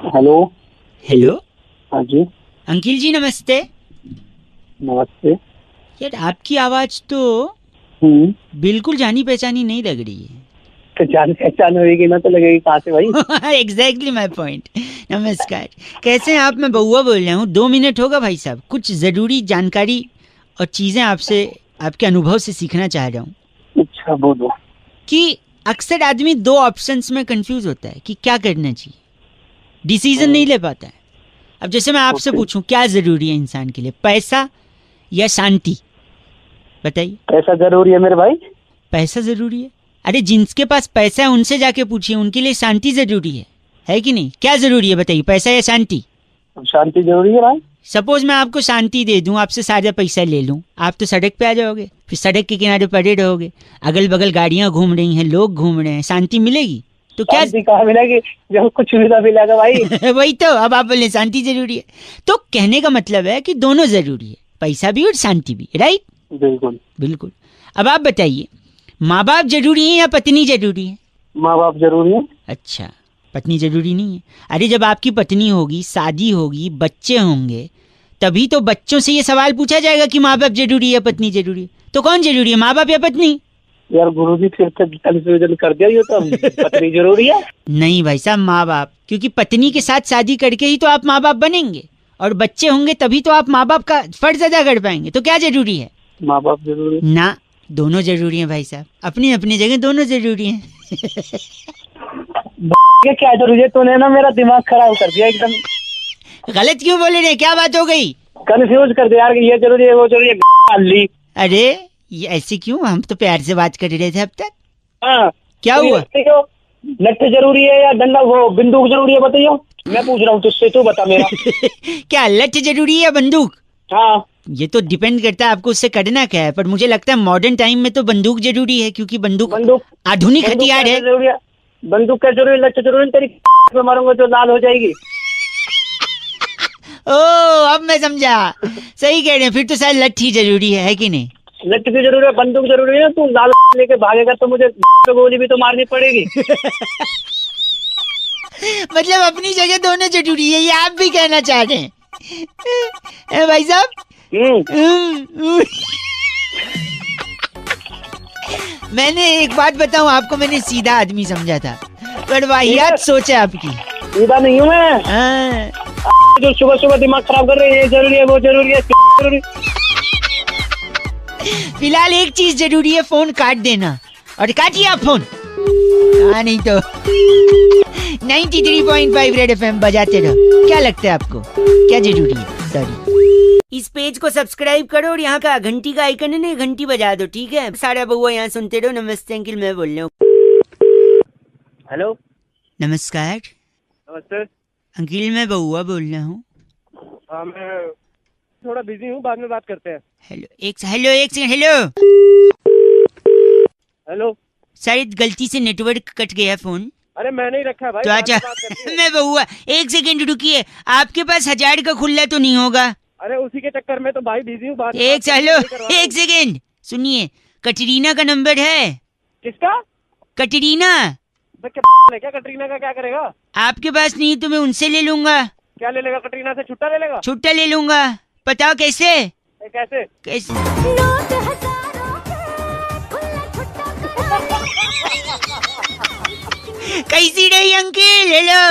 Hello. Hello. हाँ जी। Uncle जी नमस्ते। नमस्ते। यार आपकी आवाज तो बिल्कुल जानी पहचानी नहीं लग रही है। तो जान पहचान होगी ना तो लगेगी कहाँ से भाई। Exactly my point. नमस्कार, कैसे हैं आप? मैं बउआ बोल रहा हूँ। 2 मिनट होगा भाई साहब? कुछ ज़रूरी जानकारी और चीज़ें आपसे, आपके अनुभव से सीखना चाह रहा हूँ अच्छा बोलो। कि अक्सर आदमी दो ऑप्शंस में कंफ्यूज होता है कि क्या करना चाहिए, डिसीजन नहीं ले पाता है। अब जैसे मैं आपसे ओके। पूछूं क्या ज़रूरी है इंसान के लिए, पैसा या शांति? बताइए। पैसा जरूरी है मेरे भाई। पैसा ज़रूरी है? अरे जिनके पास पैसा है उनसे जाके पूछिए, उनके लिए शांति ज़रूरी है कि नहीं? क्या ज़रूरी है बताइए, पैसा या शांति? शांति जरूरी है भाई। सपोज मैं आपको शांति दे दूं, आपसे सारा पैसा ले लूं, आप तो सड़क पे आ जाओगे, फिर सड़क के किनारे पड़े रहोगे, अगल बगल गाड़ियां घूम रही हैं, लोग घूम रहे हैं, शांति मिलेगी? तो क्या शांति कहाँ मिलेगी जब कुछ सुविधा मिलेगा भाई। वही तो, अब आप बोले शांति जरूरी है। तो कहने का मतलब है कि दोनों जरूरी है, पैसा भी और शांति भी, राइट? बिल्कुल। बिल्कुल। अब आप बताइए, माँ बाप जरूरी है या पत्नी जरूरी है? माँ बाप जरूरी है। अच्छा, पत्नी जरूरी नहीं है? अरे जब आपकी पत्नी होगी, शादी होगी, बच्चे होंगे, तभी तो बच्चों से ये सवाल पूछा जाएगा कि माँ बाप जरूरी है पत्नी जरूरी है। तो कौन जरूरी है, माँ बाप या पत्नी? यार गुरुजी फिर तो कंफ्यूजन कर दिया ये तो। पत्नी जरूरी है। नहीं भाई साहब, माँ बाप, क्योंकि पत्नी के साथ शादी करके ही तो आप माँ बाप बनेंगे, और बच्चे होंगे तभी तो आप माँ बाप का फर्ज अदा कर पाएंगे। तो क्या जरूरी है? माँ बाप जरूरी है। ना, दोनों जरूरी हैं भाई साहब, अपनी अपनी जगह दोनों जरूरी हैं। ये क्या जरूरी है, तूने ना मेरा दिमाग खराब कर दिया एकदम। गलत क्यों बोले रहे, क्या बात हो गई? कंफ्यूज कर दिया यार, ये जरूरी है वो जरूरी है। ली। अरे ये ऐसे क्यों, हम तो प्यार से बात कर रहे थे अब तक। हाँ। क्या तो हुआ? लठ जरूरी है या डंडा वो बंदूक जरूरी है बताइए। मैं पूछ रहा हूँ तुझसे, तू बता मेरा। क्या लठ जरूरी है या बंदूक? हाँ। ये तो डिपेंड करता है आपको उससे करना क्या है, पर मुझे लगता है मॉडर्न टाइम में तो बंदूक जरूरी है, क्योंकि बंदूक आधुनिक हथियार है। जरूरी है। बंदूक का जरूरी है, लठ जरूरी है, तेरी पे मारूंगा तो लाल हो जाएगी। ओ अब मैं समझा, सही कह रहे हैं, फिर तो शायद लठ ही जरूरी है कि नहीं? लठ भी जरूरी है, बंदूक जरूरी है। तू लाल लेके भागेगा तो मुझे गोली भी तो मारनी पड़ेगी। मतलब अपनी जगह दोनों जरूरी है, ये आप भी कहना चाह रहे हैं? भाई साहब। मैंने एक बात बताऊं आपको, मैंने सीधा आदमी समझा था, पर वाहियात सोच है आपकी। सीधा नहीं हूँ मैं। हाँ। जो सुबह सुबह दिमाग खराब कर रहे हैं, ये जरूरी है वो जरूरी है जरूरी। फिलहाल एक चीज जरूरी है, फोन काट देना, और काटिए आप फोन। हाँ नहीं तो 93.5 रेड एफएम बजाते रहो। क्या लगता है आपको क्या जरूरी है? सॉरी, इस पेज को सब्सक्राइब करो और यहाँ का घंटी का आइकन है ना, घंटी बजा दो, ठीक है? सारा बउआ यहाँ सुनते रहो। नमस्ते अंकिल, मैं बोल रहा हूँ। हेलो। नमस्कार नमस्ते अंकिल, मैं बउआ बोल रहा हूँ। हाँ मैं थोड़ा बिजी हूँ, बाद में बात करते हैं। हेलो एक सेकंड। Hello hello. शायद गलती से नेटवर्क कट गया फोन। अरे मैंने ही रखा है भाई। तो अच्छा मैं बउआ, एक सेकंड रुकिए, आपके पास 1000 का खुला तो नहीं होगा? अरे उसी के चक्कर में तो भाई बिजी हूँ। हेलो एक सेकंड सुनिए, कटरीना का नंबर है? किसका? कटरीना। क्या कटरीना का क्या करेगा? आपके पास नहीं तो मैं उनसे ले लूंगा। क्या ले लेगा? कटरीना से छुट्टा ले लेगा? छुट्टा ले लूंगा। बताओ कैसे? कैसे? कैसे? कैसी रही अंकिल? हेलो।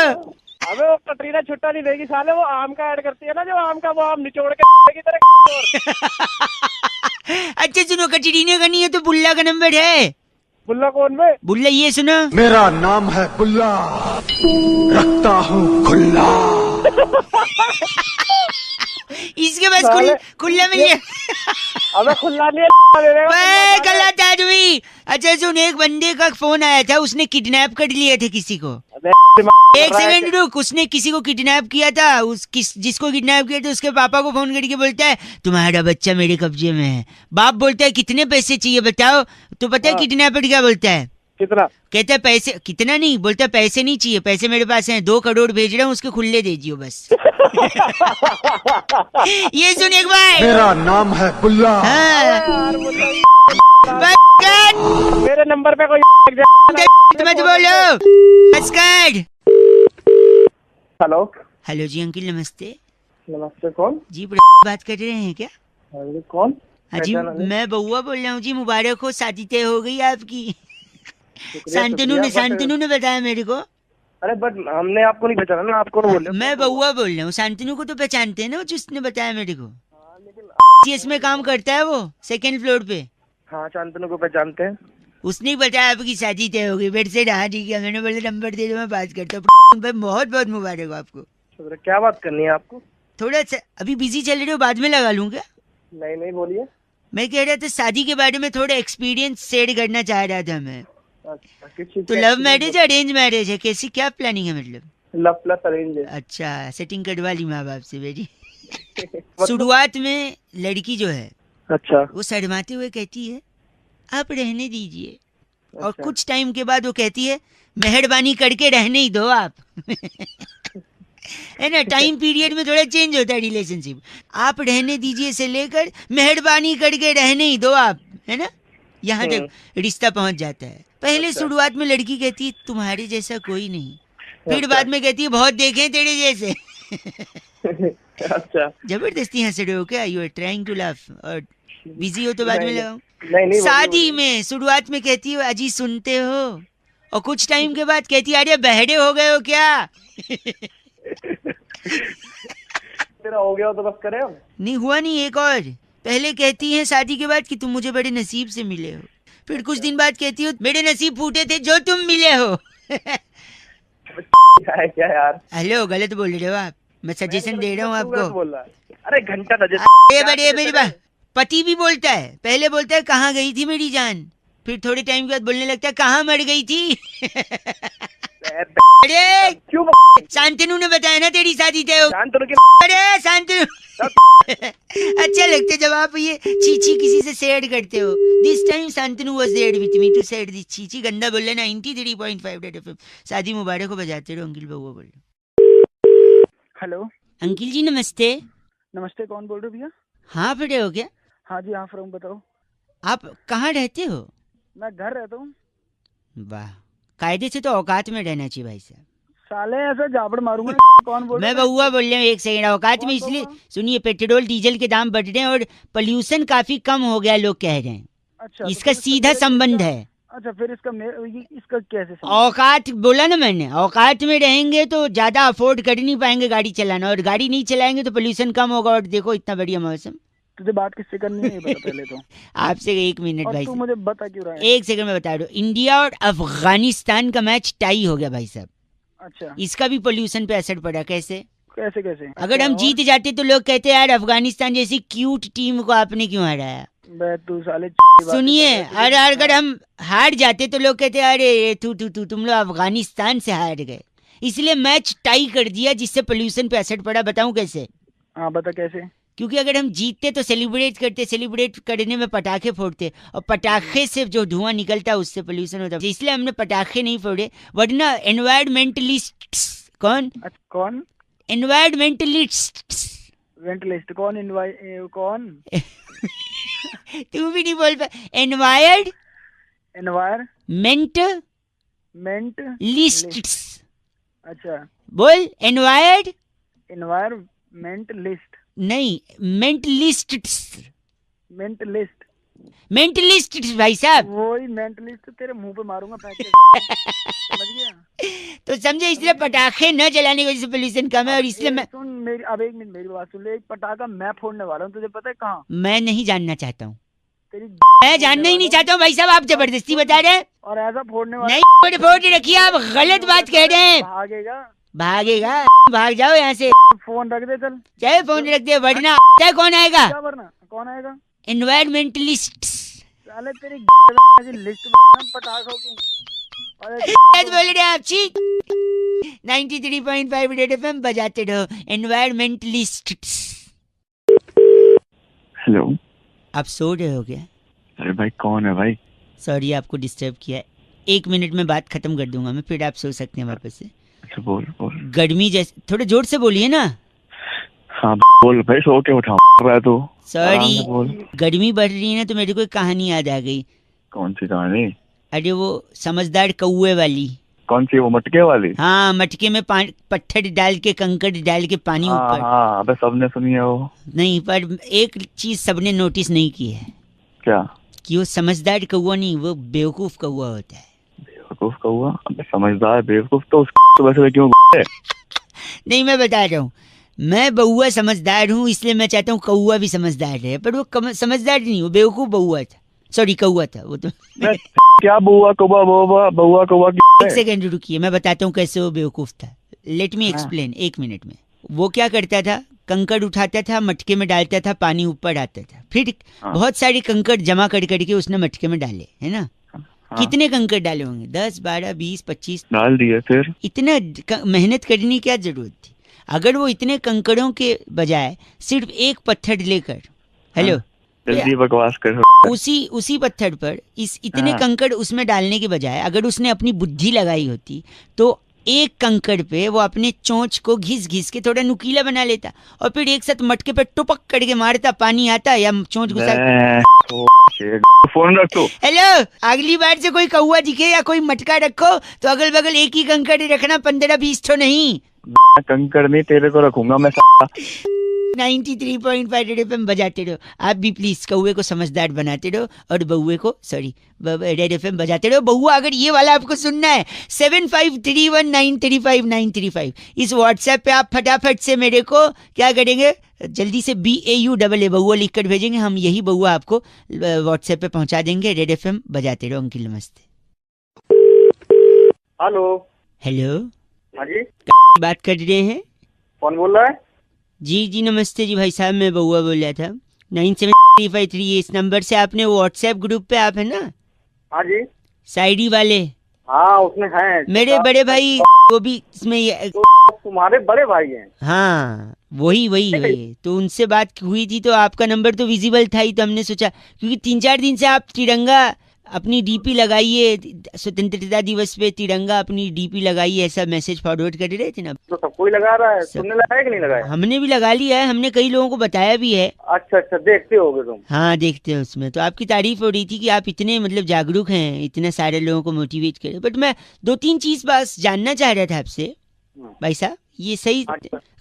अबे वो कटरीना छुट्टा नहीं देगी साले, वो आम का ऐड करती है ना, जो आम का वो आम निचोड़ के की तरह। अच्छा सुनो, कटरीना का नहीं है तो बुल्ला का नंबर है। बुल्ला कौन में? बुल्ला ये सुनो, मेरा नाम है बुल्ला, रखता हूँ खुल्ला। इसके पास खुल्ला मिल गया। अबे खुल्ला नहीं है, गलत आदमी। अच्छा सुन, एक बंदे का फोन आया था, उसने किडनैप कर लिया था किसी को। एक सेकंड रुक, उसने किसी को किडनैप किया था। जिसको किडनैप किया था उसके पापा को फोन करके बोलता है तुम्हारा बच्चा मेरे कब्जे में है। बाप बोलता है कितने पैसे चाहिए बताओ? तो पता है किडनैपर क्या बोलता है? कितना? कहता है पैसे कितना नहीं, बोलता है पैसे नहीं चाहिए, पैसे मेरे पास हैं, 2 करोड़ भेज रहा हूँ, उसके खुले दे दियो बस। ये सुन एक बार, मेरा नाम है बुल्ला। हाँ। मेरे नंबर पे कोई मत बोलो। नमस्कार। हेलो। हेलो जी अंकिल, नमस्ते। नमस्ते, कौन? जी बात कर रहे हैं क्या? हाँ जी, कौन? हाँ जी, पहचाना नहीं। मैं बउआ बोल रहा हूँ जी। मुबारक हो, शादी तय हो गई आपकी। शुक्रिया शुक्रिया, शांतनु ने बताया मेरे को। अरे बट हमने आपको नहीं पहचाना ना, आप कौन बोल रहे हो? मैं बउआ बोल रहा हूँ, शांतनु को तो पहचानते हैं ना, वो जिसने बताया मेरे को। लेकिन जीएस में काम करता है वो, सेकंड फ्लोर पे। हाँ, शांतनु को पहचानते हैं। उसने ही बताया आपकी शादी तय हो गई। मेरे से हाँ ठीक है, मैंने बोला नंबर दे दो, मैं बात करता हूँ। भाई बहुत बहुत मुबारक हो आपको। शुक्रिया। क्या बात करनी है आपको? थोड़ा सा अभी बिजी चल रहे हो, बाद में लगा लूँ क्या? नहीं नहीं, बोलिए। मैं कह रहा था शादी के बारे में थोड़ा एक्सपीरियंस शेयर करना चाह रहा था मैं। अच्छा, किस चीज तो का love experience marriage arrange marriage है, कैसी क्या प्लानिंग है मतलब? है? लव प्लस अरेंज है। अच्छा, सेटिंग करवा ली माँ बाप से मेरी। मतलब- शुरुआत में लड़की जो है अच्छा वो शर्माते हुए कहती है आप रहने दीजिए, और अच्छा। कुछ टाइम के बाद वो कहती है मेहरबानी करके रहने ही दो आप। है ना, टाइम पीरियड में थोड़ा चेंज होता है रिलेशनशिप। आप रहने दीजिए से लेकर मेहरबानी करके रहने ही दो आप, है ना, यहाँ तक रिश्ता पहुंच जाता है। पहले अच्छा। शुरुआत में लड़की कहती है तुम्हारे जैसा कोई नहीं, फिर अच्छा। बाद में कहती है बहुत देखे हैं तेरे जैसे। अच्छा। जबरदस्ती हंस रहे हो क्या? You are trying to laugh, और बिजी हो तो बाद में नहीं लगाऊं? नहीं नहीं, शादी में शुरुआत में कहती हो अजी सुनते हो, और कुछ टाइम के बाद कहती है अरे बहरे हो गए हो क्या? तेरा हो गया हो तो बस करें हम। नहीं हुआ नहीं, एक और। पहले कहती है शादी के बाद कि तुम मुझे बड़े नसीब से मिले हो, फिर कुछ दिन बाद कहती हो मेरे नसीब फूटे थे जो तुम मिले हो। क्या है क्या यार? हेलो, गलत बोल रहे हो आप, मैं सजेशन दे रहा हूँ तू गलत आपको। बोल रहा है। अरे घंटा था ये बड़े मेरी बात, पति भी बोलता है, पहले बोलता है कहाँ गई थी मेरी जान, फिर थोड़े टाइम के बाद बोलने लगता है कहाँ मर गई थी। अरे क्यों? शांतनु ने बताया ना तेरी शादी तय हो। शांतनु की अरे शांतनु। अच्छा लगता है जब आप ये चीची किसी से शेयर करते हो। This time Shantanu was there with me to share this चीची। गंदा बोल रहा 93.5 रेड एफएम। शादी मुबारक हो बजाते रहो अंकिल बउआ बोल रहे। हेलो। अंकिल जी नमस्ते। नमस्ते, कौन बोल रहे हो भैया? हाँ पड़े हो क्या? हाँ जी, हाँ फ्रॉम, बताओ। आप कहाँ रहते हो? मैं घर रहता हूँ। वाह, कायदे से तो औकात में रहना चाहिए भाई साहब। साले ऐसे जाबड़ मारूंगा। कौन बोल मैं रहा है? बउआ बोल रहा हूँ, एक सेकंड। औकात में कौन इसलिए बउआ? सुनिए, पेट्रोल डीजल के दाम बढ़ रहे हैं और पोल्यूशन काफी कम हो गया, लोग कह रहे हैं। अच्छा, तो इसका फिर सीधा संबंध इसका- है। अच्छा, फिर इसका कैसे संबंध? औकात बोला ना मैंने, औकात में रहेंगे तो ज्यादा अफोर्ड कर नहीं पाएंगे गाड़ी चलाना, और गाड़ी नहीं चलाएंगे तो पोल्यूशन कम होगा। और देखो इतना बढ़िया मौसम। तुझे बात किससे करनी है ये बता पहले तो। आपसे एक मिनट और भाई तू साहब, मुझे बता क्यों रहा है? एक सेकंड में बता दो। इंडिया और अफगानिस्तान का मैच टाई हो गया भाई साहब। अच्छा, इसका भी पोल्यूशन पे असर पड़ा। कैसे? कैसे कैसे? अगर अच्छा, हम और? जीत जाते तो लोग कहते यार अफगानिस्तान जैसी क्यूट टीम को आपने क्यों हराया। बे तू साले सुनिए, और अगर हम हार जाते तो लोग कहते अरे तुम लोग अफगानिस्तान से हार गए। इसलिए मैच टाई कर दिया, जिससे पोल्यूशन पे असर पड़ा। बताऊं कैसे? हाँ बता कैसे। क्योंकि अगर हम जीतते तो सेलिब्रेट करते, सेलिब्रेट करने में पटाखे फोड़ते, और पटाखे से जो धुआं निकलता है उससे पोल्यूशन होता है। इसलिए हमने पटाखे नहीं फोड़े, वरना एनवायरमेंटलिस्ट कौन? अच्छा, कौन? एनवायरमेंटलिस्ट। वेंटलिस्ट कौन? कौन? तू भी नहीं बोल पा। Environment environment lists. अच्छा, बोल एनवायर्ड एनवायरमेंटलिस्ट। नहीं, मेंटलिस्ट्स। मेंटलिस्ट। मेंटलिस्ट्स भाई साहब। वही मेंटलिस्ट तेरे मुंह पे मारूंगा फेंक के। समझ गया? तो समझे, इसलिए पटाखे न जलाने की वजह से पोल्यूशन कम है। और इसलिए मैं सुन मेरी, अब एक मिनट मेरी बात सुन ले। एक पटाखा मैं फोड़ने वाला हूँ, तुझे पता है कहाँ? मैं नहीं जानना चाहता हूँ। तेरी मैं जानना ही नहीं चाहता हूँ भाई साहब, आप जबरदस्ती बता रहे हैं। और ऐसा फोड़ने वाला नहीं फोड़ रखिए, आप गलत बात कह रहे हैं। भागेगा। भागेगा? भाग जाओ यहाँ से, फोन रख दे चल। चाहे फोन रख दे, वरना चाहे कौन आएगा? क्या वरना कौन आएगा? एनवायरमेंटलिस्ट। साले तेरी लिस्ट पटाखों की। बोल रहे हैं आप। ठीक, 93.5 रेड एफएम बजाते रहो। एनवायरमेंटलिस्ट। हेलो। आप सो रहे हो क्या? अरे भाई कौन है भाई? सॉरी आपको डिस्टर्ब किया है। 1 मिनट में बात खत्म कर दूंगा मैं, फिर आप सो सकते हैं वापस से। अच्छा बोल बोल। गर्मी जैसे, थोड़ा जोर से बोलिए ना। हाँ बोल भाई, सो के उठाऊं रहा है तू। आराम सॉरी, से बोल। गर्मी बढ़ रही है ना, तो मेरे को एक कहानी याद आ गई। कौन सी कहानी? अरे वो समझदार कौए वाली। कौन सी, वो मटके वाली? हाँ, मटके में पत्थर डाल के, कंकड़ डाल के पानी हाँ ऊपर। हाँ, अबे सबने सुनी है वो। नहीं, पर एक चीज सबने नोटिस नहीं की है क्या? कि वो समझदार कौवा नहीं, वो बेवकूफ कौवा होता है। बेवकूफ कौवा? अबे समझदार बेवकूफ तो उसकी वजह से क्यों है? नहीं, मैं बता रहा हूँ, मैं बउआ समझदार हूँ, इसलिए मैं चाहता हूँ कौवा भी समझदार रहे, पर वो समझदार नहीं, वो बेवकूफ बउआ था, सॉरी कौवा था वो तो। क्या बउआ कौवा, बउआ कौवा एक सेकंड रुकिए, मैं बताता हूँ कैसे वो बेवकूफ था। लेट मी एक्सप्लेन, 1 मिनट में। वो क्या करता था, कंकड़ उठाता था, मटके में डालता था, पानी ऊपर आता था, फिर बहुत सारे कंकड़ जमा कर करके उसने मटके में डाले, है ना? कितने कंकड़ डाले होंगे? 10, 12, 20, 25 डाल दिए। फिर इतना मेहनत करने की क्या जरूरत थी? अगर वो इतने कंकड़ों के बजाय सिर्फ एक पत्थर लेकर, हेलो, जल्दी बकवास कर, उसी पत्थर पर इतने कंकड़ उसमें डालने के बजाय अगर उसने अपनी बुद्धि लगाई होती तो एक कंकड़ पे वो अपने चोंच को घिस घिस के थोड़ा नुकीला बना लेता और फिर एक साथ मटके पे टुपक करके मारता, पानी आता या चोंच घुसा। फोन रख तू। हेलो, अगली बार से कोई कौवा दिखे या कोई मटका रखो तो अगल बगल एक ही कंकड़ रखना, 15-20 तो नहीं। कंकड़ नहीं तेरे को रखूंगा मैं। 93.5 रेड एफएम बजाते रहो। आप भी प्लीज कौवे को समझदार बनाते रहो और बउए को रेड एफएम बजाते रहो। बउआ, अगर ये वाला आपको सुनना है 7531935935 इस व्हाट्सएप पे आप फटाफट से मेरे को क्या करेंगे, जल्दी से BAUAA बउआ लिख कर भेजेंगे, हम यही बउआ आपको व्हाट्सएप पे पहुंचा देंगे। रेड एफएम बजाते रहो। अंकिल नमस्ते। हेलो। हेलो, हाँ जी, बात कर रहे हैं? कौन बोल रहा है? जी नमस्ते जी भाई साहब, मैं बउआ बोल रहा था। 97353 इस नंबर से आपने व्हाट्सएप ग्रुप पे, आप है ना? हाँ जी। शायरी वाले? हाँ, उसमें हैं मेरे बड़े भाई, वो भी इसमें तुम्हारे बड़े भाई हैं? हाँ, वही। तो उनसे बात हुई थी तो आपका नंबर तो विजिबल था ही, तो हमने सोचा क्योंकि 3-4 दिन से आप तिरंगा अपनी डीपी लगाइए, स्वतंत्रता दिवस पे तिरंगा अपनी डीपी लगाइए, ऐसा मैसेज फॉरवर्ड कर रहे थे ना। तो सब कोई लगा रहा है, तुमने लगाया कि नहीं लगाया? हमने भी लगा लिया है, हमने कई लोगों को बताया भी है। अच्छा, देखते होगे तुम? हाँ, देखते हैं उसमें। तो आपकी तारीफ हो रही थी कि आप इतने मतलब जागरूक हैं, इतने सारे लोगों को मोटिवेट करें। बट मैं 2-3 चीज बस जानना चाह रहा था आपसे भाई साहब, ये सही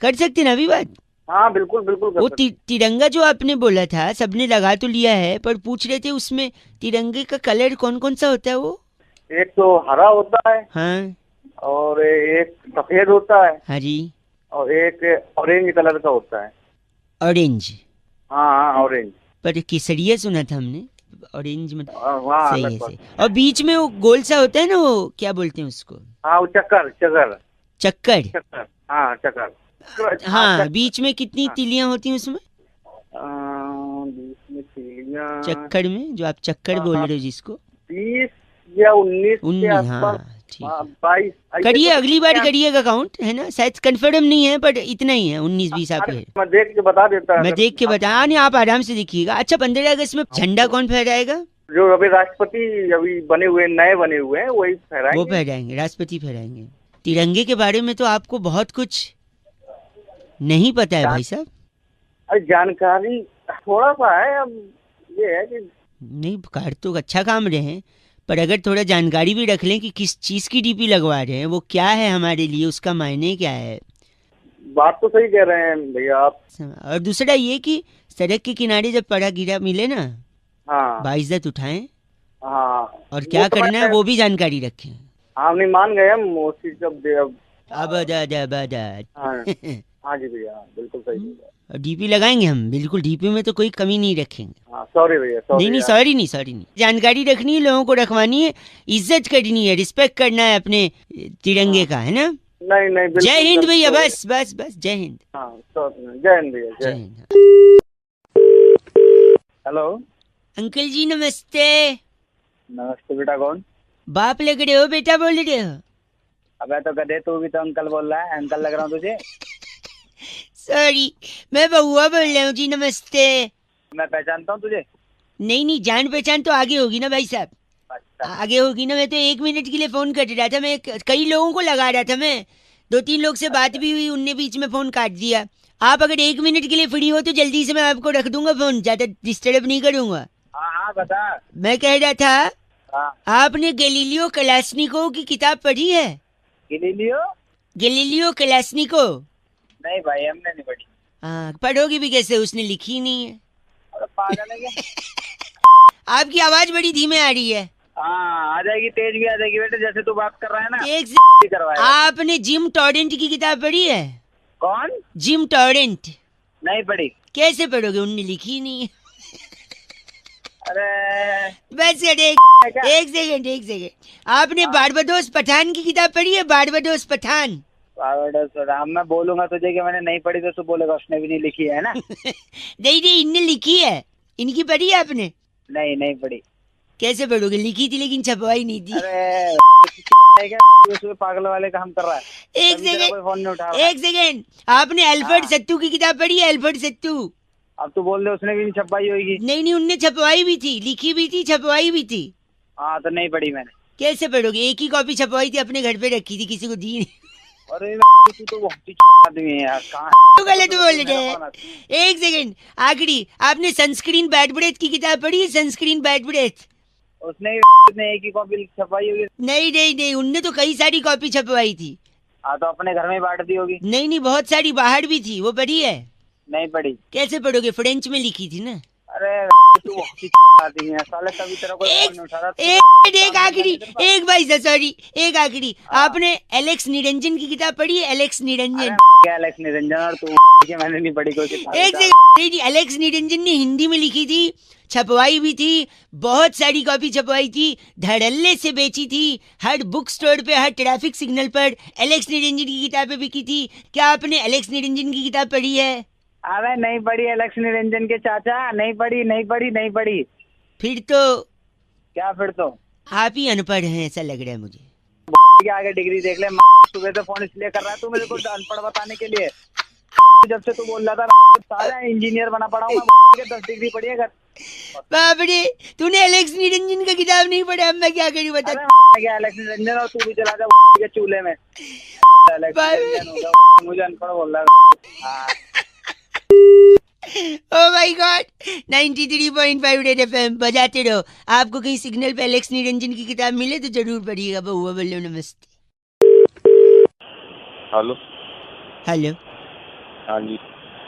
कर सकते ना अभी बात? हाँ, बिल्कुल वो तिरंगा जो आपने बोला था सबने लगा तो लिया है, पर पूछ रहे थे उसमें तिरंगे का कलर कौन कौन सा होता है? वो एक तो हरा होता है, हाँ, और एक सफेद होता है, हाँ जी, और एक ऑरेंज कलर का होता है। ऑरेंज? हाँ, ऑरेंज। पर केसरिया सुना था हमने, ऑरेंज मतलब सही है, सही। और बीच में वो गोल सा होता है ना, वो क्या बोलते हैं उसको? हाँ, वो चक्कर। हाँ, चक्कर। हाँ, बीच में कितनी तिलियां होती हैं उसमें? बीच में तिलियां चक्कर में, जो आप चक्कर बोल रहे हो जिसको, 20 या 19 हाँ, ठीक, 22 करिए, अगली बार करिएगा काउंट, है ना? शायद कंफर्म नहीं है पर इतना ही है, 19-20 आप है। मैं देख के बता देता। मैं देख के बता नहीं, आप आराम से देखिएगा। अच्छा, 15 अगस्त में झंडा कौन फहराएगा? जो अभी राष्ट्रपति अभी नए बने हुए हैं वही फहराएंगे। वो फहराएंगे, राष्ट्रपति फहराएंगे। तिरंगे के बारे में तो आपको बहुत कुछ नहीं पता है भाई साहब? अरे जानकारी थोड़ा सा है, अब ये है कि नहीं, कार तो अच्छा काम रहे हैं, पर अगर थोड़ा जानकारी भी रख लें कि किस चीज की डीपी लगवा रहे हैं, वो क्या है हमारे लिए, उसका मायने क्या है। बात तो सही कह रहे हैं भैया आप। और दूसरा ये कि सड़क के किनारे जब पड़ा गिरा मिले ना, हाँ, बाइज्जत उठाएं, हाँ, और क्या करना है वो भी जानकारी रखें। हाँ, नहीं मान गए हम वो चीज। अब हाँ जी भैया, बिल्कुल सही। डीपी लगाएंगे हम, बिल्कुल डीपी में तो कोई कमी नहीं रखेंगे। सॉरी भैया, नहीं, सॉरी नहीं। जानकारी रखनी है, लोगों को रखवानी है, इज्जत करनी है, रिस्पेक्ट करना है अपने तिरंगे का, है ना? नहीं, जय हिंद भैया, बस जय हिंद। जय हिंद भैया, जय हिंद। हेलो अंकल जी नमस्ते। नमस्ते बेटा, कौन? बाप लग रहे हो बेटा, बोल रहे हो? अबे तो गधे, तू भी तो अंकल बोल रहा है, अंकल लग रहा हूँ तुझे? सॉरी, मैं बउआ बोल रहा हूँ जी, नमस्ते। मैं पहचानता हूँ तुझे? नहीं, जान पहचान तो आगे होगी ना भाई साहब। अच्छा, आगे होगी ना। मैं तो 1 मिनट के लिए फोन कर रहा था, मैं कई लोगों को लगा रहा था, मैं 2-3 लोग से बात भी हुई, उनने बीच में फोन काट दिया। आप अगर 1 मिनट के लिए फ्री हो तो जल्दी से मैं आपको रख दूंगा फोन, ज्यादा डिस्टर्ब नहीं करूंगा। हाँ, बता। मैं कह रहा था हाँ। आपने गैलीलियो कलास्निकोव की किताब पढ़ी है? गिलीलियो? गैलीलियो कलास्निको? नहीं भाई, हमने नहीं पढ़ी। हाँ, पढ़ोगी भी कैसे, उसने लिखी नहीं है। अरे पागल है क्या? आपकी आवाज बड़ी धीमे आ रही है। हाँ, आ जाएगी, तेज भी आ जाएगी बेटे, जैसे तू बात कर रहा है ना। एक भी करवाएगा। आपने जिम टॉरेंट की किताब पढ़ी है? कौन? Gym torrent? नहीं पढ़ी। कैसे पढ़ोगे, उनने लिखी नहीं है। अरे बस एक सेकंड। आपने बारबाडोस पठान की किताब पढ़ी है? बारबाडोस पठान? राम, मैं बोलूंगा तुझे कि मैंने नहीं पढ़ी तो तू बोलेगा उसने भी नहीं लिखी है ना। नहीं, इनने लिखी है। इनकी पढ़ी है आपने? नहीं पढ़ी। कैसे पढ़ोगे, लिखी थी लेकिन छपवाई नहीं थी। अरे क्या उसमें पागल वाले काम कर रहा है? एक तभी तेरा कोई फोन नहीं उठा रहा है। सेकंड, आपने अल्फ्रेड सत्तू की किताब पढ़ी है? अल्फ्रेड सत्तू? अब तू बोल दे उसने भी नहीं छपाई होगी। नहीं, उनने छपवाई भी थी, लिखी भी थी, छपवाई भी थी। हाँ तो नहीं पढ़ी मैंने। कैसे पढ़ोगे, एक ही कॉपी छपवाई थी, अपने घर पे रखी थी, किसी को दी नहीं। अरे तू तो बहुत आदमी है यार, कहाँ तो गलत बोल रहे हैं। एक सेकंड, आखिरी, आपने सनस्क्रीन बैड ब्रेथ की किताब पढ़ी है? Sunscreen bad breath? उसने एक ही कॉपी छपाई होगी। नहीं, उनने तो कई सारी कॉपी छपवाई थी। हाँ तो अपने घर में ही बांट दी होगी। नहीं, बहुत सारी बाहर भी थी, वो पढ़ी है? नहीं पढ़ी। कैसे पढ़ोगे, फ्रेंच में लिखी थी ना। अरे तू बहुत आदमी है साले, तभी तेरा कोई फोन नहीं उठा रहा। एक आखिरी, एक भाई सॉरी, एक आखिरी, आपने एलेक्स निरंजन की किताब पढ़ी है? एलेक्स निरंजन? क्या एलेक्स निरंजन और तू? मैंने नहीं पढ़ी कोई किताब। एक सेकंड, एलेक्स निरंजन ने हिंदी में लिखी थी, छपवाई भी थी, बहुत सारी कॉपी छपवाई थी, धड़ल्ले से बेची थी, हर बुक स्टोर पे, हर ट्रैफिक सिग्नल पर एलेक्स निरंजन की किताबें बिकी थी। क्या आपने एलेक्स निरंजन की किताब पढ़ी है? अरे नहीं पढ़ी एलेक्स निरंजन के चाचा, नहीं पढ़ी। फिर तो क्या फिर तो? आप ही अनपढ़ हैं, ऐसा लग रहा है मुझे। के आगे डिग्री देख ले। सुबह से फोन इसलिए कर रहा है तू मेरे को अनपढ़ बताने के लिए। जब से तू बोल रहा था सारा इंजीनियर बना पड़ा हूँ, 10 डिग्री पढ़ी है घर। बाप रे, तूने एलेक्स निरंजन का किताब नहीं पढ़ा, अब मैं क्या करूँ बता। क्या एलेक्स निरंजन, और तू भी चला जा के चूल्हे में। मुझे अनपढ़ बोल रहा है। Oh my God, 93.5 red FM बजाते रहो। आपको कहीं सिग्नल पे एलेक्स निरंजन की किताब मिले तो जरूर पढ़िएगा। बहुआ बोलो नमस्ते। हेलो। हेलो? हाँ जी।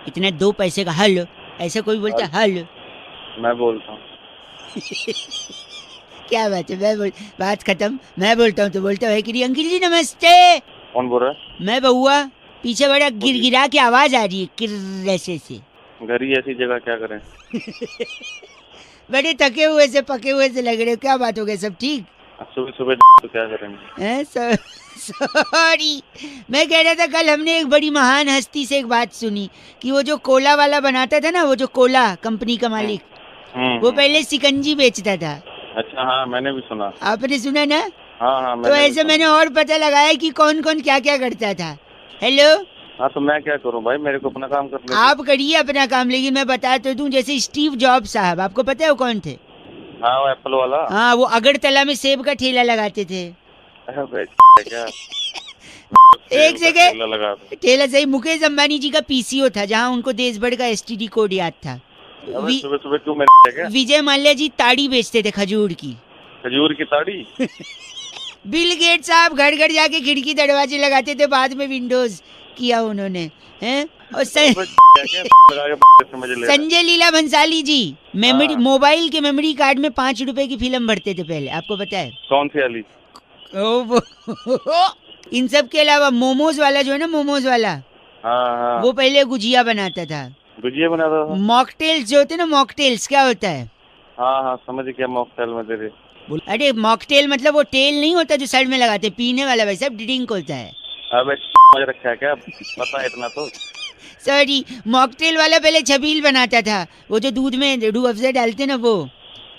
इतना 2 पैसे का हेलो, ऐसा कोई बोलता है हेलो? मैं बोलता हूँ। क्या बात है, बात खत्म, मैं बोलता हूँ तो बोलता है कि अंकिल जी नमस्ते। कौन बोल रहा है? मैं बहुआ। पीछे बड़ा गिरगिरा की आवाज आ रही है, किर ऐसे से। घर ही ऐसी जगह क्या करें? बड़े थके हुए से, पके हुए से लग रहे हो, क्या बात हो गई, सब ठीक? सुबह तो क्या करेंगे? सॉरी, मैं कह रहा था कल हमने एक बड़ी महान हस्ती से एक बात सुनी कि वो जो कोला वाला बनाता था ना, वो जो कोला कंपनी का मालिक, वो पहले सिकंजी बेचता था। अच्छा, हाँ मैंने भी सुना। आपने सुना ना? हाँ तो ऐसे मैंने और पता लगाया कि कौन कौन क्या क्या करता था। हेलो? हाँ तो मैं क्या करूँ भाई, मेरे को अपना काम करना। आप करिए अपना काम, लेकिन मैं बता तो दूं, जैसे स्टीव जॉब साहब, आपको पता है वो कौन थे? हाँ वो एप्पल वाला। हाँ, वो अगरतला में सेब का ठेला लगाते थे। क्या? एक जगह ठेला सही, मुकेश अंबानी जी का पीसीओ था, जहाँ उनको देश भर का एसटीडी कोड याद था। सुबह सुबह क्यों मेरे? विजय माल्या जी ताड़ी बेचते थे, खजूर की ताड़ी। बिल गेट्स साहब घर घर जाके खिड़की दरवाजे लगाते थे, बाद में विंडोज किया उन्होंने, हैं? और संजय लीला भंसाली जी मेमोरी, मोबाइल के मेमोरी कार्ड में 5 रुपए की फिल्म भरते थे पहले, आपको पता है? कौन सी वाली? इन सब के अलावा मोमोज वाला जो है ना, मोमोज वाला, हाँ। वो पहले गुजिया बनाता था। गुजिया बनाता था? मॉकटेल्स जो होते ना, मॉकटेल्स क्या होता है? हाँ समझ गया, मॉकटेल में तेरे। अरे मॉकटेल मतलब वो टेल नहीं होता जो सर में लगाते, पीने वाला, वैसा ड्रिंक होता है। अबे समझ रखा है क्या, पता है इतना तो। सॉरी, मॉकटेल वाला पहले छबील बनाता था, वो जो दूध में रूह अफ़ज़ा डालते ना वो।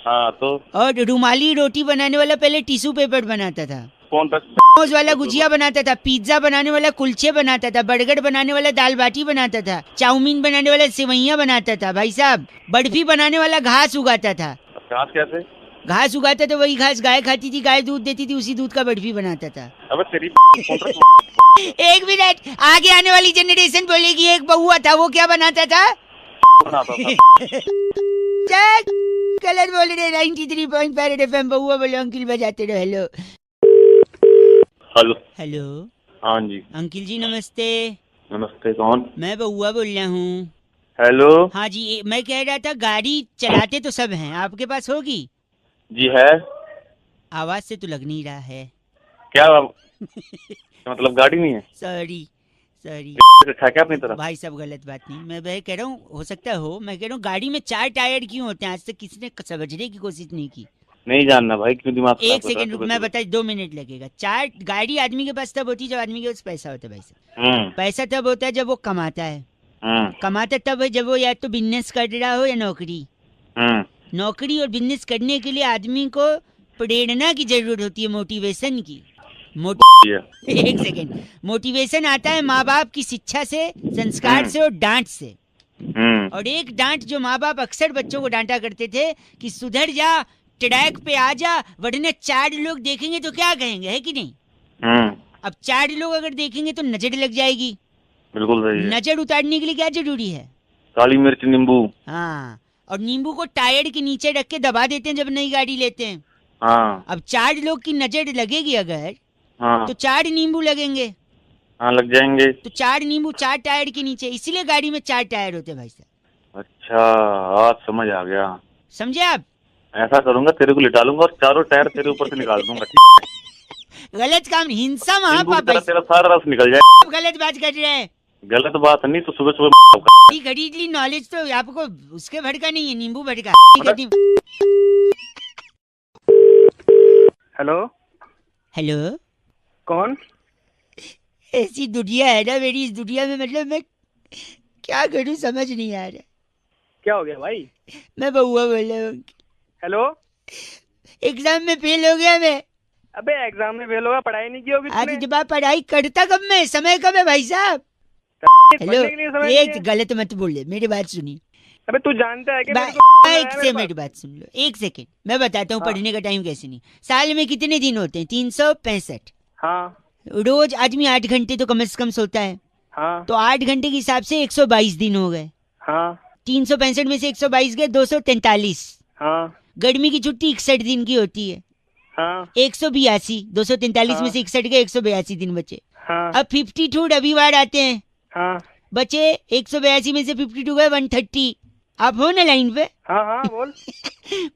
हाँ तो। और रुमाली रोटी बनाने वाला पहले टिश्यू पेपर बनाता था। कौन था? मोमोज वाला गुजिया बनाता था, पिज्जा बनाने वाला कुलचे बनाता था, बर्गर बनाने वाला दाल बाटी बनाता था, चाउमीन बनाने वाला सेवैयां बनाता था, भाई साहब बर्फी बनाने वाला घास उगाता था। घास कैसे? घास उगाता था, वही घास गाय खाती थी, गाय दूध देती थी, उसी दूध का बर्फी बनाता था। अबे तेरी एक मिनट, आगे आने वाली जनरेशन बोलेगी एक बहुआ था, वो क्या बनाता था? बनाता था। गलत बोल रहे। 93.5 एफएम बउआ बोलो अंकिल बजाते रहो। Hello hello. हेलो हाँ जी। अंकिल जी नमस्ते। नमस्ते, कौन? मैं बउआ बोल रहा हूँ। हेलो। हाँ जी, मैं कह रहा था गाड़ी चलाते तो सब हैं, आपके पास होगी? जी है। आवाज से तो लग नहीं रहा है। क्या मतलब गाड़ी नहीं है? सॉरी सॉरी रखा क्या अपनी तरफ? भाई सब गलत बात नहीं, मैं वह कह रहा हूँ हो सकता हो, मैं कह रहा हूँ गाड़ी में 4 टायर क्यों होते हैं, आज तक किसी ने समझने की कोशिश नहीं की। नहीं जानना भाई, क्यों दिमाग खराब एक कर रहा है सेकंड रुक, सुबह मैं सुबह? बता 2 मिनट लगेगा। 4 गाड़ी आदमी के पास तब होती है जब आदमी के पास पैसा होता है भाई साहब। हम्म। पैसा तब होता है जब वो कमाता है। हम्म। कमाता तब है जब वो या तो बिजनेस कर रहा हो या नौकरी। हम्म। नौकरी और बिजनेस करने के लिए आदमी को प्रेरणा की जरूरत होती है, मोटिवेशन की। एक सेकेंड, मोटिवेशन आता है माँ बाप की शिक्षा से, संस्कार से और डांट से। और एक डांट जो माँ बाप अक्सर बच्चों को डांटा करते थे कि सुधर जा, ट्रैक पे आ जा, वरना 4 लोग देखेंगे तो क्या कहेंगे, है कि नहीं? अब 4 लोग अगर देखेंगे तो नजर लग जाएगी। बिल्कुल सही है। नजर उतारने के लिए क्या जरूरी है? काली मिर्च, नींबू। हाँ, और नींबू को टायर के नीचे रख के दबा देते हैं जब नई गाड़ी लेते हैं। हाँ। अब 4 लोग की नजर लगेगी अगर, हाँ। तो 4 नींबू लगेंगे। हाँ लग जाएंगे। तो 4 नींबू 4 टायर के नीचे, इसीलिए गाड़ी में 4 टायर होते हैं भाई साहब। अच्छा, आज समझ आ गया। समझे आप? ऐसा करूंगा, तेरे को लिटा लूंगा और चारों टायर तेरे ऊपर से निकाल दूंगा। गलत काम, हिंसा नींबू की महापाप तरह भाई तेरा सारा रस निकल जाए। साहब, गलत बात कर रहे हैं। गलत बात नहीं तो सुबह सुबह खरीद ली नॉलेज, तो आपको उसके भड़का नहीं है, नींबू भड़का। हेलो हेलो कौन? ऐसी दुनिया है ना मेरी, इस दुनिया में मतलब मैं क्या करूं समझ नहीं आ रहा। क्या हो गया भाई? मैं बउआ बोल रहा हूँ। हेलो। एग्जाम में फेल हो गया मैं। अबे एग्जाम में फेल होगा, पढ़ाई नहीं की होगी आज तूने? जब आप पढ़ाई करता कब मैं, समय कब है भाई साहब? हेलो, पढ़ने के लिए समय नहीं एक है? गलत मत बोलिए, मेरी बात सुनिए। अबे तू जानता है कि मेरे को बाइक है से मेरे मेरी बात सुन लो, एक सेकेंड मैं बताता हूँ हाँ। पढ़ने का टाइम कैसे नहीं। साल में कितने दिन होते हैं? 365। हाँ रोज आदमी 8 घंटे तो कम से कम सोता है, हाँ तो 8 घंटे के हिसाब से 122 दिन हो गए। हाँ 365 में से 122 गए 243। हाँ गर्मी की छुट्टी 61 दिन की होती है। हाँ 182, 243 में हाँ। से 61 गए, 182 दिन बचे। हाँ अब 52 रविवार आते हैं, हाँ बचे 182 में से 52 गए 130। आप हो ना लाइन पे? हाँ हाँ बोल।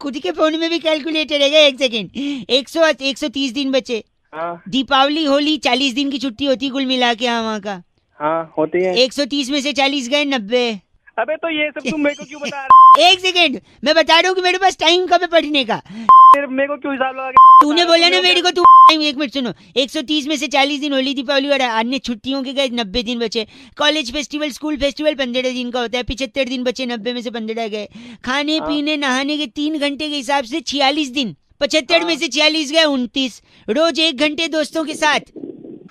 खुद के फोन में भी कैलकुलेटर है क्या? एक सेकेंड, 130 दिन बचे। हाँ दीपावली होली 40 दिन की छुट्टी होती कुल मिला के यहाँ वहाँ का। हाँ होती है। 130 में से 40 गए 90। अबे तो ये सब तुम मेरे को क्यों बता रहा एक सेकेंड, मैं बता रहा हूँ कि मेरे पास टाइम कब है पढ़ने का। है? मेरे को क्यों हिसाब लगा के तूने बता रहा बोला है? ना तुम्हें मेरे को, तू एक मिनट सुनो। 130 में से 40 दिन होली दीपावली और अन्य छुट्टियों के गए, 90 दिन बचे। कॉलेज फेस्टिवल स्कूल फेस्टिवल 15 दिन का होता है, 75 दिन बचे, 90 में से 15 गए। खाने हाँ। पीने नहाने के 3 घंटे के हिसाब से 46 दिन, 75 में से 46 गए 29। रोज 1 घंटे दोस्तों के साथ,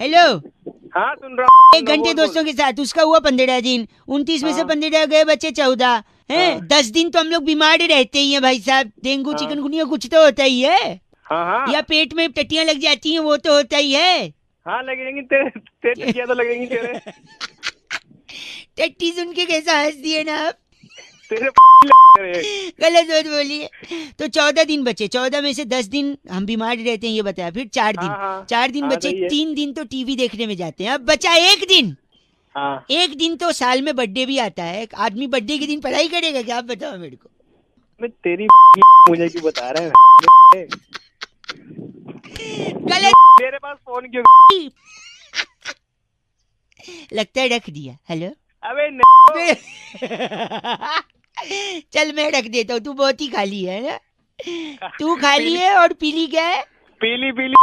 हेलो, हाँ सुन रहा हूँ। 1 घंटे दोस्तों के साथ, उसका हुआ 15 दिन। 29 में से हाँ। 15 गए, बचे 14 है। हाँ। 10 दिन तो हम लोग बीमार रहते ही हैं भाई साहब, डेंगू हाँ। चिकनगुनिया कुछ तो होता ही है, हाँ हाँ या पेट में टट्टियां लग जाती हैं वो तो होता ही है। हाँ लगेंगी तेरे, तेरे क्या तो लगेंगी तेरे। टट्टी सुन के कैसा हंस दिए ना आप, तेरे गलत मत बोलिए। तो 14 दिन बचे, 14 में से 10 दिन हम बीमार रहते हैं ये बताया, फिर 4 दिन, हाँ, हाँ। 4 दिन हाँ, बचे, सही है। 3 दिन तो टीवी देखने में जाते हैं। अब बचा 1 दिन। हाँ 1 दिन तो साल में बर्थडे भी आता है, आदमी बर्थडे के दिन पढ़ाई करेगा क्या? आप बताओ मेरे को। मैं तेरी मुझे क्यों बता रहा है? गलत। मेरे पास फोन क्यों? लगता है रख दिया। हेलो अबे नहीं। चल मैं रख देता हूँ, तू बहुत ही खाली है ना, तू खाली है और पीली क्या है? पीली पीली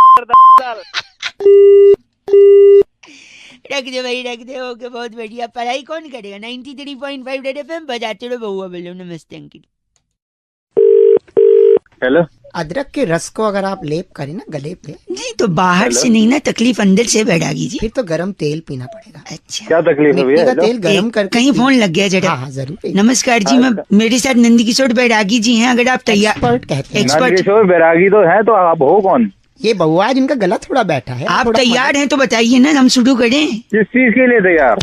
रख दे भाई रख दे। ओके बहुत बढ़िया। पढ़ाई कौन करेगा? 93.5 रेड एफएम बजाते रहो बउआ बोलो। नमस्ते अंकिल। हेलो। अदरक के रस को अगर आप लेप करें ना गले पे, नहीं तो बाहर से नहीं ना तकलीफ, अंदर से बैठागी जी। फिर तो गरम तेल पीना पड़ेगा। अच्छा, क्या तकलीफ है मिट्टी भैया? का तेल गरम करके। कहीं फोन लग गया जरा। हाँ हाँ जरूर। नमस्कार जी, मैं मेरे साथ नंदकिशोर बैरागी जी हैं, अगर आप तैयार। एक्सपर्ट कहते हैं। एक्सपर्ट, किशोर बैरागी तो है, तो आप हो कौन? ये बउआ है जिनका गला थोड़ा बैठा है। आप थोड़ा तैयार हैं तो बताइए ना, हम शुरू करें। किस चीज के लिए तैयार?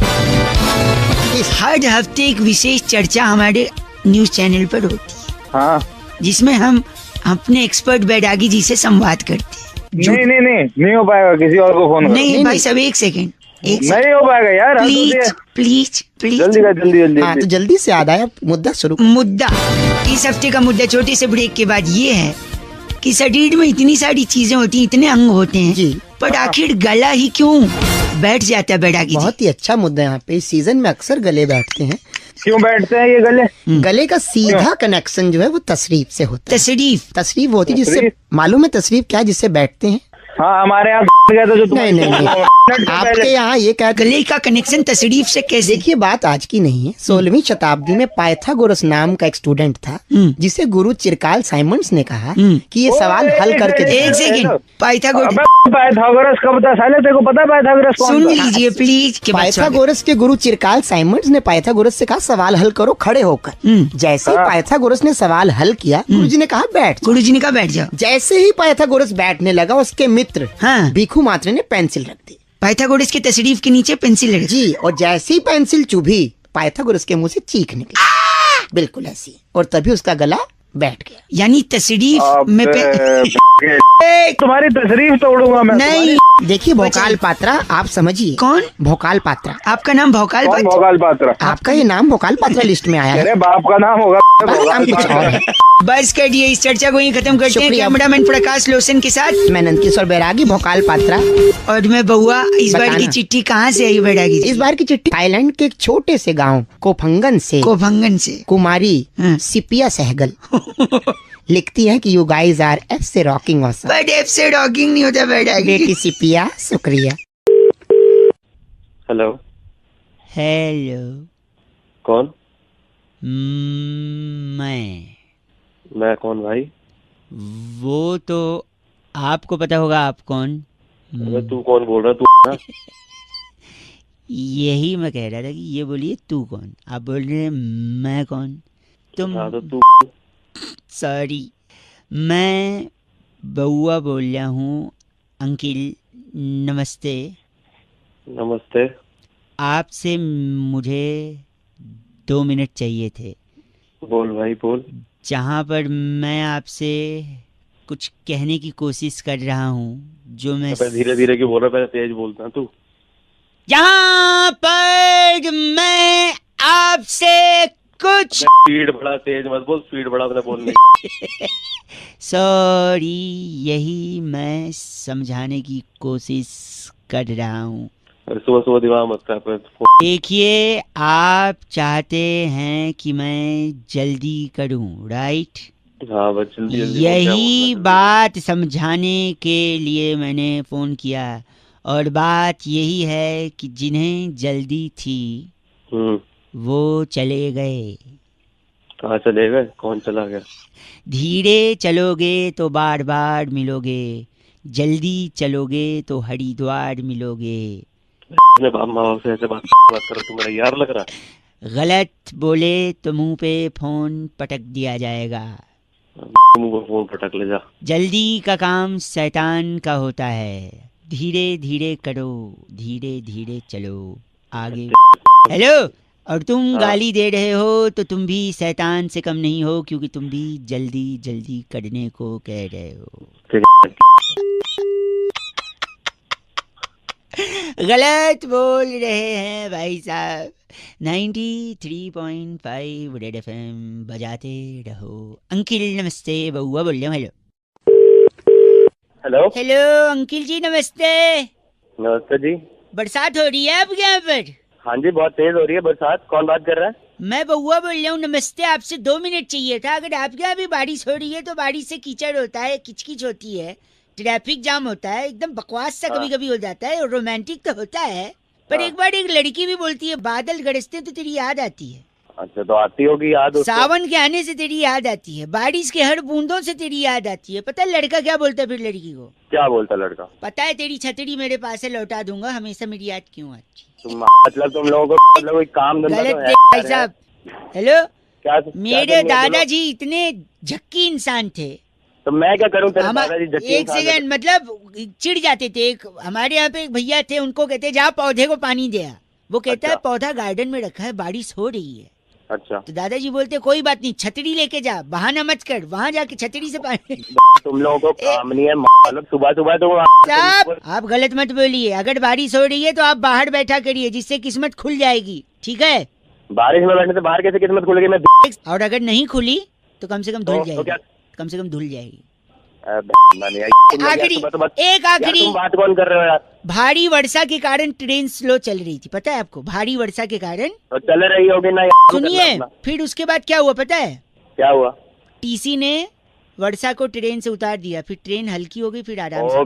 हर हफ्ते एक विशेष चर्चा हमारे न्यूज चैनल पर होती है। हाँ जिसमें हम अपने एक्सपर्ट बैरागी जी से संवाद करते हैं। नहीं हो पाएगा, किसी और को फोन नहीं भाई साहब, एक सेकेंड, नहीं हो पाएगा यार, प्लीज प्लीज प्लीज, जल्दी हाँ तो जल्दी से याद आया, मुद्दा शुरू। मुद्दा, इस हफ्ते का मुद्दा छोटे से ब्रेक के बाद ये है कि शरीर में इतनी सारी चीजें होती हैं, इतने अंग होते हैं जी, पर आखिर गला ही क्यों बैठ जाता है बैरागी जी? बहुत ही अच्छा मुद्दा। यहाँ पे इस सीजन में अक्सर गले बैठते हैं। क्यों बैठते हैं ये गले? गले का सीधा कनेक्शन जो है वो तशरीफ से होता है। तशरीफ होती है जिससे, मालूम है तशरीफ क्या है, जिससे बैठते हैं? हाँ, हमारे यहाँ गया था जो नहीं आपके यहाँ ये क्या, गले का कनेक्शन तशरीफ से कैसे? देखिए बात आज की नहीं है। 16वीं शताब्दी में पाइथागोरस नाम का एक स्टूडेंट था जिसे गुरु चिरकाल साइमंड्स ने कहा कि ये सवाल हल करके एक सेकेंड, पाइथागोरस कब था साले, तेरे को पता है पाइथागोरस कौन सुन था? लीजिए प्लीज। पाइथागोरस के गुरु चिरकाल साइमंड्स ने पाइथागोरस से कहा सवाल हल करो खड़े होकर। जैसे ही पाइथागोरस ने सवाल हल किया, गुरुजी ने कहा बैठ। गुरुजी ने कहा बैठ जाओ। जैसे ही पाइथागोरस बैठने लगा, उसके मित्र हाँ, भिखु मात्रे ने पेंसिल रख दी। पाइथागोरस के तशरीफ के नीचे पेंसिल लगी जी, और जैसे ही पेंसिल चुभी, पाइथागोरस के मुंह से चीख निकली, बिल्कुल ऐसी, और तभी उसका गला बैठ गया। यानी तशरीफ में तुम्हारी तशरीफ तोड़ूंगा मैं। नहीं, देखिए भोकाल पात्रा, आप समझिए। कौन? भोकाल पात्रा। आपका नाम भोकाल पात्रा? भोकाल पात्रा? आपका ये नाम भोकाल पात्रा लिस्ट में आया है। तेरे बाप का नाम होगा। नाम कुछ और है। बस करिए, इस चर्चा को यहीं खत्म करते हैं। शुक्रिया। कैमरामैन प्रकाश लोसन के साथ मैं नंदकिशोर बैरागी, भोकाल पात्रा। और मैं बउआ। इस बार की बताना। चिट्ठी कहाँ से आई बैरागी जी? इस बार की चिट्ठी थाईलैंड के एक छोटे से गांव कोफंगन से कोफंगन से कुमारी हाँ। सिपिया सहगल लिखती है कि यू गाइस आर एफ से रॉकिंग ऑसम। बट एफ से रॉकिंग नहीं होता बैरागी। बेटी सिपिया, शुक्रिया। हेलो, हेलो, कौन? मैं कौन भाई? वो तो आपको पता होगा आप कौन। अबे तू कौन बोल रहा? तू यही मैं कह रहा था कि ये बोलिए तू कौन। आप बोल रहे हैं मैं कौन? तुम हाँ तो तू सॉरी, मैं बउआ बोल रहा हूँ। अंकिल नमस्ते। नमस्ते। आपसे मुझे 2 मिनट चाहिए थे। बोल भाई बोल। जहाँ पर मैं आपसे कुछ कहने की कोशिश कर रहा हूँ, जो मैं धीरे धीरे क्यों बोल रहा? पहले तेज बोलता तू। यहाँ पर मैं आपसे कुछ स्पीड बढ़ा, तेज मत बोल, स्पीड बढ़ा अपने बोलने। सॉरी, यही मैं समझाने की कोशिश कर रहा हूँ। सुबह सुबह दिमाग मत कर। देखिए, आप चाहते हैं कि मैं जल्दी करूँ, राइट? हाँ बस जल्दी जल्दी। यही बात समझाने के लिए मैंने फोन किया। और बात यही है कि जिन्हें जल्दी थी वो चले गए। कहाँ चले गए? कौन चला गया? धीरे चलोगे तो बार बार मिलोगे, जल्दी चलोगे तो हरिद्वार मिलोगे। अपने बाप माँ बाप से ऐसे बात करो, तू मेरा यार लग रहा है। गलत बोले तो मुंह पे फोन पटक दिया जाएगा। मुंह पे फोन पटक ले जा। जल्दी का काम शैतान का होता है। धीरे धीरे करो, धीरे धीरे चलो आगे। हेलो, और तुम गाली दे रहे हो तो तुम भी शैतान से कम नहीं हो, क्योंकि तुम भी जल्दी जल्दी करने को कह रहे हो। गलत बोल रहे हैं भाई साहब। 93.5 रेड FM बजाते रहो। अंकिल नमस्ते, बउआ बोल रहा हूँ। Hello hello. हेलो अंकिल जी, नमस्ते। नमस्ते जी। बरसात हो रही है आपके यहाँ पर? हाँ जी, बहुत तेज हो रही है बरसात। कौन बात कर रहा है? मैं बउआ बोल रहा हूँ। नमस्ते, आपसे 2 मिनट चाहिए था। अगर आपके यहाँ भी बारिश हो रही है तो बारिश से कीचड़ होता है, किचकिच होती है, ट्रैफिक जाम होता है, एकदम बकवास सा कभी कभी हो जाता है। और रोमांटिक तो होता है, पर एक बार एक लड़की भी बोलती है बादल गरजते तो तेरी याद आती है। अच्छा, तो आती होगी याद उसको। सावन के आने से तेरी याद आती है, बारिश के हर बूंदों से तेरी याद आती है। पता है लड़का क्या बोलता है फिर लड़की को? क्या बोलता लड़का? पता है, तेरी छतरी मेरे पास है, लौटा दूंगा, हमेशा मेरी याद क्यों आती? मतलब तुम लोगों को मतलब कोई काम धंधा गलत तो है भाई साहब। हेलो, क्या? मेरे दादाजी इतने झक्की इंसान थे। तो मैं क्या करूं? तेरे दादाजी झक्की एक इंसान सेकंड, मतलब चिढ़ जाते थे। एक हमारे यहाँ पे एक भैया थे, उनको कहते जा पौधे को पानी दे आ। वो कहता है पौधा गार्डन में रखा है, बारिश हो रही है। अच्छा, तो दादाजी बोलते कोई बात नहीं, छतरी लेके जा, बहाना मत कर, वहाँ जाके छतरी से पानी। तुम लोगों को काम नहीं है मतलब सुबह सुबह तुम साहब आप गलत मत बोलिए, अगर बारिश हो रही है तो आप बाहर बैठा करिए, जिससे किस्मत खुल जाएगी, ठीक है? बारिश में बैठने से बाहर कैसे किस्मत खुलेगी? मैं और अगर नहीं खुली तो कम से कम धुल तो जाएगी, क्या? कम से कम धुल जाएगी। आखिरी एक आखिरी तुम बात कौन कर रहे हो यार? भारी वर्षा के कारण ट्रेन स्लो चल रही थी, पता है आपको? भारी वर्षा के कारण। तो चल रही होगी ना? सुनिए, फिर उसके बाद क्या हुआ पता है? क्या हुआ? टीसी ने वर्षा को ट्रेन से उतार दिया, फिर ट्रेन हल्की हो गई, फिर आराम ओ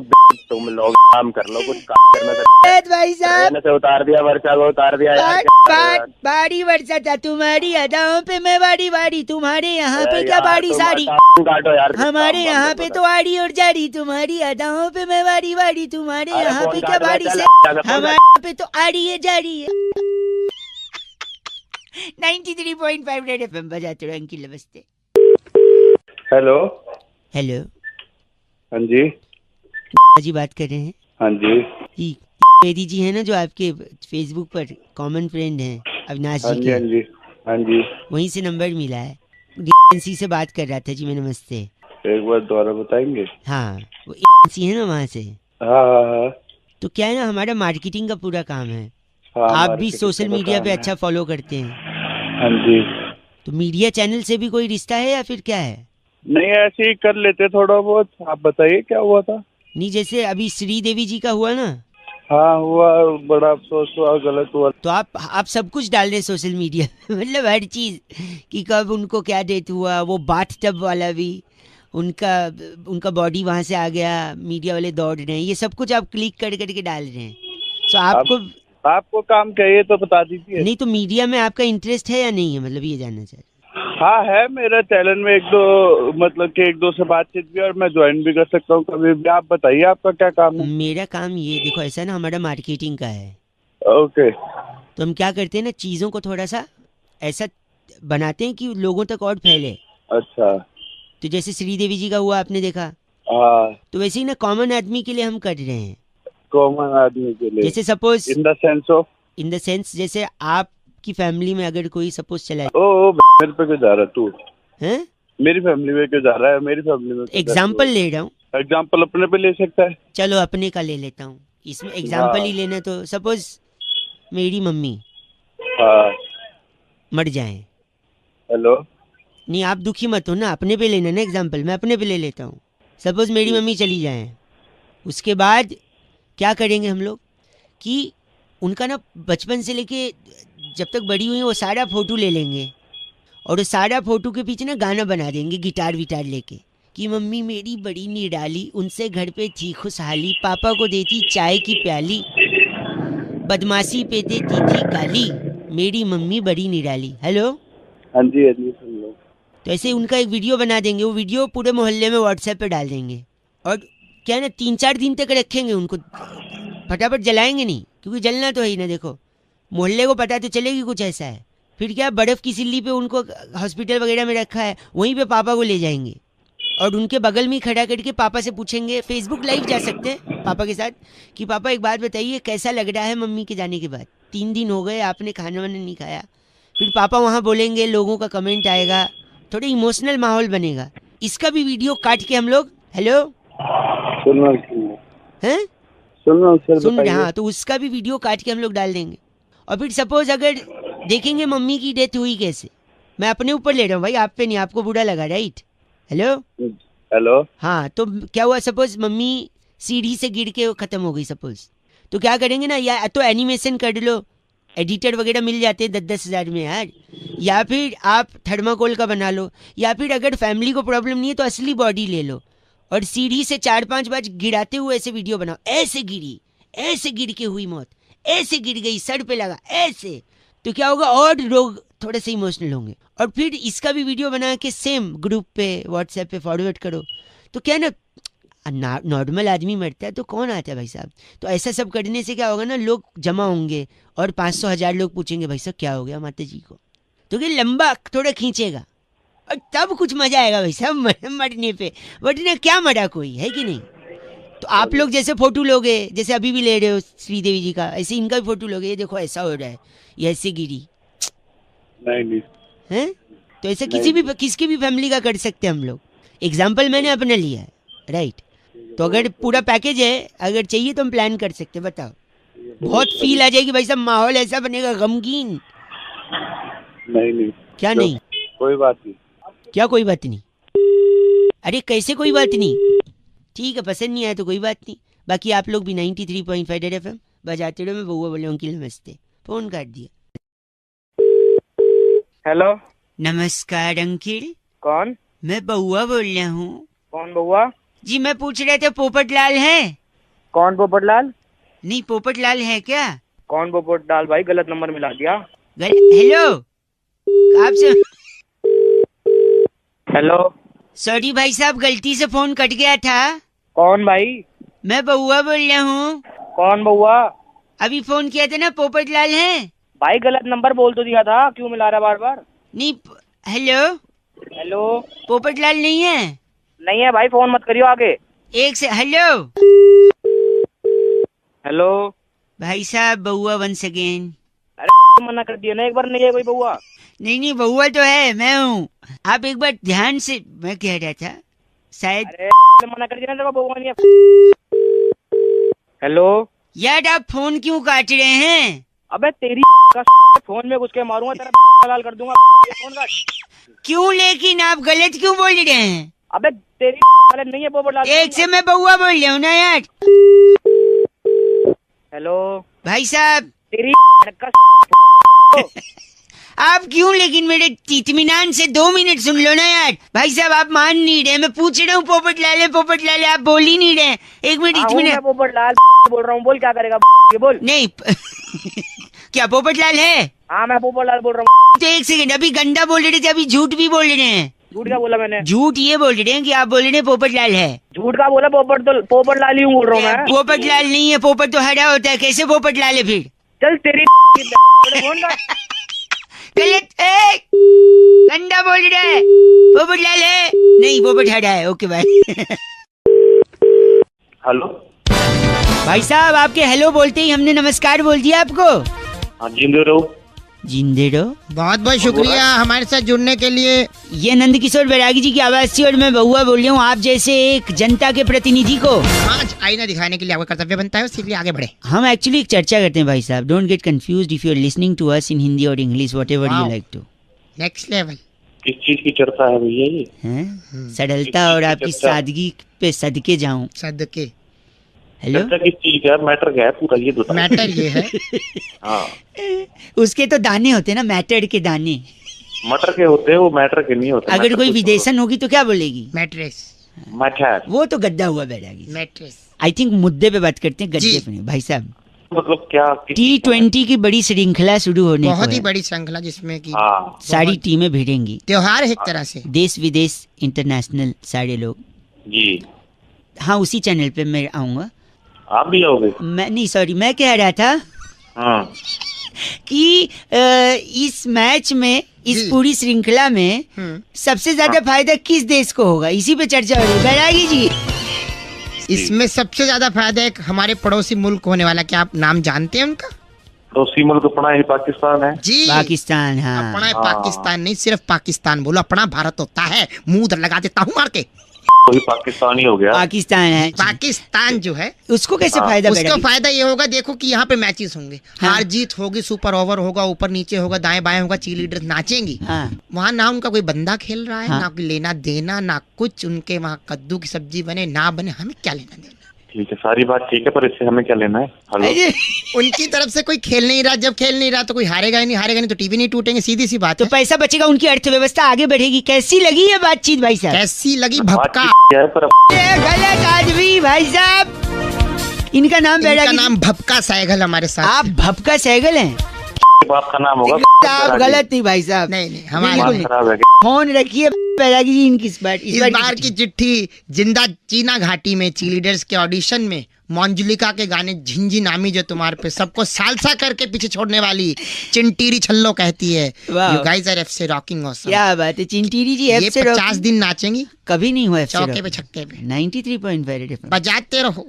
तुम लोग काम कर लो, कुछ काम करना से। भाई साहब ट्रेन से उतार दिया, वर्षा को उतार दिया यार। बारी वर्षा था, तुम्हारी अदाओं पे मैं वारी वारी, तुम्हारे यहाँ पे क्या बारी सारी, काटो यार, हमारे यहाँ पे तो आड़ी और जारी, तुम्हारी अदाओं पे मैं वारी वारी, तुम्हारे यहाँ पे क्या बारी से, हमारे यहाँ पे तो आड़ी है जारी है। 93.5 रेड एफएम बजाते रहो। अंकिल नमस्ते। हेलो। हेलो हाँ जी। जी बात कर रहे हैं? हाँ जी। जी मेरी जी है ना, जो आपके फेसबुक पर कॉमन फ्रेंड हैं अविनाश हाँ जी जी। के, हाँ जी। हाँ जी। वहीं से नंबर मिला है, एजेंसी से बात कर रहा था जी मैं। नमस्ते। एक बार दोबारा बताएंगे? हाँ वो एजेंसी है ना वहाँ से। हाँ हाँ हाँ। तो क्या है ना, हमारा मार्केटिंग का पूरा काम है। हाँ, आप भी मार्केटिंग सोशल का मीडिया काम पे है। अच्छा फॉलो करते हैं, हाँ जी। तो मीडिया चैनल से भी कोई रिश्ता है या फिर क्या है? नहीं ऐसे ही कर लेते थोड़ा बहुत। आप बताइए क्या हुआ था? नहीं जैसे अभी श्री देवी जी का हुआ ना, हाँ हुआ, बड़ा अफसोस हुआ, गलत हुआ। तो आप सब कुछ डाल रहे सोशल मीडिया मतलब हर चीज, कि कब उनको क्या डेथ हुआ, वो बाथ टब वाला भी, उनका बॉडी वहां से आ गया, मीडिया वाले दौड़ रहे हैं, ये सब कुछ आप क्लिक कर करके डाल रहे हैं। तो आपको काम चाहिए तो बता दीजिए। नहीं तो मीडिया में आपका इंटरेस्ट है या नहीं है, मतलब ये जानना चाह रहे हैं। हाँ है, मेरा चैनल में एक दो से बातचीत भी, और मैं ज्वाइन भी कर सकता हूँ कभी भी। आप बताइए आपका क्या काम है? मेरा काम ये देखो, ऐसा ना, हमारा मार्केटिंग का है। ओके। तो हम क्या करते हैं ना, चीज़ों को थोड़ा सा ऐसा बनाते हैं कि लोगों तक और फैले। अच्छा। तो जैसे श्रीदेवी जी का हुआ आपने देखा, हाँ। तो वैसे ही ना कॉमन आदमी के लिए हम कर रहे हैं। कॉमन आदमी के लिए जैसे सपोज इन द सेंस जैसे आपकी फैमिली में अगर कोई सपोज चला ओ मेरे पे क्यों जा रहा है तू? है, मेरी फैमिली में क्यों जा रहा है? मेरी फैमिली में एग्जाम्पल ले रहा हूँ। एग्जाम्पल अपने पे ले सकता है? चलो अपने का ले लेता हूँ, इसमें एग्जाम्पल ही लेना। तो सपोज मेरी मम्मी हाँ। मर जाए। हेलो। नहीं आप दुखी मत हो ना, अपने पे लेना ना एग्जाम्पल, मैं अपने पे ले लेता हूँ। सपोज मेरी मम्मी चली जाए, उसके बाद क्या करेंगे हम लोग कि उनका ना बचपन से लेके जब तक बड़ी हुई वो सारा फोटो ले लेंगे, और उस सारा फोटो के पीछे ना गाना बना देंगे गिटार विटार लेके, कि मम्मी मेरी बड़ी निराली, उनसे घर पे थी खुशहाली, पापा को देती चाय की प्याली, बदमाशी पे देती थी गाली, मेरी मम्मी बड़ी निराली। हेलो। हाँ जी। हाँ जी सुन लो। तो ऐसे उनका एक वीडियो बना देंगे, वो वीडियो पूरे मोहल्ले में व्हाट्सएप पे डाल देंगे, और क्या है ना 3-4 दिन तक रखेंगे उनको, फटाफट जलाएंगे नहीं, क्योंकि जलना तो है ही ना। देखो मोहल्ले को पता तो चलेगी कुछ ऐसा है। फिर क्या, बर्फ़ की सिल्ली पे उनको हॉस्पिटल वगैरह में रखा है, वहीं पे पापा को ले जाएंगे और उनके बगल में खड़ा करके पापा से पूछेंगे, फेसबुक लाइव जा सकते हैं पापा के साथ, कि पापा एक बात बताइए कैसा लग रहा है मम्मी के जाने के बाद, 3 दिन हो गए आपने खाना वाना नहीं खाया। फिर पापा वहाँ बोलेंगे, लोगों का कमेंट आएगा, थोड़ा इमोशनल माहौल बनेगा। इसका भी वीडियो काट के हम लोग, हेलो हैं सुन रहे, हाँ, तो उसका भी वीडियो काट के हम लोग डाल देंगे। और फिर सपोज अगर देखेंगे मम्मी की डेथ हुई कैसे, मैं अपने ऊपर ले रहा हूँ भाई, आप पे नहीं, आपको बुरा लगा राइट। हेलो। हाँ तो क्या हुआ, सपोज मम्मी सीढ़ी से गिर के खत्म हो गई सपोज, तो क्या करेंगे ना, या तो एनिमेशन कर लो, एडिटर वगैरह मिल जाते हैं 10-10 हज़ार में यार, या फिर आप थर्माकोल का बना लो, या फिर अगर फैमिली को प्रॉब्लम नहीं है तो असली बॉडी ले लो और सीढ़ी से 4-5 बार गिराते हुए ऐसे वीडियो बनाओ, ऐसे गिरी, ऐसे गिर के हुई मौत, ऐसे गिर गई, सर पे लगा, ऐसे। तो क्या होगा, और लोग थोड़े से इमोशनल होंगे। और फिर इसका भी वीडियो बना के सेम ग्रुप पे व्हाट्सएप पे फॉरवर्ड करो। तो क्या ना, नॉर्मल आदमी मरता है तो कौन आता है भाई साहब। तो ऐसा सब करने से क्या होगा ना, लोग जमा होंगे और 500-1000 लोग पूछेंगे भाई साहब क्या हो गया माता जी को, तो क्या लंबा थोड़ा खींचेगा और तब कुछ मजा आएगा भाई साहब मरने पे, वरना क्या मरा कोई है कि नहीं। तो आप लोग जैसे फोटो लोगे, जैसे अभी भी ले रहे हो श्रीदेवी जी का, ऐसे इनका भी फोटो लोगे, ये देखो ऐसा हो रहा है, ये ऐसे गिरी। नहीं हैं? तो ऐसा किसकी भी फैमिली का कर सकते हैं हम लोग। एग्जाम्पल मैंने अपने लिया है, राइट। तो अगर पूरा पैकेज है, अगर चाहिए तो हम प्लान कर सकते हैं। बताओ, बहुत फील आ जाएगी भाई साहब, माहौल ऐसा बनेगा गमगीन। नहीं क्या नहीं? कोई बात नहीं। क्या कोई बात नहीं? अरे कैसे कोई बात नहीं? ठीक है, पसंद नहीं आया तो कोई बात नहीं। बाकी आप लोग भी 93.5 रेड एफएम बजाते रहो। मैं बउआ बोले अंकिल नमस्ते, फोन काट दिया। हेलो, नमस्कार अंकिल, कौन? मैं बउआ बोल रहा हूँ। कौन बउआ? जी मैं पूछ रहे थे पोपटलाल है? कौन पोपटलाल? नहीं, पोपटलाल है क्या? कौन पोपटलाल भाई? गलत नंबर मिला दिया। हेलो, आपसे हेलो, सॉरी भाई साहब, गलती से फोन कट गया था। कौन भाई? मैं बउआ बोल रहा हूँ। कौन बउआ? अभी फोन किया था ना, पोपटलाल है? भाई गलत नंबर बोल तो दिया था, क्यों मिला रहा बार बार? नहीं, हेलो, हेलो, पोपटलाल नहीं है? नहीं है भाई, फोन मत करियो आगे। एक से हेलो। हेलो भाई साहब, बउआ वंस अगेन। अरे मना कर दिया ना एक बार, नहीं है कोई बउआ। नहीं बउआ तो है, मैं हूँ। आप एक बार ध्यान से, मैं कह रहा था शायद। अरे मना कर दिया ना, बउआ नहीं है। हेलो यार, आप फोन क्यों काट रहे हैं? अबे तेरी का फोन में घुस के मारूंगा, तेरा लाल कर दूंगा। फोन काट। क्यों, लेकिन आप गलत क्यों बोल रहे हैं? अबे तेरी वाले नहीं है पोपटलाल। एक से मैं बउआ बोल रहा हूँ ना यार। हेलो भाई साहब, तेरी का आप क्यों, लेकिन मेरे इत्मीनान से 2 मिनट सुन लो ना यार। भाई साहब, आप मान नहीं रहे, मैं पूछ रहा हूँ पोपटलाल है, आप बोल ही नहीं रहे। एक मिनट इत्मीनान। पोपटलाल बोल रहा हूँ, बोल क्या करेगा? ये बोल। नहीं क्या पोपटलाल है? हाँ मैं पोपटलाल बोल रहा हूँ। तो एक सेकंड, अभी गंदा बोल रहे थे, अभी झूठ भी बोल रहे हैं। झूठ क्या बोला मैंने? झूठ ये बोल रहे हैं कि आप बोल रहे हैं पोपटलाल है। झूठ का बोला? पोपटलाल ही बोल रहा हूँ मैं। पोपटलाल नहीं है, पोपट तो हरा होता है, कैसे पोपटलाल है फिर? चल तेरी फोन का गलत है, गंदा बोल रहा है। पोपटलाल है नहीं, पोपट हरा है। ओके भाई। हेलो भाई साहब, आपके हेलो बोलते ही हमने नमस्कार बोल दिया आपको। हाँ, जिंदे रहो। जिंदे रहो। बहुत बहुत शुक्रिया हमारे साथ जुड़ने के लिए। ये नंद किशोर बैरागी जी की आवाज थी और मैं बउआ बोल रहा हूँ, आप जैसे एक जनता के प्रतिनिधि को आज आईना दिखाने के लिए आपका कर्तव्य बनता है, इसलिए आगे बढ़े। हम एक्चुअली एक चर्चा करते हैं भाई साहब। Don't get confused if you are listening to us in Hindi और English, whatever you Wow. Like to. Next level. किस चीज की चर्चा है भैया ये? हैं? सरलता और आपकी सादगी पे सदके जाऊं। सदके। हेलो, चर्चा किस चीज का है? मैटर क्या है पूरा ये बताओ। मैटर ये है। हाँ, उसके तो दाने होते हैं ना, मैटर के दाने। मटर के होते हैं वो, मैटर के नहीं होते। अगर कोई विदेशन होगी तो क्या बोलेगी? मैट्रेस। मैटर वो तो गद्दा हुआ बैरागी। मैट्रेस। आई थिंक मुद्दे पे बात करते हैं, गद्दे जी। पे नहीं। भाई साहब, मतलब क्या? T20 की बड़ी श्रृंखला शुरू होने को बहुत ही है। बड़ी श्रृंखला जिसमें की हाँ सारी टीमें भिड़ेंगी, त्योहार है एक तरह से। देश विदेश इंटरनेशनल सारे लोग। जी, हाँ, उसी चैनल पे मैं आऊंगा। आप भी आओगे? मैं नहीं, सॉरी, मैं कह रहा था हाँ कि इस मैच में, इस जी। पूरी श्रृंखला में सबसे ज्यादा फायदा किस देश को होगा, इसी पे चर्चा हो रही है बैरागी जी। इसमें सबसे ज्यादा फायदा एक हमारे पड़ोसी मुल्क होने वाला, क्या आप नाम जानते हैं उनका? तो सी मुल्क अपना ही पाकिस्तान है। जी, पाकिस्तान। हाँ, अपना है पाकिस्तान, नहीं सिर्फ पाकिस्तान बोलो, अपना भारत होता है। मुंह लगा देता हूँ मार के। तो ही पाकिस्तान ही हो गया। पाकिस्तान है। पाकिस्तान जो है उसको कैसे हाँ, फायदा उसको बैरागी? फायदा ये होगा, देखो कि यहाँ पे मैचेस होंगे, हाँ। हार जीत होगी, सुपर ओवर होगा, ऊपर नीचे होगा, दाएं बाएं होगा, चीयरलीडर्स नाचेंगी। हाँ, वहाँ ना उनका कोई बंदा खेल रहा है, हाँ। ना कोई लेना देना, ना कुछ। उनके वहाँ कद्दू की सब्जी बने ना बने, हमें क्या लेना देना। ठीक है, सारी बात ठीक है, पर इससे हमें क्या लेना है? हेलो, अरे, उनकी तरफ से कोई खेल नहीं रहा, जब खेल नहीं रहा तो कोई हारेगा ही नहीं, हारेगा नहीं तो टीवी नहीं टूटेंगे, सीधी सी बात तो है। पैसा बचेगा, उनकी अर्थव्यवस्था आगे बढ़ेगी। कैसी लगी ये बातचीत भाई साहब? कैसी लगी बात भपका? ठीक है, पर ये गलत आदमी भाई साहब। इनका नाम इनका बैरागी। नाम भपका सहगल हमारे साथ। आप भपका सहगल हैं? बाप का नाम होगा। आप गलत नहीं भाई साहब। नहीं नहीं, हमारे बिल्कुल दिमाग खराब है। फोन रखिए बैरागी जी इनकी। इस बार की चिट्ठी जिंदा चीना घाटी में चीयरलीडर्स के ऑडिशन में मंजुलिका के गाने झिंझी नामी जो तुम्हारे पे सबको सालसा करके पीछे छोड़ने वाली चिंटीरी छल्लो कहती है, वाह। यू गाइस आर एफसी रॉकिंग ऑसम। क्या बात है, चिंटीरी जी। ये एफ से 50 दिन नाचेंगी कभी नहीं हुआ। चौके पे छक्के पे, 93.5 बजाते रहो।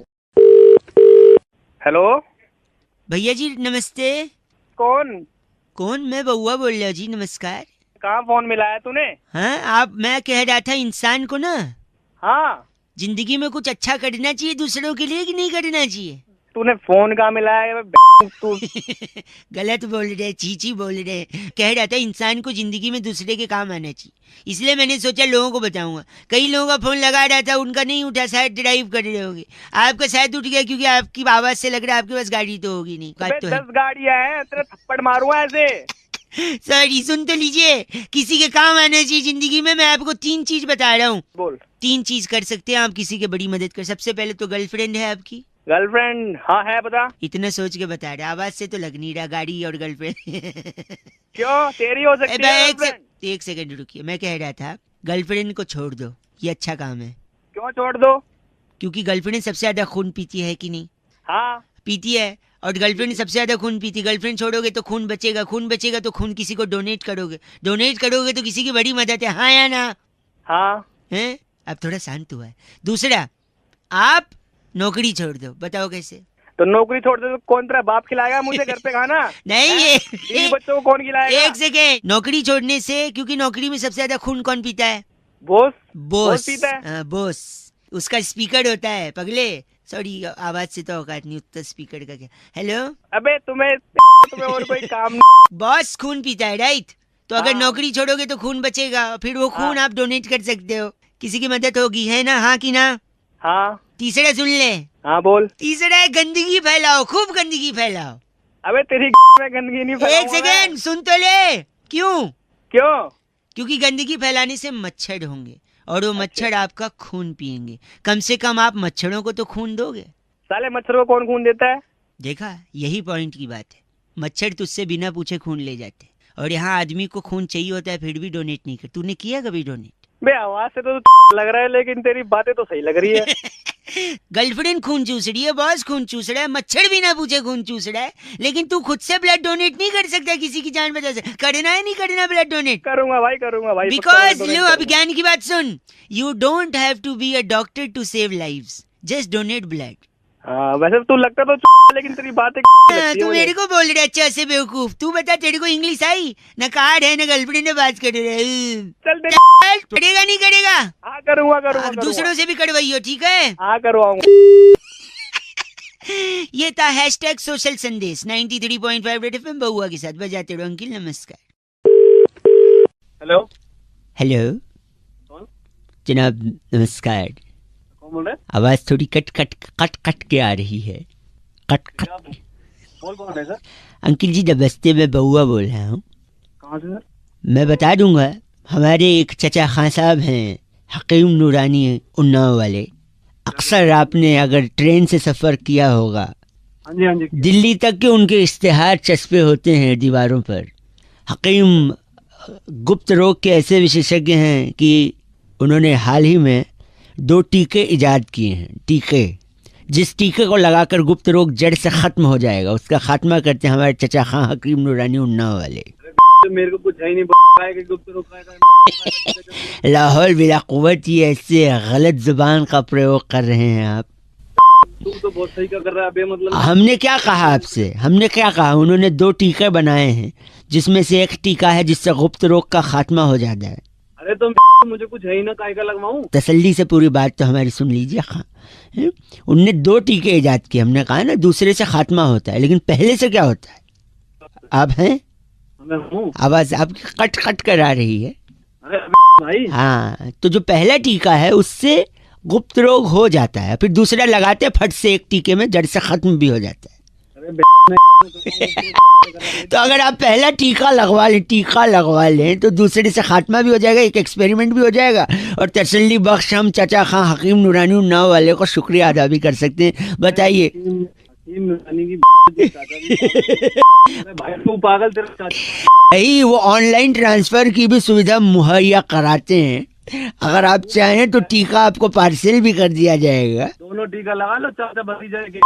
हेलो भैया जी नमस्ते। कौन? कौन? मैं बउआ बोल रहा हूँ जी, नमस्कार। कहाँ फोन मिलाया तूने? हाँ, आप, मैं कह रहा था इंसान को ना हाँ, जिंदगी में कुछ अच्छा करना चाहिए दूसरों के लिए कि नहीं करना चाहिए? तूने फोन कहाँ मिलाया? तू गलत बोल रहे, चीची बोल रहे। कह रहा था इंसान को जिंदगी में दूसरे के काम आना चाहिए, इसलिए मैंने सोचा लोगों को बताऊंगा। कई लोगों का फोन लगा रहा था, उनका नहीं उठा, शायद ड्राइव कर रहे होगे। आपका शायद उठ गया क्योंकि आपकी आवाज से लग रहा है आपके पास गाड़ी तो होगी नहीं। बात तो है। 10 गाड़ियां हैं, तेरा थप्पड़ मारूंगा ऐसे। सॉरी, सुन तो लीजिए, किसी के काम आना चाहिए जिंदगी में। मैं आपको 3 चीज बता रहा हूँ। बोल। 3 चीज कर सकते हैं आप किसी की बड़ी मदद कर। सबसे पहले तो गर्लफ्रेंड है आपकी? गर्लफ्रेंड? हाँ है, बता। इतना सोच के बता रहा, आवाज से तो लग नहीं रहा गाड़ी और गर्लफ्रेंड। क्यों, तेरी हो सकती है गर्लफ्रेंड? एक सेकंड रुकिए, मैं कह रहा था गर्लफ्रेंड को छोड़ दो, ये अच्छा काम है। क्यों छोड़ दो? क्योंकि गर्लफ्रेंड सबसे ज्यादा खून पीती है कि नहीं? हाँ पीती है, और गर्लफ्रेंड सबसे ज्यादा खून पीती। गर्लफ्रेंड छोड़ोगे तो खून बचेगा, खून बचेगा तो खून किसी को डोनेट करोगे, डोनेट करोगे तो किसी की बड़ी मदद है। हाँ या ना? हाँ। हैं? अब थोड़ा शांत हुआ है। दूसरा, आप नौकरी छोड़ दो, बताओ कैसे? तो नौकरी छोड़ दे तो कौन तेरा बाप खिलाएगा मुझे घर पे खाना? नहीं, ये बच्चों को कौन खिलाएगा? एक सेकेंड, नौकरी छोड़ने से, क्योंकि नौकरी में सबसे ज्यादा खून कौन पीता है? बॉस। बॉस पीता है। हाँ, बॉस। उसका स्पीकर होता है पगले। सॉरी, आवाज से तो औकात नहीं, उत्तर स्पीकर का क्या। हेलो, अबे तुम्हें और कोई काम नहीं? बॉस खून पीता है, राइट? तो अगर हाँ। नौकरी छोड़ोगे तो खून बचेगा, फिर वो खून आप डोनेट कर सकते हो, किसी की मदद होगी, है ना? हाँ कि ना? हाँ। तीसरा सुन ले। हाँ बोल। तीसरा है गंदगी फैलाओ, खूब गंदगी फैलाओ। अबे तेरी में गंदगी नहीं एक फैलाऊंगा सेकेंड, मैं। सुन तो ले। क्यों? क्यों? क्योंकि गंदगी फैलाने से मच्छर होंगे और वो मच्छर आपका खून पिएंगे। कम से कम आप मच्छरों को तो खून दोगे। साले मच्छर को कौन खून देता है? देखा, यही पॉइंट की बात है। मच्छर तुझसे बिना पूछे खून ले जाते, और यहाँ आदमी को खून चाहिए होता है फिर भी डोनेट नहीं कर। तूने किया कभी डोनेट? बे आवाज से तो लग रहा है, लेकिन तेरी बातें तो सही लग रही है। गर्लफ्रेंड खून चूस रही है, बॉस खून चूस रहा है, मच्छर बिना पूछे खून चूस रहा है, लेकिन तू खुद से ब्लड डोनेट नहीं कर सकता किसी की जान बचा से। करना है नहीं करना ब्लड डोनेट? करूंगा भाई, करूंगा भाई। बिकॉज लो, अब ज्ञान की बात सुन। You don't have to be a doctor to save lives, just donate blood. हाँ, वैसे तू लगता तो लेकिन तेरी बातें तू मेरे को बोल रहा है अच्छा से बेवकूफ। तू बता, तेरे को इंग्लिश आई? न कार्ड है न गर्लफ्रेंड ने बात कर रहे। चल दे। करेगा नहीं करेगा? हाँ करूंगा करूंगा अब दूसरों से भी करवाइयो, ठीक है? हाँ करवाऊंगा। ये था हैशटैग सोशल संदेश 93.5 रेड एफएम बहुआ के साथ। बजाते रहो अंकिल, नमस्कार। हेलो। हेलो कौन? जनाब नमस्कार। कौन बोल रहे? आवाज थोड़ी कट कट के आ रही है, कट। बोल कौन है सर? अंकिल जी, नमस्ते, मैं बहुआ बोल रहा हूँ। कहाँ से सर? मैं बता दूंगा, हमारे एक चचा खां साहब हैं, हकीम नूरानी उन्नाव वाले। अक्सर आपने अगर ट्रेन से सफ़र किया होगा, हाँ जी हाँ जी। दिल्ली तक के उनके इश्तेहार चस्पे होते हैं दीवारों पर। हकीम गुप्त रोग के ऐसे विशेषज्ञ हैं कि उन्होंने हाल ही में 2 टीके इजाद किए हैं। टीके, जिस टीके को लगाकर गुप्त रोग जड़ से ख़त्म हो जाएगा, उसका खात्मा करते हैं हमारे चचा खां हकीम नूरानी उन्नाव वाले। मेरे को कुछ है ही नहीं कि गुप्त रोग का। लाहौल बिला कुव्वत, ये ऐसे गलत जुबान का प्रयोग कर रहे हैं आप। तू तो बहुत सही कर रहा है बे, मतलब। हमने क्या कहा आपसे? हमने क्या कहा? उन्होंने 2 टीके बनाए हैं, जिसमें से एक टीका है जिससे गुप्त रोग का खात्मा हो जाता है। अरे तो मुझे कुछ है ही ना, काय का लगवाऊं? तसल्ली से पूरी बात तो हमारी सुन लीजिए खां। उनने 2 टीके इजाद किए। हमने कहा ना, दूसरे से खात्मा होता है, लेकिन पहले से क्या होता है? आप हैं? मैं हूँ। आवाज आपकी कट कट कर आ रही है। अरे भाई। हाँ, तो जो पहला टीका है उससे गुप्त रोग हो जाता है, फिर दूसरा लगाते फट से एक टीके में जड़ से खत्म भी हो जाता है। तो अगर आप पहला टीका लगवा लें तो दूसरे से खात्मा भी हो जाएगा, एक एक्सपेरिमेंट भी हो जाएगा, और तसल्ली बख्श हम चचा खां हकीम नूरानी उन्नाव वाले को शुक्रिया अदा भी कर सकते हैं। बताइए। भाई तू पागल, तेरा चाचा। यही वो ऑनलाइन ट्रांसफर की भी सुविधा मुहैया कराते हैं। अगर आप चाहें तो टीका आपको पार्सल भी कर दिया जाएगा। दोनों टीका लगा लो, चाचा भतीजा के।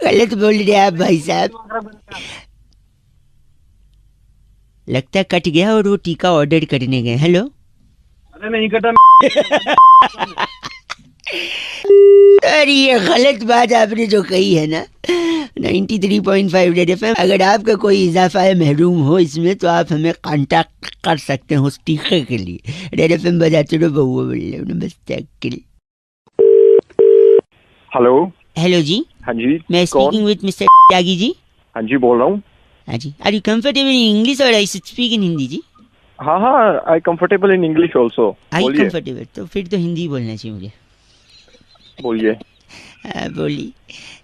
गलत बोल रहे आप भाई साहब। लगता है कट गया और वो टीका ऑर्डर करने गए। हेलो। अरे नहीं कटा। अरे ये गलत बात आपने जो कही है ना, 93.5 रेड एफएम। अगर आपका कोई इजाफा है महरूम हो इसमें तो आप हमें कांटेक्ट कर सकते हो उस टीके के लिए। रेड एफएम बजाते रहो बहुआ बोल। नमस्ते अंकिल। हेलो। हेलो जी। हाँ जी। मैं कौन? Speaking with mister Tyagi ji. हाँ जी, बोल रहा हूँ। हाँ जी। Are you comfortable in English और I should speak in Hindi जी? हाँ हाँ, I comfortable in English also. I बोलिए कंफर्टेबल, तो फिर तो हिंदी बोलना चाहिए मुझे। बोलिए। बोलिए।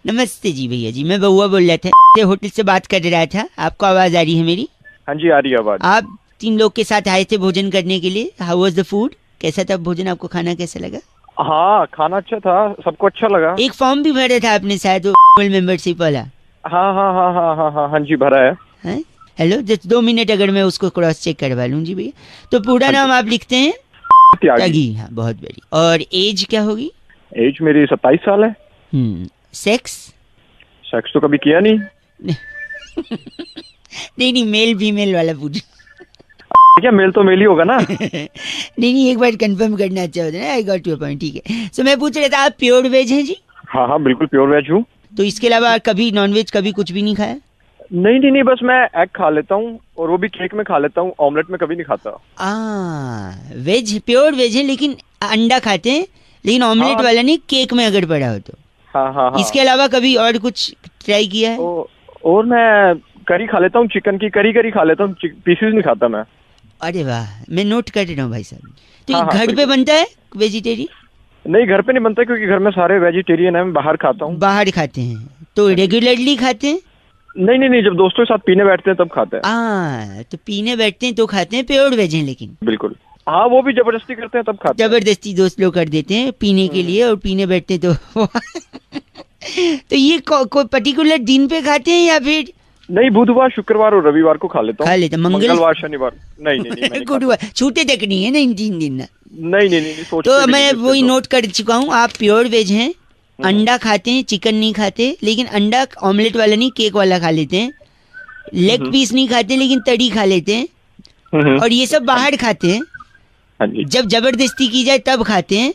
नमस्ते जी भैया जी, मैं बउआ बोल रहा था, होटल से बात कर रहा था। आपको आवाज आ रही है मेरी? हाँ जी, आ रही है आवाज। आप 3 लोग के साथ आए थे भोजन करने के लिए। How was the food? कैसा था भोजन? आपको खाना कैसा लगा? हाँ, खाना अच्छा था, सबको अच्छा लगा। एक फॉर्म भी भरा था आपने शायद, मेंबरशिप वाला। हाँ हाँ हाँ हाँ हाँ हाँ हाँ जी, भरा है। हैं? हेलो, जस्ट 2 मिनट अगर मैं उसको क्रॉस चेक करवा लूँ जी भैया। तो पूरा नाम आप लिखते हैं? त्यागी। त्यागी, हाँ बहुत बड़ी। और एज क्या होगी? एज मेरी 27 साल है। सेक्स? सेक्स तो कभी किया नहीं। नहीं, मेल फीमेल वाला पूछ। क्या मेल तो मेल ही होगा ना। नहीं, एक बार कंफर्म करना अच्छा होता है। आई गॉट योर पॉइंट, ठीक है। सो मैं पूछ रहा था, आप प्योर वेज हैं जी? हाँ हाँ, बिल्कुल प्योर वेज हूँ। तो इसके अलावा कभी नॉनवेज कभी कुछ भी नहीं खाया? नहीं नहीं नहीं, बस मैं एग खा लेता हूँ और वो भी केक में खा लेता हूँ, ऑमलेट में कभी नहीं खाता। वेज, प्योर वेज है लेकिन अंडा खाते हैं, लेकिन ऑमलेट हाँ। वाला नहीं, केक में अगर पड़ा हो तो। हाँ हाँ हाँ। इसके अलावा कभी और कुछ ट्राई किया है? और मैं करी खा लेता हूँ, चिकन की करी खा लेता हूँ, पीसेस नहीं खाता मैं। अरे वाह, मैं नोट कर रहा हूँ भाई साहब। तो ये हाँ, घर पे बिल्कुल। बनता है वेजिटेरियन? नहीं, घर पे नहीं बनता क्योंकि घर में सारे वेजिटेरियन है, मैं बाहर खाता हूँ। बाहर खाते हैं तो रेगुलरली खाते हैं? नहीं नहीं नहीं, जब दोस्तों के साथ पीने बैठते हैं तब खाते हैं। तो पीने बैठते हैं तो खाते हैं, प्योर वेज हैं लेकिन। बिल्कुल। हाँ, वो भी जबरदस्ती करते हैं तब खाते हैं। जबरदस्ती दोस्त लोग कर देते हैं पीने के लिए, और पीने बैठते हैं तो तो ये कोई पर्टिकुलर दिन पे खाते हैं या फिर? नहीं, बुधवार शुक्रवार और रविवार को खा लेता हूँ। खा लेते हैं। मंगलवार शनिवार नहीं नहीं नहीं, मैं नहीं खाता। गुरुवार छूटे तक नहीं है ना इन 3 दिन ना। नहीं नहीं नहीं, सोचते तो भी मैं नहीं वही तो। नोट कर चुका हूँ, आप प्योर वेज हैं। अंडा खाते हैं, चिकन नहीं खाते, लेकिन अंडा ऑमलेट वाला नहीं, केक वाला खा लेते हैं। लेग पीस नहीं खाते लेकिन तड़ी खा लेते हैं। और ये सब बाहर खाते हैं, हाँ जी। जब जबरदस्ती की जाए तब खाते हैं।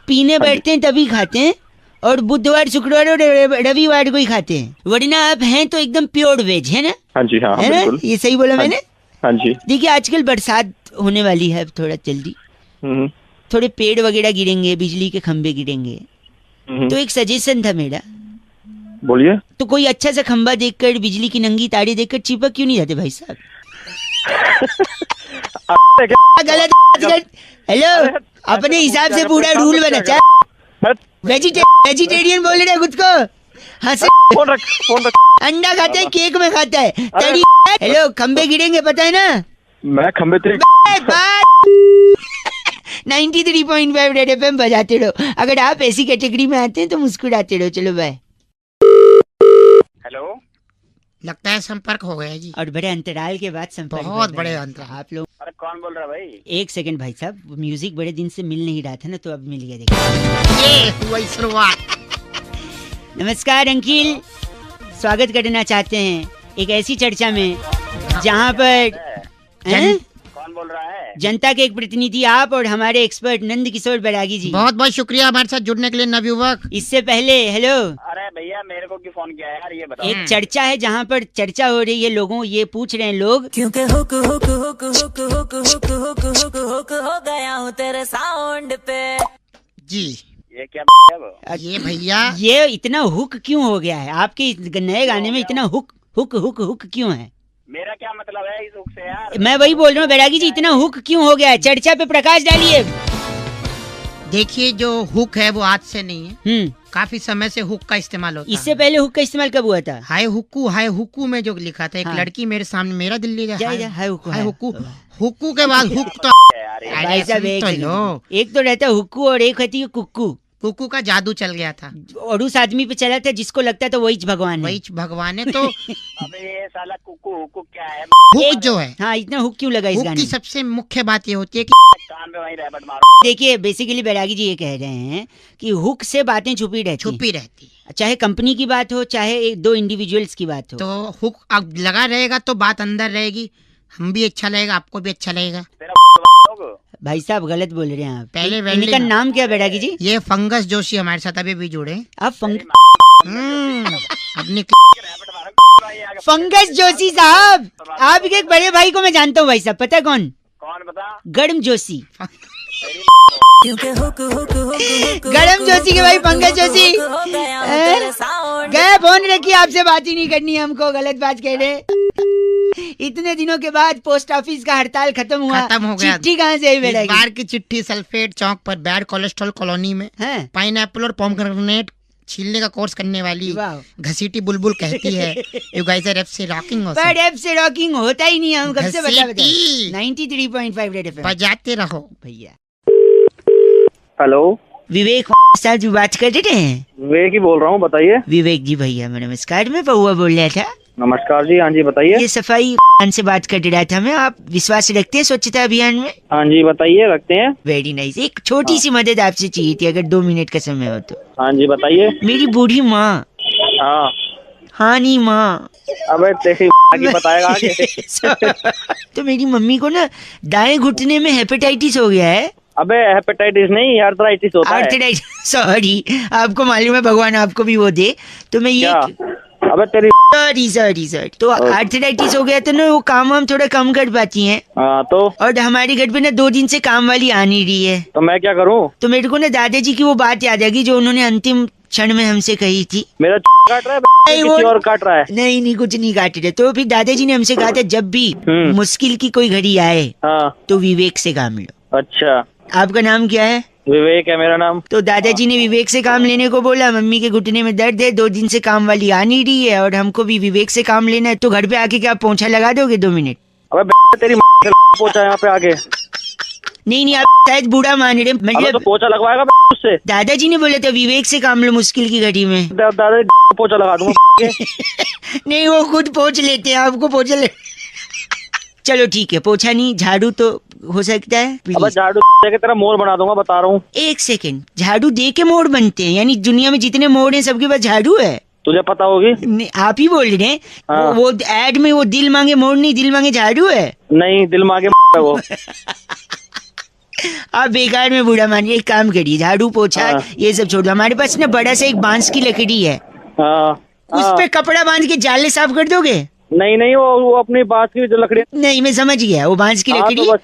पीने बैठते हैं तभी खाते हैं, और बुधवार शुक्रवार और रविवार को ही खाते हैं। वरना आप हैं तो एकदम प्योर वेज है ना? हाँ जी, हाँ है ना? बिल्कुल। ये सही बोला मैंने? हाँ जी। देखिए आजकल बरसात होने वाली है, अब थोड़ा जल्दी थोड़े पेड़ वगैरह गिरेंगे, बिजली के खंभे गिरेंगे। तो एक सजेशन था मेरा, बोलिए। तो कोई अच्छा सा खंभा देखकर, बिजली की नंगी तारे देखकर चिपक क्यों नहीं जाते भाई साहब? गलत। हेलो, अपने हिसाब से पूरा रूल बना। वेजिटेरियन बोल रहे खुद को? हंसे। फोन रख। अंडा खाते हैं, केक में खाता है, तड़ी। हेलो, खंबे गिरेंगे पता है ना? मैं खंबे तेरे 93.5 रेड एफएम बजाते रहो। अगर आप ऐसी कैटेगरी में आते हैं तो मुस्कुराते रहो। चलो बाय। हेलो। लगता है संपर्क हो गया जी। और बड़े अंतराल के बाद संपर्क बहुत हो बड़े गया। अंतराल। आप लोग। अरे कौन बोल रहा है भाई? 1 सेकंड भाई साहब, म्यूजिक बड़े दिन से मिल नहीं रहा था ना, तो अब मिल गया। देखिए, ये हुई शुरुआत। नमस्कार अंकिल, स्वागत करना चाहते हैं एक ऐसी चर्चा में जहां पर कौन बोल रहा है? जनता के एक प्रतिनिधि आप और हमारे एक्सपर्ट नंद किशोर बैरागी जी। बहुत बहुत शुक्रिया हमारे साथ जुड़ने के लिए नवयुवक। इससे पहले हेलो, अरे भैया, मेरे को क्यों फोन किया है यार, ये बताओ। एक चर्चा है जहां पर चर्चा हो रही है, लोगों ये पूछ रहे हैं लोग, क्योंकि hook hook hook hook hook hook hook hook hook हो गया हूँ तेरे साउंड पे। जी ये क्या है वो? ये भैया, ये इतना हुक क्यों हो गया है आपके इस नए गाने में? इतना हुक हुक हुक हुक क्यों है? मेरा क्या मतलब है इस हुक से यार? मैं वही बोल रहा हूँ बैरागी जी, इतना हुक क्यों हो गया है? चर्चा पे प्रकाश डालिए। देखिए जो हुक है वो आज से नहीं है, काफी समय से हुक का इस्तेमाल होता है। इससे पहले हुक का इस्तेमाल कब हुआ था? हाय हुक्कू में जो लिखा था, एक हाँ। लड़की मेरे सामने, मेरा दिल ले जा, हाय हुक्कू, हाय हाय हुक्कू। हुक्कू। हुक्कू के बाद हुक तो यार ये भाई साहब एक तो सेकंड। लो। एक तो रहता है हुक्कू और एक होती है कुक्कू। कुक्कू का जादू चल गया था, और उस आदमी पे चला था जिसको लगता था वही भगवान है। वही भगवान है। तो अबे ये साला कुकू हुकू क्या है? हुक जो है, हाँ, इतना हुक क्यों लगा इस हुक गाने की में? सबसे मुख्य बात ये होती है कि कान में वही रैबट मारो। देखिए बेसिकली बैरागी जी ये कह रहे हैं कि हुक से बातें छुपी रहती छुपी रहती है, हैं। चाहे कंपनी की बात हो, चाहे एक दो इंडिविजुअल्स की बात हो। तो हुक अब लगा रहेगा तो बात अंदर रहेगी, हम भी अच्छा लगेगा, आपको भी अच्छा लगेगा। तेरा लोग भाई साहब गलत बोल रहे हैं आप। पहले इनका नाम क्या बैरागी जी? ये फंगस जोशी हमारे साथ अभी भी जुड़े। आप हम्म, अपनी पंकज जोशी साहब, आपके एक बड़े भाई को मैं जानता हूँ भाई साहब, पता है कौन? कौन बता? गरम जोशी। क्योंकि हुक हुक हुक हुक गरम जोशी के भाई पंकज जोशी हो गया हूँ तेरे साउंड। गए फोन रखिए, आपसे बात ही नहीं करनी है हमको, गलत बात कह रहे। इतने दिनों के बाद पोस्ट ऑफिस का हड़ताल खत्म हुआ, खत्म हो गया। चिट्ठी कहाँ से आई इस बेटा? बार की चिट्ठी सल्फेट चौक पर बैड कोलेस्ट्रॉल कॉलोनी में हैं? पाइनएप्पल और पोमग्रेनेट छीलने का कोर्स करने वाली वाह। घसीटी बुलबुल कहती है यू गाइस आर एफ से रॉकिंग पर एफ से रॉकिंग होता ही नहीं है, हम कब से बता घसीटी। 93.5 रेड एफएम बजाते रहो। भैया। हेलो, विवेक साहब जी बात कर रहे हैं? विवेक ही बोल रहा हूँ, बताइए। विवेक जी भैया मैं नमस्कार, मैं पहुआ बोल रहा था। नमस्कार जी, हाँ जी बताइए। ये सफाई से बात कर रहा था मैं, आप विश्वास रखते हैं स्वच्छता अभियान में? हाँ जी बताइए, रखते हैं। Very nice. एक छोटी सी मदद आपसे चाहिए थी, अगर 2 मिनट का समय हो तो। हाँ जी बताइए। मेरी बूढ़ी माँ, हाँ। हाँ नहीं माँ, अबे तेरी की बताएगा आगे। तो मेरी मम्मी को ना दाएं घुटने में हेपेटाइटिस हो गया है। अबे हेपेटाइटिस नहीं, आर्थराइटिस होता है। आर्थराइटिस, सॉरी, आपको मालूम है भगवान आपको भी वो दे, तो मैं ये क्या? अबे तेरी सॉरी तो आर्थराइटिस हो गया तो ना वो काम हम थोड़ा कम कर पाती हैं, हाँ तो और हमारे घर पे ना 2 दिन से काम वाली आ नहीं रही है। तो मैं क्या करूँ? तो मेरे को ना दादाजी की वो बात याद आ गई जो उन्होंने अंतिम क्षण में हमसे कही थी। मेरा काट रहा है, नहीं, किसी और काट रहा है। नहीं कुछ नहीं काट रहे। तो फिर दादाजी ने हमसे कहा था जब भी मुश्किल की कोई घड़ी आए हाँ। तो विवेक से काम लो। अच्छा, आपका नाम क्या है? विवेक है मेरा नाम। तो दादाजी ने विवेक से काम लेने को बोला। मम्मी के घुटने में दर्द है, 2 दिन से काम वाली आ नहीं रही है, और हमको भी विवेक से काम लेना है, तो घर पे आके क्या पोंछा लगा दोगे 2 मिनट? अबे तेरी पोछा यहाँ पे आगे। नहीं आप शायद बूढ़ा मान रहे, अबे तो मतलब पोछा लगवाएगा उससे। दादाजी ने बोला था विवेक से काम लो मुश्किल की घड़ी में। दादा पोछा लगा दूंगा। नहीं वो खुद पोंछ लेते हैं, आपको पोछा ले। चलो ठीक है, पोछा नहीं झाड़ू तो हो सकता है। अबे प्लीज झाड़ू के तेरा मोर बना दूंगा, बता रहा हूँ। 1 सेकंड, झाड़ू दे के मोड़ बनते हैं? यानी दुनिया में जितने मोड़ हैं सबके पास झाड़ू है? तुझे पता होगी। नहीं, आप ही बोल रहे हैं। हाँ। वो एड में वो दिल मांगे मोड़ नहीं, दिल मांगे झाड़ू है। नहीं, दिल मांगे वो। आप बेकार में बूढ़ा मानिए, एक काम करिए, झाड़ू पोछा हाँ। ये सब छोड़ दो। हमारे पास ना बड़ा सा एक बांस की लकड़ी है, हाँ उस हाँ। पे कपड़ा बांध के जाले साफ कर दोगे? नहीं वो अपनी बात की जो लकड़ी। नहीं मैं समझ गया, वो बांस की हाँ लकड़ी। तो बस,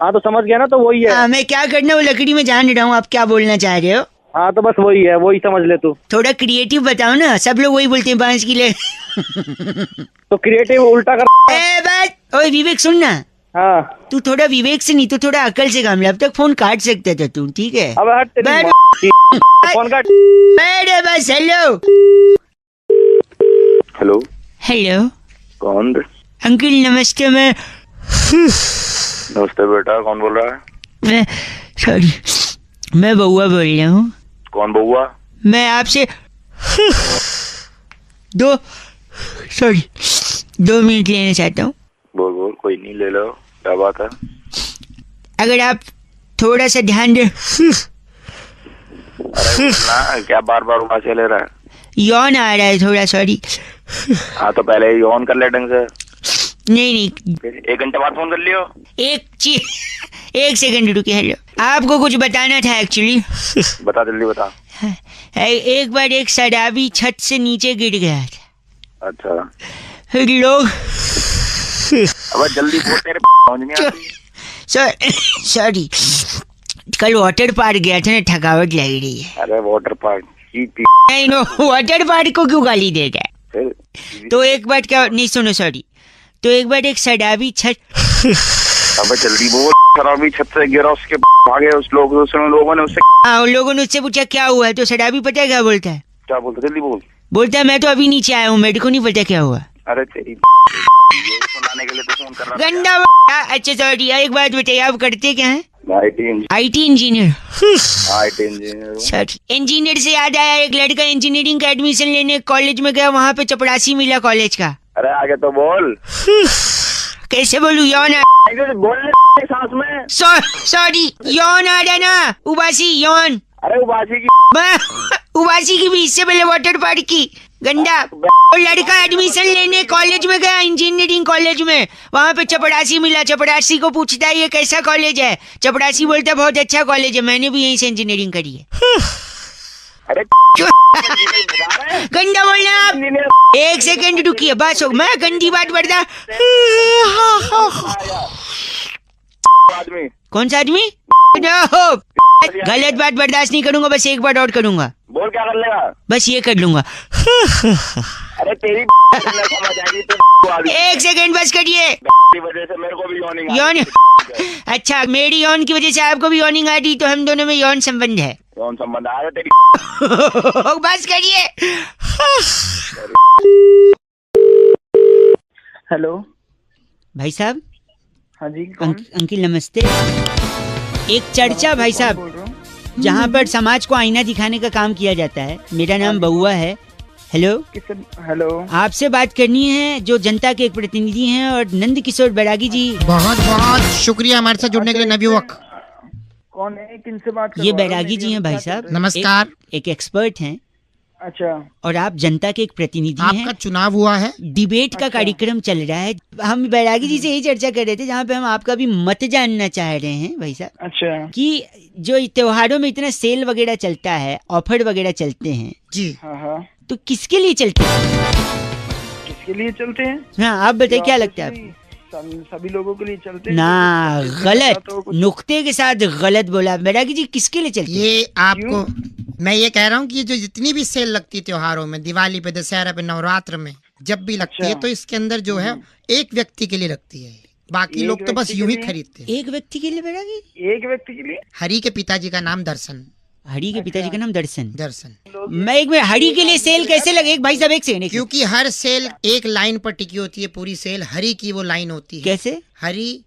हाँ तो समझ गया ना, तो वही है। हाँ, मैं क्या करना वो लकड़ी में जान रहा हूँ, आप क्या बोलना चाह रहे हो? हाँ तो बस वही है, वही समझ ले तू। थोड़ा क्रिएटिव बताओ ना, सब लोग वही बोलते हैं बांस की ले। तो क्रिएटिव उल्टा कर। ए बात, ओए विवेक सुन ना, हाँ तू थोड़ा विवेक से नहीं तो थोड़ा अकल से काम ले। अब तक फोन काट सकता था तू, ठीक है? अब हट तेरी बैठ। फोन काट। अरे बस, हेलो हेलो, हेलो कौन? अंकल नमस्ते, मैं नमस्ते बेटा, कौन बोल रहा है? सॉरी, मैं बउआ बोल रहा हूँ। कौन बउआ? मैं आपसे 2 मिनट लेना चाहता हूँ। बोल बोल, कोई नहीं, ले लो, क्या बात है? अगर आप थोड़ा सा ध्यान दे। अरे ना, क्या बार बार उबासे ले रहा है? यौन आ रहा है थोड़ा, सॉरी। हाँ तो पहले यौन कर ले ढंग से। नहीं फिर 1 घंटे बाद फोन कर लियो। एक सेकंड रुकिए। हेलो, आपको कुछ बताना था एक्चुअली। बता, जल्दी बता। एक बार एक शराबी छत से नीचे गिर गया था। अच्छा, फिर लोग अब जल्दी बोल, तेरे समझ नहीं आती। सॉरी, कल वाटर पार्क गया था ना, थकावट लग रही है। अरे वाटर पार्क नहीं नो, वाटर पार्क को क्यों गाली देगा? तो एक बार क्या, नहीं सुनो सॉरी, तो एक बार एक शराबी छत। अब जल्दी बोल। शराबी छत से गिरा, उसके भागे उस लोगों ने उससे। हाँ, उन लोगों ने उससे पूछा क्या हुआ है, तो शराबी पता है क्या बोलता है? क्या बोलते? जल्दी बोल। बोलता है मैं तो अभी नीचे आया हूँ, मेरे को नहीं पता क्या हुआ। अरे तेरी सुनाने के लिए तो फोन कर रहा था। गंदा। अच्छा सॉरी, एक बात बताइए, आप करते क्या हैं? IT engineer. IT engineer. Sorry, engineer से याद आया, एक लड़का इंजीनियरिंग का एडमिशन लेने कॉलेज में गया, वहाँ पे चपरासी मिला कॉलेज का। अरे आगे तो बोल। कैसे बोलूं, यौन बोलने सांस में। सॉरी, यौन आ रहा ना, उबासी यौन। अरे उबासी की उबासी की भी, इससे पहले वाटर पार्क की। गंदा। वो लड़का एडमिशन लेने कॉलेज में गया, इंजीनियरिंग कॉलेज में, वहाँ पे चपरासी मिला। चपरासी को पूछता है ये कैसा कॉलेज है? चपरासी बोलता है बहुत अच्छा कॉलेज है, मैंने भी यहीं से इंजीनियरिंग करी है। अरे गंदा बोलना आप। एक सेकंड रुकिए, बस हो, मैं गंदी बात बढ़ता। आदमी कौन सा आदमी? गलत बात बर्दाश्त नहीं करूंगा, बस एक बार और करूंगा। बोल क्या कर लेगा? बस ये कर लूंगा। अरे तेरी समझ आएगी तो एक सेकंड बस करिए। की वजह से मेरे को भी यौनिंग यौन? अच्छा, मेरी यौन की वजह से आपको भी यौनिंग आ रही, तो हम दोनों में यौन संबंध है। कौन संबंध आ रहा तेरी? बस करिए। हेलो भाई साहब। हाँ जी, कौन? अंकिल नमस्ते। एक चर्चा भाई साहब, बोल रहा हूँ। जहाँ पर समाज को आईना दिखाने का काम किया जाता है। मेरा नाम बउआ है। हेलो, हेलो, आपसे बात करनी है, जो जनता के एक प्रतिनिधि हैं, और नंद किशोर बैरागी जी। बहुत बहुत शुक्रिया हमारे साथ जुड़ने के लिए नवयुवक। कौन है? किनसे बात कर ये रहे हो? बैरागी जी हैं भाई क्या साहब। कर रहे नमस्कार। एक एक्सपर्ट हैं, हैं? अच्छा, और आप जनता के एक प्रतिनिधि आपका हैं। चुनाव हुआ है? डिबेट का कार्यक्रम चल रहा है। हम बैरागी जी से यही चर्चा कर रहे थे, जहाँ पे हम आपका भी मत जानना चाह रहे हैं भाई साहब, अच्छा। कि जो त्योहारों में इतना सेल वगैरह चलता है, ऑफर वगैरह चलते हैं, जी। हाँ हाँ, तो किसके लिए चलते हैं? किसके लिए चलते हैं? हाँ, आप बताइए, क्या लगता है आपको? सभी लोगों के लिए चलते हैं। ना, तो गलत, तो कुछ- नुक्ते के साथ गलत बोला बैरागी जी। किसके लिए चलते हैं? ये आपको मैं ये कह रहा हूँ कि ये जो जितनी भी सेल लगती है त्योहारों में, दिवाली पे, दशहरा पे, नवरात्र में, जब भी लगती है, अच्छा। तो इसके अंदर जो है एक व्यक्ति के लिए लगती है। बाकी एक लोग तो बस व्यक्ति यूं ही के लिए? खरीदते हैं। एक व्यक्ति के लिए बैरागी? एक व्यक्ति के लिए? हरि के पिताजी का नाम दर्शन। हरि के पिताजी का नाम दर्शन। दर्शन। मैं एक मिनट, हरि के लिए सेल कैसे लगे? एक भाई साहब, एक सेकंड। क्योंकि हर सेल एक लाइन पर टिकी होती है, पूरी सेल हरि की वो लाइन होती है। कैसे? हरि,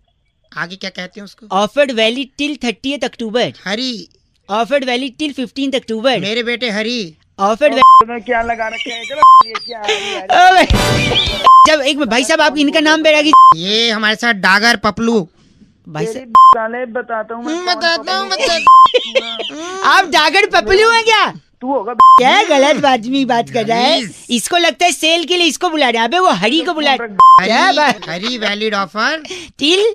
आगे क्या कहते हैं उसको? ऑफर्ड वैलिड टिल 30 अक्टूबर। हरि। ऑफर्ड वैलिड टिल 15 अक्टूबर। मेरे बेटे हरि। ऑफर्ड तो क्या लगा रखे है? चलो, ये क्या है? जब एक मिनट भाई साहब, आप इनका नाम बैरागी? ये हमारे साथ डागर पपलू। भाई तेरी साहब, साले बताता हूँ मैं। बताता हूँ आप डागर पपलू हैं क्या? तू होगा। क्या गलत आदमी बात कर रहा है? इसको लगता है सेल के लिए इसको बुला रहे हैं। अबे वो हरि को बुला क्या बात? हरि वैलिड ऑफर टिल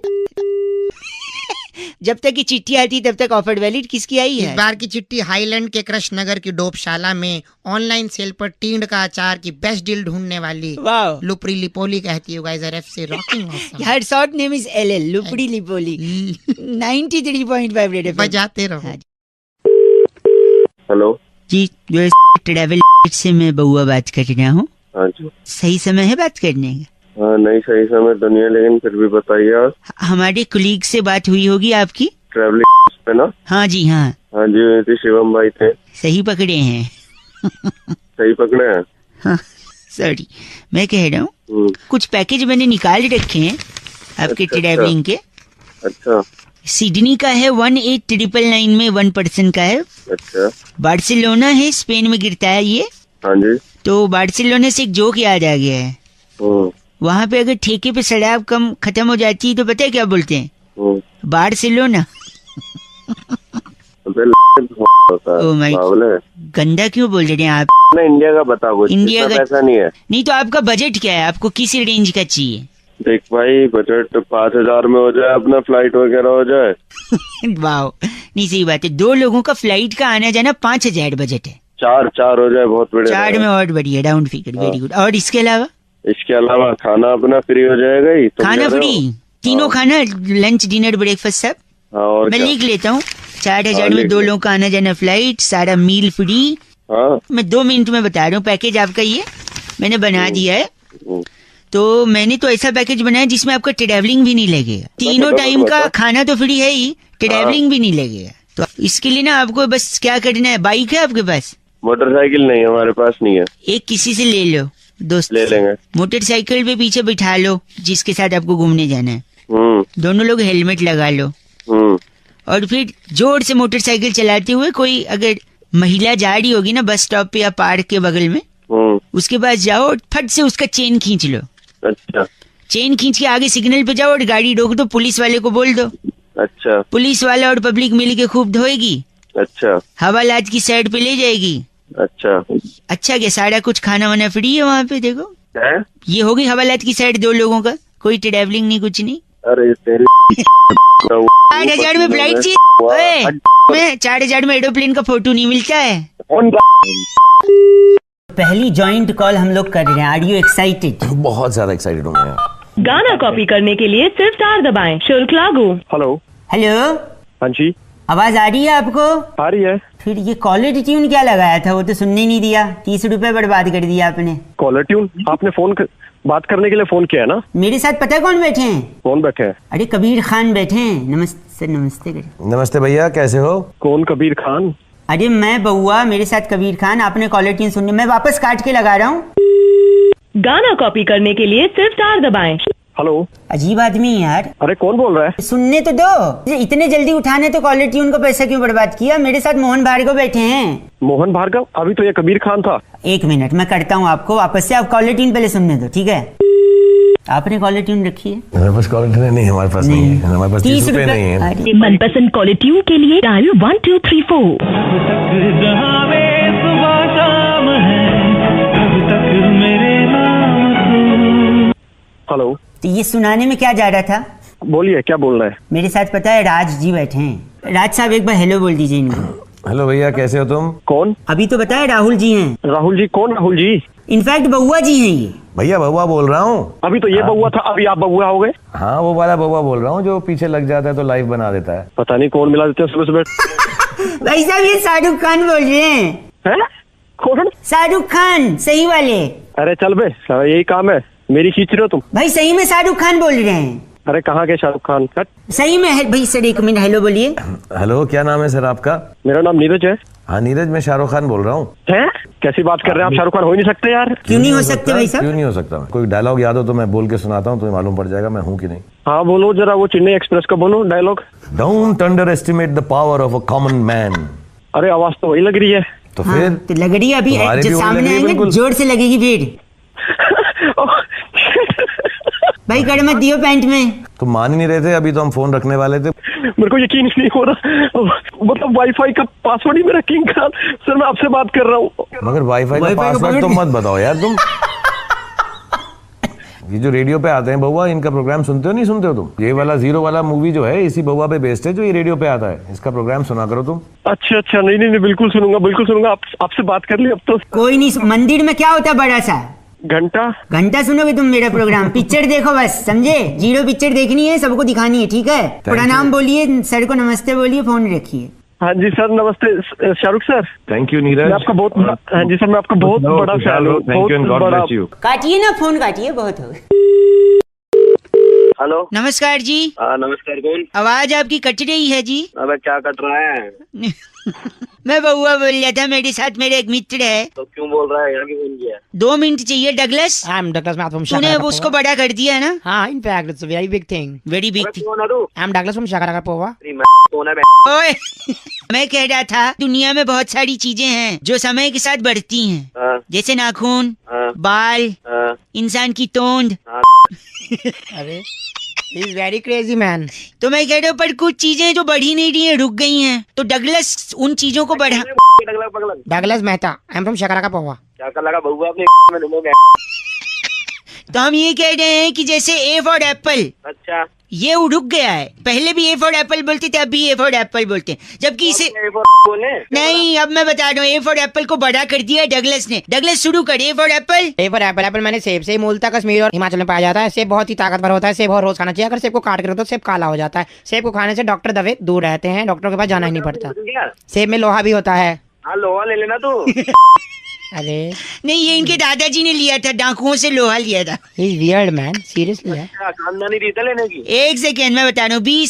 जब तक की चिट्ठी आती तब तक ऑफर वैलिड। किसकी आई इस है? बार की चिट्ठी हाईलैंड के कृष्ण नगर की डोपशाला में ऑनलाइन सेल पर टींड का अचार की बेस्ट डील ढूंढने वाली वाह, लुपरी लिपोली कहती है guys. RFC rocking awesome. Her short name is LL, लुपड़ी लिपोली। 93.5 red FM. बजाते रहो। हाँ हेलो। जी, जो ट्रेवल से मैं बउआ बात कर रहा हूँ। हाँ जी। सही समय है बात करने का? हाँ, नहीं सही समय तो नहीं है, लेकिन फिर भी बताइए आप। हमारे कुलीग से बात हुई होगी आपकी? ट्रैवलिंग पे ना? हाँ जी, हाँ हाँ जी, वही थी, शिवम भाई थे। सही पकड़े हैं। सही पकड़े हैं? हाँ, सॉरी, मैं कह रहा हूँ कुछ पैकेज मैंने निकाल रखे हैं आपके अच्छा, ट्रैवलिंग के। अच्छा। सिडनी का है 18,999 में 1 पर्सन का है। अच्छा। बार्सिलोना है, स्पेन में गिरता है ये। हाँ जी। तो बार्सिलोना से एक जोक याद आ गया है। वहाँ पे अगर ठेके पे शराब कम खत्म हो जाती है तो पता है क्या बोलते हैं? बार्सिलोना। ओ माय, गंदा क्यों बोल रहे हैं आप? नहीं, इंडिया का बता कुछ। इंडिया का पैसा नहीं है। नहीं तो आपका बजट क्या है? आपको किस रेंज का चाहिए? देख भाई, बजट 5,000 में हो जाए, अपना फ्लाइट वगैरह हो जाए। वाह, नहीं सही बात है। 2 लोगों का फ्लाइट का आना जाना 5,000 बजट है। 4 हो जाए, बहुत बढ़िया। 4 में और बढ़िया, राउंड फिगर, वेरी गुड। और इसके अलावा? इसके अलावा खाना अपना फ्री हो जाएगा ही। खाना फ्री, तीनों खाना, लंच डिनर ब्रेकफास्ट सब। हाँ, और मैं क्या? लिख लेता हूँ। 4,000 में 2 लोगों का आना जाना, फ्लाइट, सारा मील फ्री। हाँ, मैं 2 मिनट में बता रहा हूँ पैकेज आपका। ये मैंने बना दिया है। तो मैंने तो ऐसा पैकेज बनाया जिसमें आपका ट्रैवलिंग भी नहीं लगेगा। तीनों टाइम का खाना तो फ्री है ही, ट्रैवलिंग भी नहीं लगेगा। तो इसके लिए ना आपको बस क्या करना है, बाइक है आपके पास? मोटरसाइकिल नहीं, हमारे पास नहीं है। एक किसी से ले लो, दोस्त ले लेंगे। मोटरसाइकिल पे पीछे बिठा लो जिसके साथ आपको घूमने जाना है। दोनों लोग हेलमेट लगा लो। और फिर जोर से मोटरसाइकिल चलाते हुए, कोई अगर महिला जा रही होगी ना बस स्टॉप पे या पार्क के बगल में, उसके पास जाओ और फट से उसका चेन खींच लो। अच्छा। चेन खींच के आगे सिग्नल पे जाओ और गाड़ी रोक दो, पुलिस वाले को बोल दो। अच्छा। पुलिस वाला और पब्लिक मिल के खूब धोएगी। अच्छा। हवालात की साइड पे ले जाएगी। अच्छा। अच्छा, क्या सारा कुछ खाना वाना फ्री है वहाँ पे? देखो है? ये होगी हवालात की साइड 2 लोगों का, कोई ट्रैवलिंग नहीं, कुछ नहीं। अरे तेरी 4,000 में फ्लाइट चाहिए? 4,000 में एरोप्लेन का फोटो नहीं मिलता है। कौन पहली जॉइंट कॉल हम लोग कर रहे हैं, आर यू एक्साइटेड? बहुत ज्यादा एक्साइटेड हूँ मैं। गाना कॉपी करने के लिए सिर्फ स्टार दबाएं, शुल्क लागू। हेलो। हेलो, हाँ जी, आवाज आ रही है आपको? आ रही है। फिर ये कॉलर ट्यून क्या लगाया था? वो तो सुनने नहीं दिया, 30 रुपए बर्बाद कर दिया आपने। Caller tune? आपने बात करने के लिए फोन किया है ना? मेरे साथ पता है कौन बैठे हैं? कौन बैठे हैं? अरे कबीर खान बैठे हैं। नमस्ते सर, नमस्ते करें। नमस्ते भैया, कैसे हो? कौन कबीर खान? अरे मैं बउआ, मेरे साथ कबीर खान। आपने कॉलर ट्यून सुनने, मैं वापस काट के लगा रहा हूँ। गाना कॉपी करने के लिए सिर्फ स्टार दबाएं। हेलो। अजीब आदमी है यार। अरे कौन बोल रहा है? सुनने तो दो। इतने जल्दी उठाने तो कॉलर ट्यून को पैसा क्यों बर्बाद किया? मेरे साथ मोहन भार्गव बैठे हैं। मोहन भार्गव? अभी तो ये कबीर खान था। एक मिनट, मैं करता हूँ आपको वापस से। आप कॉलर ट्यून पहले सुनने दो, ठीक है? आपने कॉलर ट्यून रखी है? हमारे पास कॉलर ट्यून नहीं, हमारे पास नहीं है। हमारे पास 30 रुपए नहीं है। मनपसंद कॉलर ट्यून के लिए डायल 1 2 3 4। हेलो। तो ये सुनाने में क्या जा रहा था? बोलिए, क्या बोल रहे हैं? मेरे साथ पता है राज जी बैठे हैं। राज साहब एक बार हेलो बोल दीजिए इनको। हेलो भैया, कैसे हो तुम? कौन? अभी तो बताया राहुल जी हैं। राहुल जी? कौन राहुल जी? इनफैक्ट बउआ जी हैं ये। भैया बउआ बोल रहा हूँ। अभी तो ये बउआ था, अभी आप बउआ हो गए? हाँ, वो वाला बउआ बोल रहा हूँ जो पीछे लग जाता है तो लाइव बना देता है। पता नहीं कौन मिला देते हैं सुबह सुबह। भाई साहब ये शाहरुख खान बोल रहे हैं। हैं? कौन? शाहरुख खान, सही वाले। अरे चल बे, यही काम है, मेरी खींच रहे हो तुम। भाई सही में शाहरुख खान बोल रहे हैं। अरे कहाँ के शाहरुख खान? सही में है भाई। सर एक मिनट, हेलो बोलिए। हेलो, क्या नाम है सर आपका? मेरा नाम नीरज है। हाँ नीरज, मैं शाहरुख खान बोल रहा हूँ। हैं? कैसी बात कर रहे हैं आप? शाहरुख खान हो ही नहीं सकते यार। क्यों नहीं हो सकते भाई साहब? क्यों नहीं हो सकता? कोई डायलॉग याद हो तो मैं बोल के सुनाता हूँ, तुम्हें मालूम पड़ जाएगा मैं हूँ कि नहीं। हाँ बोलो जरा, वो चेन्नई एक्सप्रेस का बोलो dialogue. Don't underestimate the power of a common man. अरे आवाज तो वही लग रही है। तो हाँ, फिर तो लग रही है अभी तुम्हारी भी जो वही सामने लग रही है, आएंगे बिल्कुल। जोर से लगेगी फिर। भाई कड़ मत दियो पैंट में। तुम मान ही नहीं रहे थे, अभी तो हम फोन रखने वाले थे। मेरे को यकीन नहीं हो रहा, मतलब वाईफाई का पासवर्ड ही मेरा किंग खान। सर मैं आपसे बात कर रहा हूँ। मगर वाईफाई का पासवर्ड तो मत बताओ यार तुम। ये जो रेडियो पे आते हैं बउआ, इनका प्रोग्राम सुनते हो नहीं सुनते हो तुम? ये वाला जीरो वाला मूवी जो है इसी बउआ पे बेस्ड है जो ये रेडियो पे आता है। इसका प्रोग्राम सुना करो तुम। अच्छा, नहीं, बिल्कुल सुनूंगा, बिल्कुल सुनूंगा। आपसे बात कर ली अब तो। कोई नहीं, मंदिर में क्या होता है बड़ा सा? घंटा सुनोगे तुम मेरा प्रोग्राम? पिक्चर देखो बस, समझे? जीरो पिक्चर देखनी है, सबको दिखानी है, ठीक है? प्रणाम बोलिए, सर को नमस्ते बोलिए, फोन रखिए। हाँ जी सर, नमस्ते Shahrukh sir. Thank you Neeraj, मैं आपका बहुत हाँ जी सर, मैं आपका बहुत बड़ा फैन हूँ। Thank you and God bless you. काटिए ना फोन, काटिए, बहुत हो। हेलो। नमस्कार जी। नमस्कार, कौन? आवाज आपकी कट रही है जी। अबे क्या कट रहा है? मैं बउआ बोल रहा था, मेरे साथ मेरा एक मित्र है। तो क्यों बोल रहा है? यहाँ क्यों फोन किया? 2 मिनट चाहिए डगलस। तूने उसको बड़ा कर दिया है ना? हाँ, in fact, it's a very big thing. Very big thing. कौन है तू? I'm Douglas from Shakarapova. कौन है? ओए मैं कह रहा था, दुनिया में बहुत सारी चीजें हैं जो समय के साथ बढ़ती हैं, जैसे नाखून, बाल, इंसान की तोंद। अरे he's very crazy man. तो मैं कह रहा हूँ, पर कुछ चीजें जो बढ़ी नहीं रही हैं, रुक गई हैं, तो डगलस उन चीजों को बढ़ा। Douglas Mehta. I'm from Shakarapova. क्या कर लगा बउआ अपने में घूमोगे? तो हम ये कह रहे हैं कि जैसे ए फॉर एप्पल, अच्छा, ये रुक गया है। पहले भी ए फॉर एप्पल बोलते थे, अब भी ए फॉर एप्पल बोलते हैं, जबकि इसे बोले नहीं। अब मैं बता रहा हूँ, ए फॉर एप्पल को बड़ा कर दिया है डगलस ने। डगलस शुरू कर। A for Apple. A for Apple. Apple मैंने सेब से मूलतः कश्मीर और हिमाचल में पाया जाता है। सेब बहुत ही ताकतवर होता है, सेब और रोज खाना चाहिए। अगर सेब को काट कर तो सेब काला हो जाता है। सेब को खाने से डॉक्टर दवे दूर रहते हैं, डॉक्टर के पास जाना ही नहीं पड़ता। सेब में लोहा भी होता है। हाँ, लोहा ले लेना तू। अरे नहीं, ये इनके दादाजी ने लिया था, डाकुओं से लोहा लिया था। he's weird man, seriously है। खानदानी रीत लेने की। एक सेकेंड मैं बता रहा हूँ। बी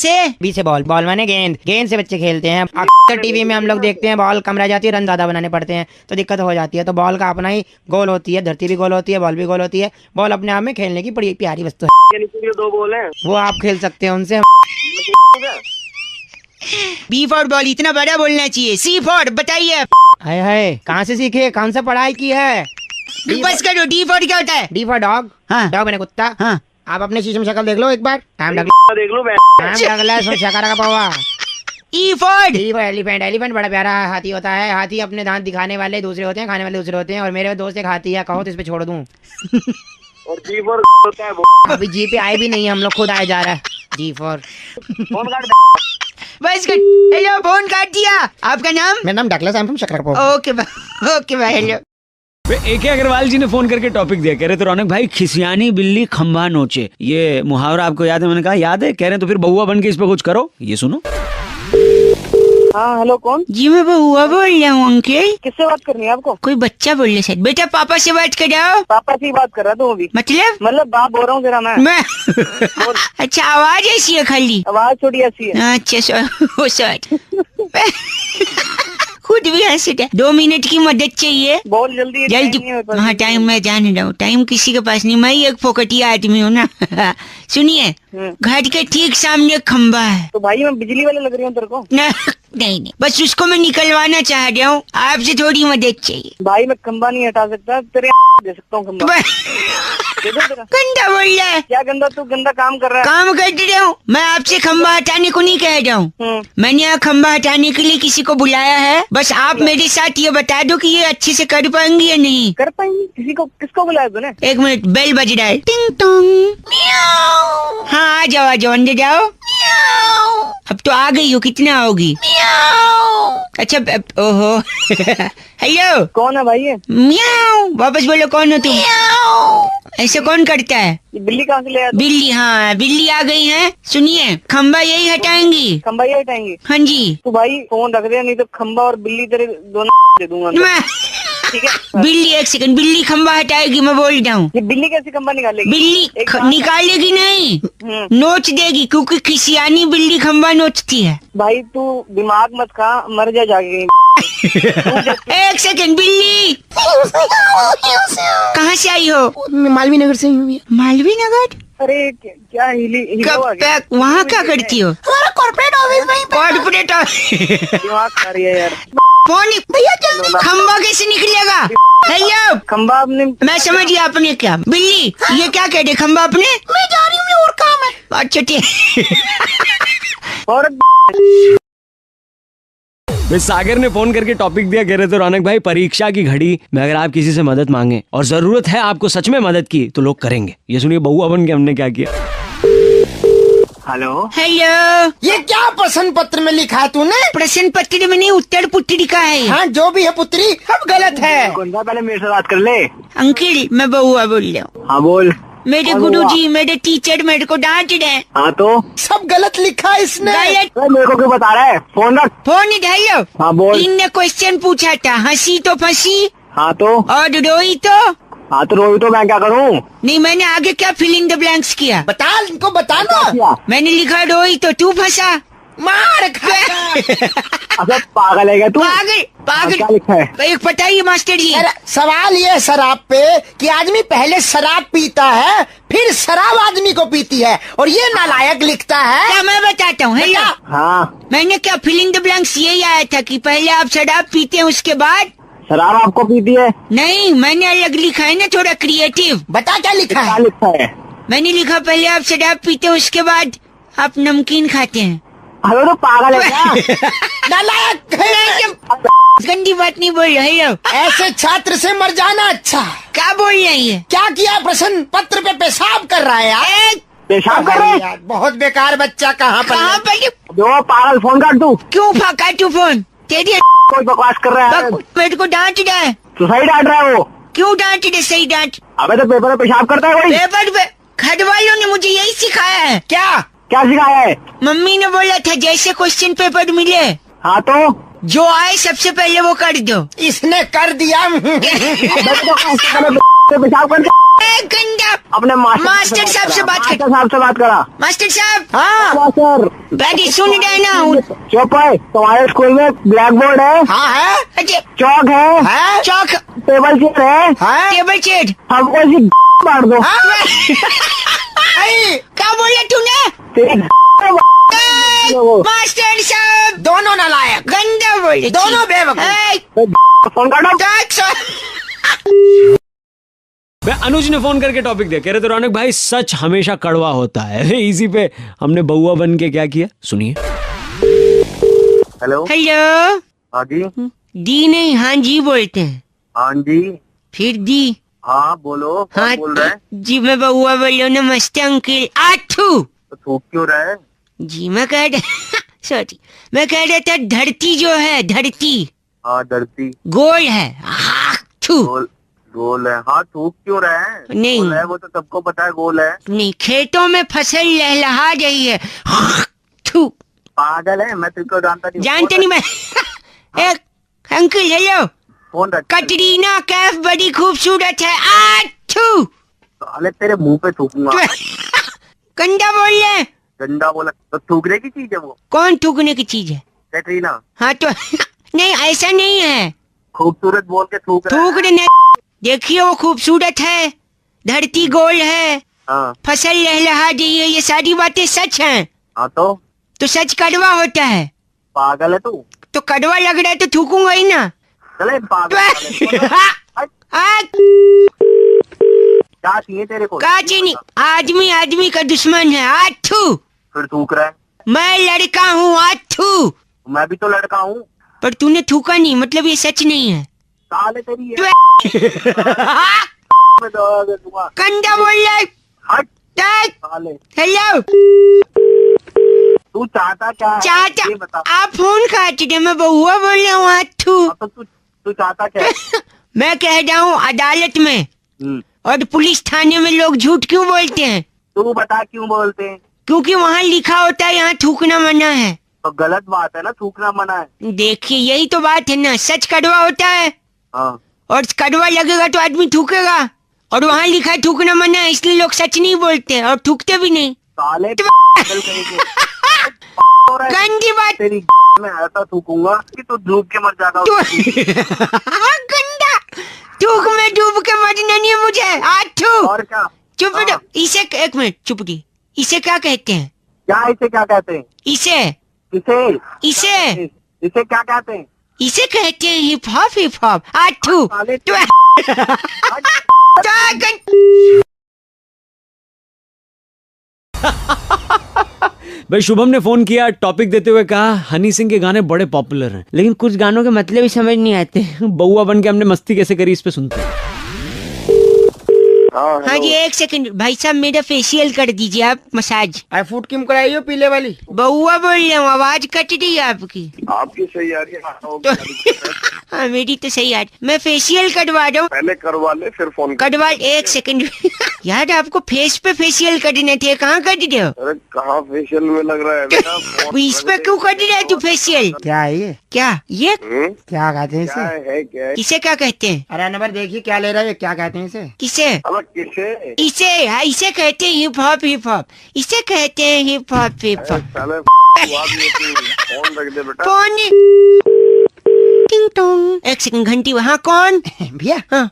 से बॉल। बॉल माने गेंद। गेंद से बच्चे खेलते हैं। अक्सर टीवी में हम लोग देखते हैं बॉल कम रह जाती है, रन ज्यादा बनाने पड़ते हैं तो दिक्कत हो जाती है। तो बॉल का अपना ही गोल होती है, धरती भी गोल होती है, बॉल भी गोल होती है। बॉल अपने आप में खेलने की बड़ी प्यारी वस्तु है। 2 बॉल हैं, वो आप खेल सकते हैं उनसे। बी फॉर बॉल इतना बड़ा बोलना चाहिए। सी फॉर बताइए। हाय हाय, कहाँ से सीखे, कौन सा पढ़ाई की है? बस करो। डी फॉर क्या होता है? D for dog. हाँ। डॉग मैंने कुत्ता। हाँ। आप अपने शीशे में शक्ल देख लो एक बार। देख लो। Shakarapova. E for elephant. Elephant बड़ा प्यारा हाथी होता है। हाथी अपने दांत दिखाने वाले दूसरे होते हैं, खाने वाले दूसरे होते हैं। और मेरे दोस्त एक हाथी है, कहो तो इस पे छोड़ दूं। और जी फॉर होता है। अभी जी पे आए भी नहीं, हम लोग खुद आए जा रहा है। जी फॉर बस कर। हेलो, फोन काट दिया। आपका नाम? मेरा नाम Douglas, I am from Shakarpur. Okay भाई, हेलो। AK अग्रवाल जी ने फोन करके टॉपिक दिया, कह रहे थे रौनक भाई खिसियानी बिल्ली खंभा नोचे, ये मुहावरा आपको याद है? मैंने कहा याद है। कह रहे तो फिर बउआ बन के इस पे कुछ करो, ये सुनो। हाँ हेलो, कौन? जी मैं बउआ बोल रहा हूँ अंकल। किससे बात करनी है आपको? कोई बच्चा बोल रहे सर। बेटा पापा से बात कराओ। पापा से ही बात कर रहा था अभी। मतलब बाप बोल रहा हूँ तेरा मैं। अच्छा, आवाज ऐसी है खाली? आवाज थोड़ी ऐसी है। अच्छा सर खुद भी हंस रहा। 2 मिनट की मदद चाहिए। बहुत जल्दी जल्दी। हाँ टाइम मैं जान रहा हूँ, टाइम किसी के पास नहीं, मैं ही एक फोकटिया आदमी हूँ ना। सुनिए, घर के ठीक सामने खंबा है। तो भाई मैं बिजली वाले लग रही हूँ तेरे को? नहीं, बस उसको मैं निकलवाना चाह रहा हूँ, आपसे थोड़ी मदद चाहिए। भाई मैं खंबा नहीं हटा सकता, तेरे दे सकता हूँ खंबा। गंदा बोल रहा है। क्या गंदा? तू गंदा काम कर रहा है। काम कर रहा हूँ मैं, आपसे खंबा हटाने को नहीं कह रहा हूँ। मैंने यहाँ खंबा हटाने के लिए किसी को बुलाया है, बस आप मेरे साथ ये बता दो कि ये अच्छे से कर पाएंगे या नहीं। कर पाएंगे? किसको बुलाया तूने? 1 मिनट, बेल बज रहा है। टिंग टोंग। हाँ आ जाओ अंदर जाओ। अब तो आ गई हो, कितना आओगी? अच्छा ओहो हेलो, कौन है भाई ये? म्याऊ। वापस बोलो, कौन हो तुम? ऐसे कौन करता है? बिल्ली कहाँ से ले आया? बिल्ली? हाँ बिल्ली आ गई है। सुनिए, खंबा यही हटाएंगी। खंबा यही हटाएंगी? हाँ जी। तो भाई फोन रख दे, नहीं तो खंबा और बिल्ली तेरे दोनों दे दूंगा। ठीक है? बिल्ली 1 सेकंड, बिल्ली खंबा हटाएगी, मैं बोल रहा हूँ। ये बिल्ली कैसे खंबा निकालेगी? बिल्ली निकालेगी नहीं, नोच देगी, क्योंकि खिसियानी बिल्ली खंबा नोचती है। भाई तू दिमाग मत खा, मर जा जाके। 1 सेकंड, बिल्ली कहाँ से आई हो? मालवीय नगर से ही। मालवीय नगर? अरे क्या हिली वहाँ क्या करती हो? हमारा कॉर्पोरेट ऑफिस। Corporate office. दिमाग खा रही है यार। फोन भैया जल्दी। खंबा कैसे निकलेगा? हेलो, खंबा आपने? मैं समझ गया आपने क्या। बिल्ली ये क्या कह रहे, खंबा अपने? मैं जा रही हूँ, और काम है। अच्छा ठीक। और सागर ने फोन करके टॉपिक दिया, कह रहे थे रौनक भाई परीक्षा की घड़ी में अगर आप किसी से मदद मांगे और जरूरत है आपको सच में मदद की, तो लोग करेंगे। ये सुनिए बउआ बन के हमने क्या किया। हेलो ये क्या प्रश्न पत्र में लिखा है तूने? प्रश्न पत्र में नहीं, उत्तर पुत्रिका है। हाँ जो भी है पुत्री, अब गलत है। पहले मेरे से बात कर ले। अंकल मैं बउआ बोल रहा हूँ। हाँ बोल। मेरे गुरुजी, मेरे टीचर मेरे को डांट रहे। हाँ तो सब गलत लिखा है इसने। गलत। मेरे को क्यों बता रहा है? फोन रख। फोन इधर लो। हाँ बोल। इनने क्वेश्चन पूछा था, हंसी तो फंसी। हाँ तो? और रोई तो? हाँ तो रोई तो मैं क्या करूँ? नहीं, मैंने आगे क्या फिल इन द ब्लैंक्स किया? बता, इनको बताना। मैंने लिखा रोई तो तू फंसा। मार खा। अबे पागल है क्या तू? पागल क्या लिखा है? एक बताइए मास्टर जी। सवाल ये है शराब पे कि आदमी पहले शराब पीता है, फिर शराब आदमी को पीती है, और ये नालायक लिखता है। क्या मैं बताता हूँ? हाँ मैंने क्या फिल इन द ब्लैंक्स यही आया था कि पहले आप शराब पीते हैं, उसके बाद शराब आपको पीती है? नहीं, मैंने अलग लिखा है ना, थोड़ा क्रिएटिव। बता क्या लिखा है? क्या लिखा है? मैंने लिखा पहले आप शराब पीते हैं, उसके बाद आप नमकीन खाते हैं। अरे तो पागल है क्या? नालायक। गंदी बात नहीं बोल रहे हो। ऐसे छात्र से मर जाना अच्छा। क्या बोल रही है? क्या किया? प्रश्न पत्र पे पेशाब कर रहा है यार। पेशाब कर रहा है यार, बहुत बेकार बच्चा। कहाँ पर? दो पागल, फोन काट दू। क्यों फाका तू फोन? तेरी कोई बकवास कर रहा है। मेरे को डांट रहा है। तो सही डांट रहा है वो। क्यों डांट रहे? सही डांट। अबे तो पेपर में पेशाब करता है कोई? पेपर पे घर वालों ने मुझे यही सिखाया है। क्या सिखाया है? मम्मी ने बोला था जैसे क्वेश्चन पेपर मिले, हाँ तो जो आए सबसे पहले वो कर दो। इसने कर दिया। पेशाब कर गंदा। अपने मास्टर साहब से बात कर। साहब से बात करा। मास्टर साहब। हाँ मास्टर बैठी सुन रहे ना? चुप है। तुम्हारे स्कूल में ब्लैक बोर्ड है? हाँ है। अच्छा चौक है? चौक। टेबल चेयर है? Table chair. हमको ऐसी मार दो। क्या बोला तूने? मास्टर साहब दोनों नालायक, गंदा बोले, दोनों बेवकूफ। फोन काटो। अनुज ने फोन करके टॉपिक दिया, कह रहे थे रौनक भाई सच हमेशा कड़वा होता है। इसी पे हमने बउआ बन के क्या किया, सुनिए। Hello hello. हाँ जी। दी नहीं, हाँ जी बोलते हैं। हाँ जी। फिर दी। हाँ बोलो। हाँ बोल रहे हैं? जी मैं बउआ बोल रहा हूँ। नमस्ते अंकल। आठू तो थूक क्यों रहा है? जी मैं कह सॉरी, मैं कह रहा था धरती जो है, धरती हाँ धरती गोल है। थू। गोल है। हाँ थूक क्यों रहे हैं? नहीं। गोल है, वो तो सबको पता है गोल है। नहीं, खेतों में फसल लहलहा रही है। थू। पागल है, मैं तुमको जानता नहीं। जानते नहीं मैं। एक अंकल हेलो, फोन रख। कटरीना कैफ बड़ी खूबसूरत है। आठू। साले तेरे मुंह पे थूकूंगा। गंदा बोल रहे। गंदा बोला तो थूकने की चीज है वो। कौन थूकने की चीज है? कैटरीना। हाँ तो नहीं, ऐसा नहीं है। खूबसूरत बोल के थूक रहा है। थूक नहीं, देखिए वो खूबसूरत है, धरती गोल है, हाँ फसल लहलहा रही है, ये सारी बातें सच हैं। हाँ तो सच कड़वा होता है। पागल है तू। तो कड़वा लग रहा है तो थूकूंगा ही ना। चले पागल। क्या चाहिए तेरे को? का चीनी, आदमी आदमी का दुश्मन है। आठू। फिर थूक रहा है। मैं लड़का हूँ। आठू। मैं भी तो लड़का हूँ। पर तूने थूका नहीं, मतलब ये सच नहीं है। साले तेरी है। कंधा बोल रहा है। हट टक। साले। हेलो, तू चाहता क्या है? चाहता ये बता। आप फोन काट दे, मैं बउआ बोल रहा हूँ। आठू। हाँ, तो तू चाहता क्या है? मैं कह रहा हूँ अदालत में और पुलिस थाने में लोग झूठ क्यों बोलते हैं? तू बता क्यों बोलते हैं? क्योंकि वहाँ लिखा होता है यहाँ थूकना मना है। तो गलत बात है ना, थूकना मना है। देखिए यही तो बात है ना, सच कड़वा होता है हाँ और कड़वा लगेगा तो आदमी थूकेगा, और वहाँ लिखा है थूकना मना है, इसलिए लोग सच नहीं बोलते और थूकते भी नहीं। साले गंदी बात। तेरी में ऐसा थूकूंगा कि तू डूब के मर जाएगा। गंदा। थूक में डूब के मरना नहीं है मुझे। आठू। और क्या? चुप रहो। इसे एक मिनट चुप रही, इसे क्या कहते हैं? क्या इसे क्या कहते हैं? इसे इसे क्या कहते हैं? इसे कहते हैं हिप हॉप। Hip hop. आठू। भाई शुभम ने फोन किया, टॉपिक देते हुए कहा हनी सिंह के गाने बड़े पॉपुलर हैं, लेकिन कुछ गानों के मतलब ही समझ नहीं आते। बउआ बन के हमने मस्ती कैसे करी, इस पे सुनते हैं। हाँ जी, एक सेकंड भाई साहब, मेरा फेशियल कर दीजिए आप, मसाज। फूड क्रीम कराई हो पीले वाली? बउआ बोल रहा हूँ, आवाज कट रही है आपकी। आपकी सही आ रही है। हाँ मेरी तो सही आ रही। मैं फेशियल करवा रहा हूँ। पहले करवा ले फिर फोन करवा। एक सेकंड। यार आपको फेस पे फेशियल करने थे, कहाँ कर रहे हो? अरे कहाँ फेशियल में लग रहा है बेटा? इस पे क्यों कर रहे तू फेशियल? क्या है ये? क्या ये क्या कहते हैं इसे? क्या है? इसे क्या कहते हैं? अरे नंबर देखिए क्या ले रहा है, क्या कहते हैं इसे? किसे? किसे? इसे कहते हैं हिप हॉप। हिप हॉप इसे कहते हैं hip hop. Hip hop. Phone रख दे बेटा। कौन? टिंग टोंग। एक सेकंड, घंटी। वहाँ कौन? भैया हाँ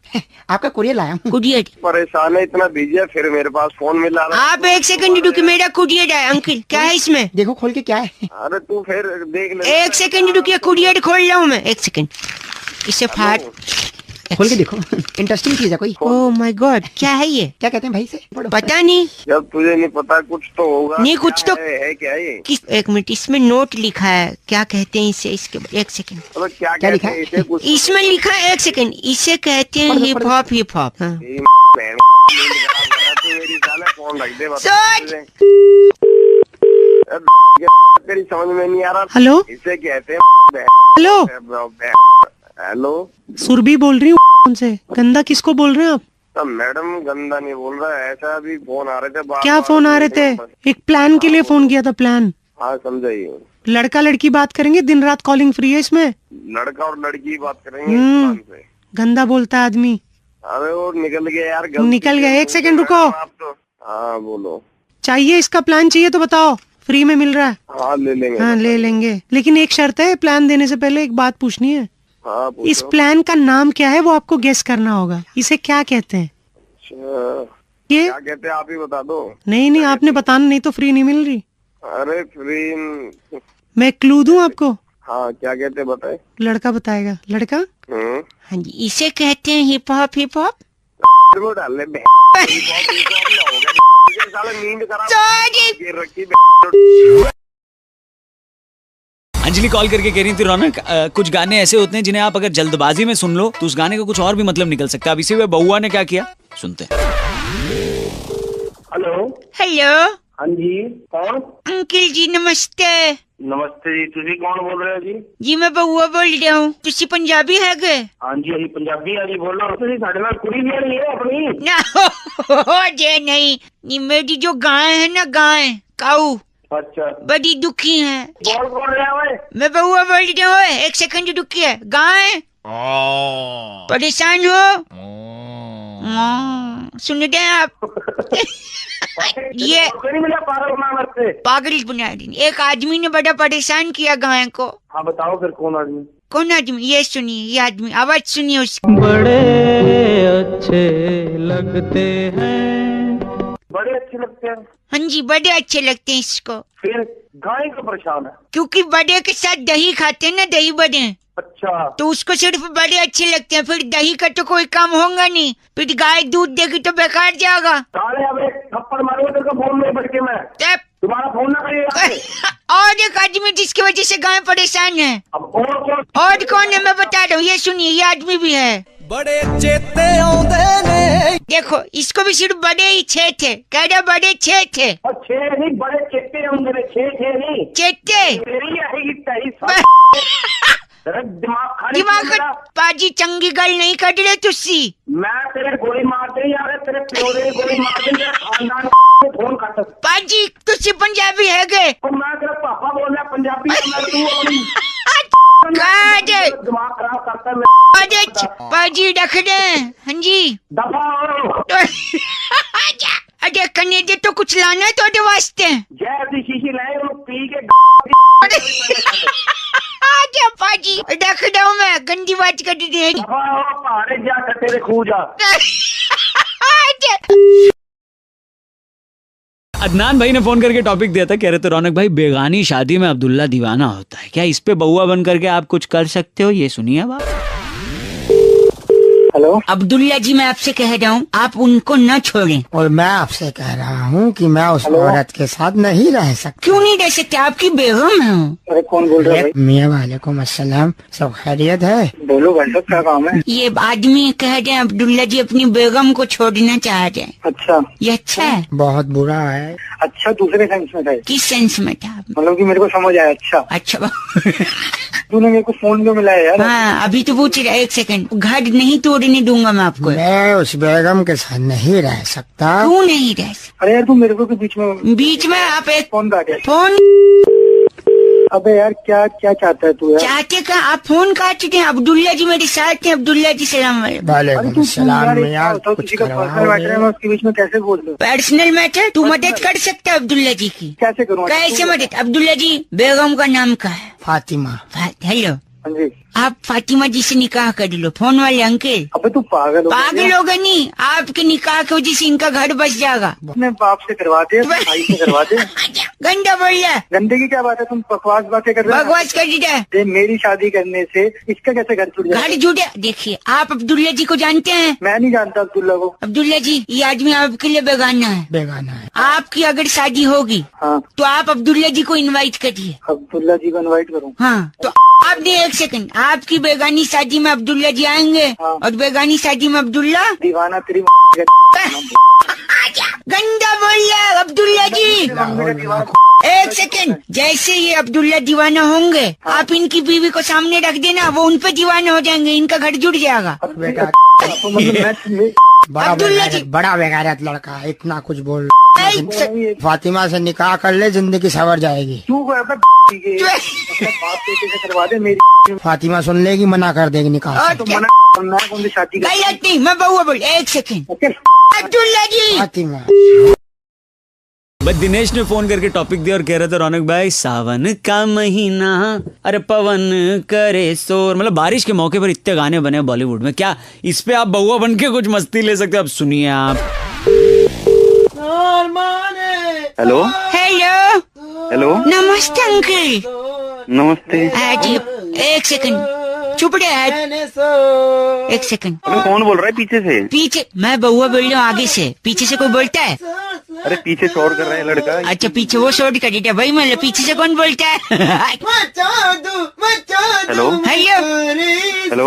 आपका कुरियर लाया हूँ। कुरियर? परेशान है, इतना बिजी है, फिर मेरे पास फोन मिला। आप एक सेकंड रुकिए, मेरा कुरियर है। अंकल क्या है इसमें? देखो खोल के क्या है। अरे तू फिर देख ले। एक सेकंड रुकिए, कुरियर खोल रहा हूँ मैं। एक सेकंड, इसे फाड़ खोल के देखो। इंटरेस्टिंग चीज है कोई। ओह माय गॉड, क्या है ये? क्या कहते हैं भाई से? पता नहीं। जब तुझे नहीं पता कुछ तो होगा। नहीं कुछ तो है क्या ये? किस? एक मिनट, इसमें नोट लिखा है, क्या कहते हैं इसे? इसके एक सेकंड, तो क्या लिखा है? इसमें लिखा है, एक सेकंड, इसे कहते हैं hip hop. Hip hop. Phone रख दे। सोच। तेरी समझ में नहीं आ रहा। हेलो, इसे कहते हैं। हेलो हेलो, सुरभि बोल रही हूँ उनसे। गंदा किसको बोल रहे हैं आप? तो मैडम गंदा नहीं बोल रहा है, ऐसा अभी फोन आ रहे थे। क्या फोन आ रहे थे? एक प्लान के लिए फोन किया था। प्लान? हाँ समझाइए। लड़का लड़की बात करेंगे, दिन रात कॉलिंग फ्री है इसमें। लड़का और लड़की बात करेंगे। गंदा बोलता है आदमी। अरे वो निकल गया यार। निकल गया। एक सेकंड रुको। हाँ बोलो। चाहिए इसका प्लान चाहिए तो बताओ, फ्री में मिल रहा है। हाँ ले लेंगे। हाँ ले लेंगे, लेकिन एक शर्त है, प्लान देने से पहले एक बात पूछनी है। हाँ, इस प्लान का नाम क्या है वो आपको गेस करना होगा। इसे क्या कहते हैं? ये क्या कहते हैं आप ही बता दो। नहीं आपने बताना, नहीं तो फ्री नहीं मिल रही। अरे फ्री मैं क्लू दूं आपको? हाँ क्या कहते हैं बताए। लड़का बताएगा। लड़का? हाँ जी, इसे कहते हैं हिप हॉप। Hip hop. डाल ले। अंजलि कॉल करके कह रही थी रौनक, कुछ गाने ऐसे होते हैं जिन्हें आप अगर जल्दबाजी में सुन लो तो उस गाने का कुछ और भी मतलब निकल सकता है। अब इसी में बउआ ने क्या किया, सुनते हैं। हेलो। हेलो। हाँ जी, कौन? अंकल जी नमस्ते। नमस्ते जी, तुसी कौन बोल रहे हो जी? जी मैं बउआ बोल रहा हूँ। तुसी पंजाबी है गे? हाँ जी, अभी पंजाबी है जी, बोल रहा हूँ। तुसी साढ़े नाल कुड़ी ले रही है अपनी? ना हो जे नहीं, ये मेरी जो गाय है ना, गाय काऊ, अच्छा, बड़ी दुखी है। बोल रहे हो? मैं बउआ बोल रहा हूँ। एक सेकंड रुकी है। गाय परेशान हो? सुन रहे हैं आप? ये पागल बना दी। एक आदमी ने बड़ा परेशान किया गाय को। हाँ बताओ फिर कौन आदमी? कौन आदमी? ये सुनिए, ये आदमी, आवाज सुनिए उसकी। बड़े अच्छे लगते हैं। बड़े अच्छे लगते हैं? हाँ जी, बड़े अच्छे लगते हैं इसको। फिर गाय को परेशान है? क्योंकि बड़े के साथ दही खाते हैं ना, दही बड़े। अच्छा, तो उसको सिर्फ बड़े अच्छे लगते हैं। फिर दही का तो कोई काम होगा नहीं, फिर गाय दूध देगी तो बेकार जाएगा। अब एक थप्पड़ मारूंगा तेरे को फोन में बैठ के मैं। तुम्हारा फोन ना करिएगा। और एक आदमी जिसकी वजह से गाय परेशान है। अब और कौन है मैं बता रहा हूँ, ये सुनिए, ये आदमी भी है। बड़े चेते आउंदे ने। देखो, इसको भी सिर्फ बड़े ही छे थे। कह रहा बड़े छे थे। और छे नहीं, बड़े चेते आउंदे ने, छे नहीं। चेते तेरी आएगी तेरी। दिमाग का पाजी चंगी गल नहीं कर रहे तुसी। मैं तेरे गोली मार दे यार, तेरे प्यो ने गोली मार दे यार, खानदान को फोन काट। पाजी तुसी पंजाबी है गे? मैं तेरा पापा बोल रहा पंजाबी है, तू अपनी दिमाग खराब करता है। पाजी रख दे। हाँ जी, दफा। अरे कन्ने दे तो कुछ लाना है तो वास्ते। जैसी शीशी लाए वो पी के। आजा पाजी, रख दो, मैं गंदी बात कर दी है। पहाड़े जा, तेरे खू जा। अदनान भाई ने फोन करके टॉपिक दिया था, कह रहे थे रौनक भाई बेगानी शादी में अब्दुल्ला दीवाना होता है, क्या इस पे बउआ बन करके आप कुछ कर सकते हो? ये सुनिए अब आप। हेलो अब्दुल्ला जी, मैं आपसे कह रहा हूँ आप उनको न छोड़ें। और मैं आपसे कह रहा हूँ कि मैं उस औरत के साथ नहीं रह सकता। क्यों नहीं रह सकते? आपकी बेगम है। अरे कौन बोल रहा है? मियाँ वालेकुम अस्सलाम, सब खैरियत है? बोलो भाई, क्या काम है? ये आदमी कह रहे हैं अब्दुल्ला जी अपनी बेगम को छोड़ना चाह रहे हैं। अच्छा, ये अच्छा है? बहुत बुरा है। अच्छा, दूसरे सेंस में था? किस सेंस में था? मतलब कि मेरे को समझ आया। अच्छा तूने मेरे को फोन क्यों मिलाया यार? हाँ, अभी तो पूछ रहा। एक सेकंड, घर नहीं तोड़ने दूंगा मैं आपको। मैं उस बेगम के साथ नहीं रह सकता। क्यों नहीं रह सकता? अरे यार तू मेरे को बीच में आप एक फोन काट। फोन। अबे यार क्या क्या चाहता है तू यार? चाहते का आप फोन काट चुके हैं। अब्दुल्ला जी मेरे साथ हैं। अब्दुल्ला जी सलाम वालेकुम सलाम। यार किसी का पर्सनल मैटर है, मैं उसके बीच में कैसे बोल दूं? Personal matter? तू मदद कर सकता है अब्दुल्ला जी की? कैसे करूँ? कैसे मदद? अब्दुल्ला जी, बेगम का नाम क्या है? फातिमा। हेलो, हाँ जी, आप फातिमा जी से निकाह कर लो। फोन वाले अंकल। अबे तू पागल होगा नहीं, आपके निकाह की वजह से इनका घर बस जाएगा। अपने बाप से करवा दे, भाई से करवा दे। गंदा बोल रहा है। गंदे की क्या बात है? तुम बकवास बातें कर रहे हो। बकवास कर रहा है। मेरी शादी करने से इसका कैसे घर छूट जाएगा? घर जुड़े। देखिए, आप अब्दुल्ला जी को जानते हैं? मैं नहीं जानता अब्दुल्ला को। अब्दुल्ला जी, ये आदमी आपके लिए बेगाना है। बेगाना है। आपकी अगर शादी होगी तो आप अब्दुल्ला जी को इनवाइट करिए। अब्दुल्ला जी को इनवाइट करूँ? हाँ, तो आपने एक सेकंड, आपकी बेगानी शादी में अब्दुल्ला जी आएंगे और बेगानी शादी में अब्दुल्ला दीवाना तेरी गंदा बोल रहा है अब्दुल्ला जी। एक सेकंड, जैसे ये अब्दुल्ला दीवाना होंगे, आप इनकी बीवी को सामने रख देना, वो उन पे दीवाना हो जाएंगे, इनका घर जुड़ जाएगा। अब्दुल्ला जी बड़ा बेगारत लड़का, इतना कुछ बोल। फातिमा से निकाह कर ले, जिंदगी सवर जाएगी। करवा दे मेरी। फातिमा सुन लेगी, मना कर देगी निकाह। शादी गलत नहीं, मैं बउआ बोल। एक सेकंड, अब्दुल्ला जी। फातिमा। बस दिनेश ने फोन करके टॉपिक दिया और कह रहे थे रौनक भाई सावन का महीना, अरे पवन करे शोर, मतलब बारिश के मौके पर इतने गाने बने बॉलीवुड में, क्या इस पे आप बउआ बन के कुछ मस्ती ले सकते हो? अब सुनिए आप। हेलो हेलो हेलो, नमस्ते अंकल। नमस्ते जी, एक सेकंड चुप रहे। एक सेकंड। कौन बोल रहा है पीछे से? पीछे मैं बउआ बोल रहा हूँ, आगे से। पीछे से कोई बोलता है? अरे पीछे शोर कर रहा है लड़का। अच्छा पीछे वो शोर कर देता भाई, मतलब पीछे से कौन बोलता है? हेलो हेलो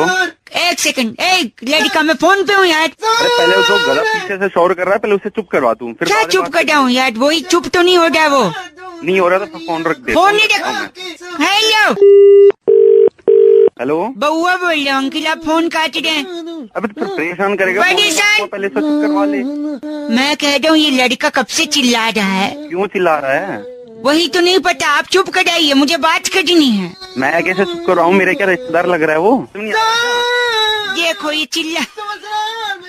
एक सेकंड, एक लड़का मैं फोन पे हूँ यार। अरे पहले वो जो गलत पीछे से शोर कर रहा है, पहले उसे चुप करवा दूं, फिर क्या चुप कर जाऊँ यार? वही चुप तो नहीं हो रहा है, वो नहीं हो रहा तो फोन रख दे। फोन नहीं रख। हेलो हेलो बउआ बोल रहा हूँ अंकिल, आप फोन काट रहे हैं। अबे तो फिर परेशान करेगा, परेशान पहले से चुप करवा ले। मैं कह रहा हूँ ये लड़का कब से चिल्ला रहा है? क्यों चिल्ला रहा है? वही तो नहीं पता, आप चुप कराइए, मुझे बात करनी है। मैं कैसे चुप करवाऊँ? मेरे क्या रिश्तेदार लग रहा है वो? देखो ये चिल्ला,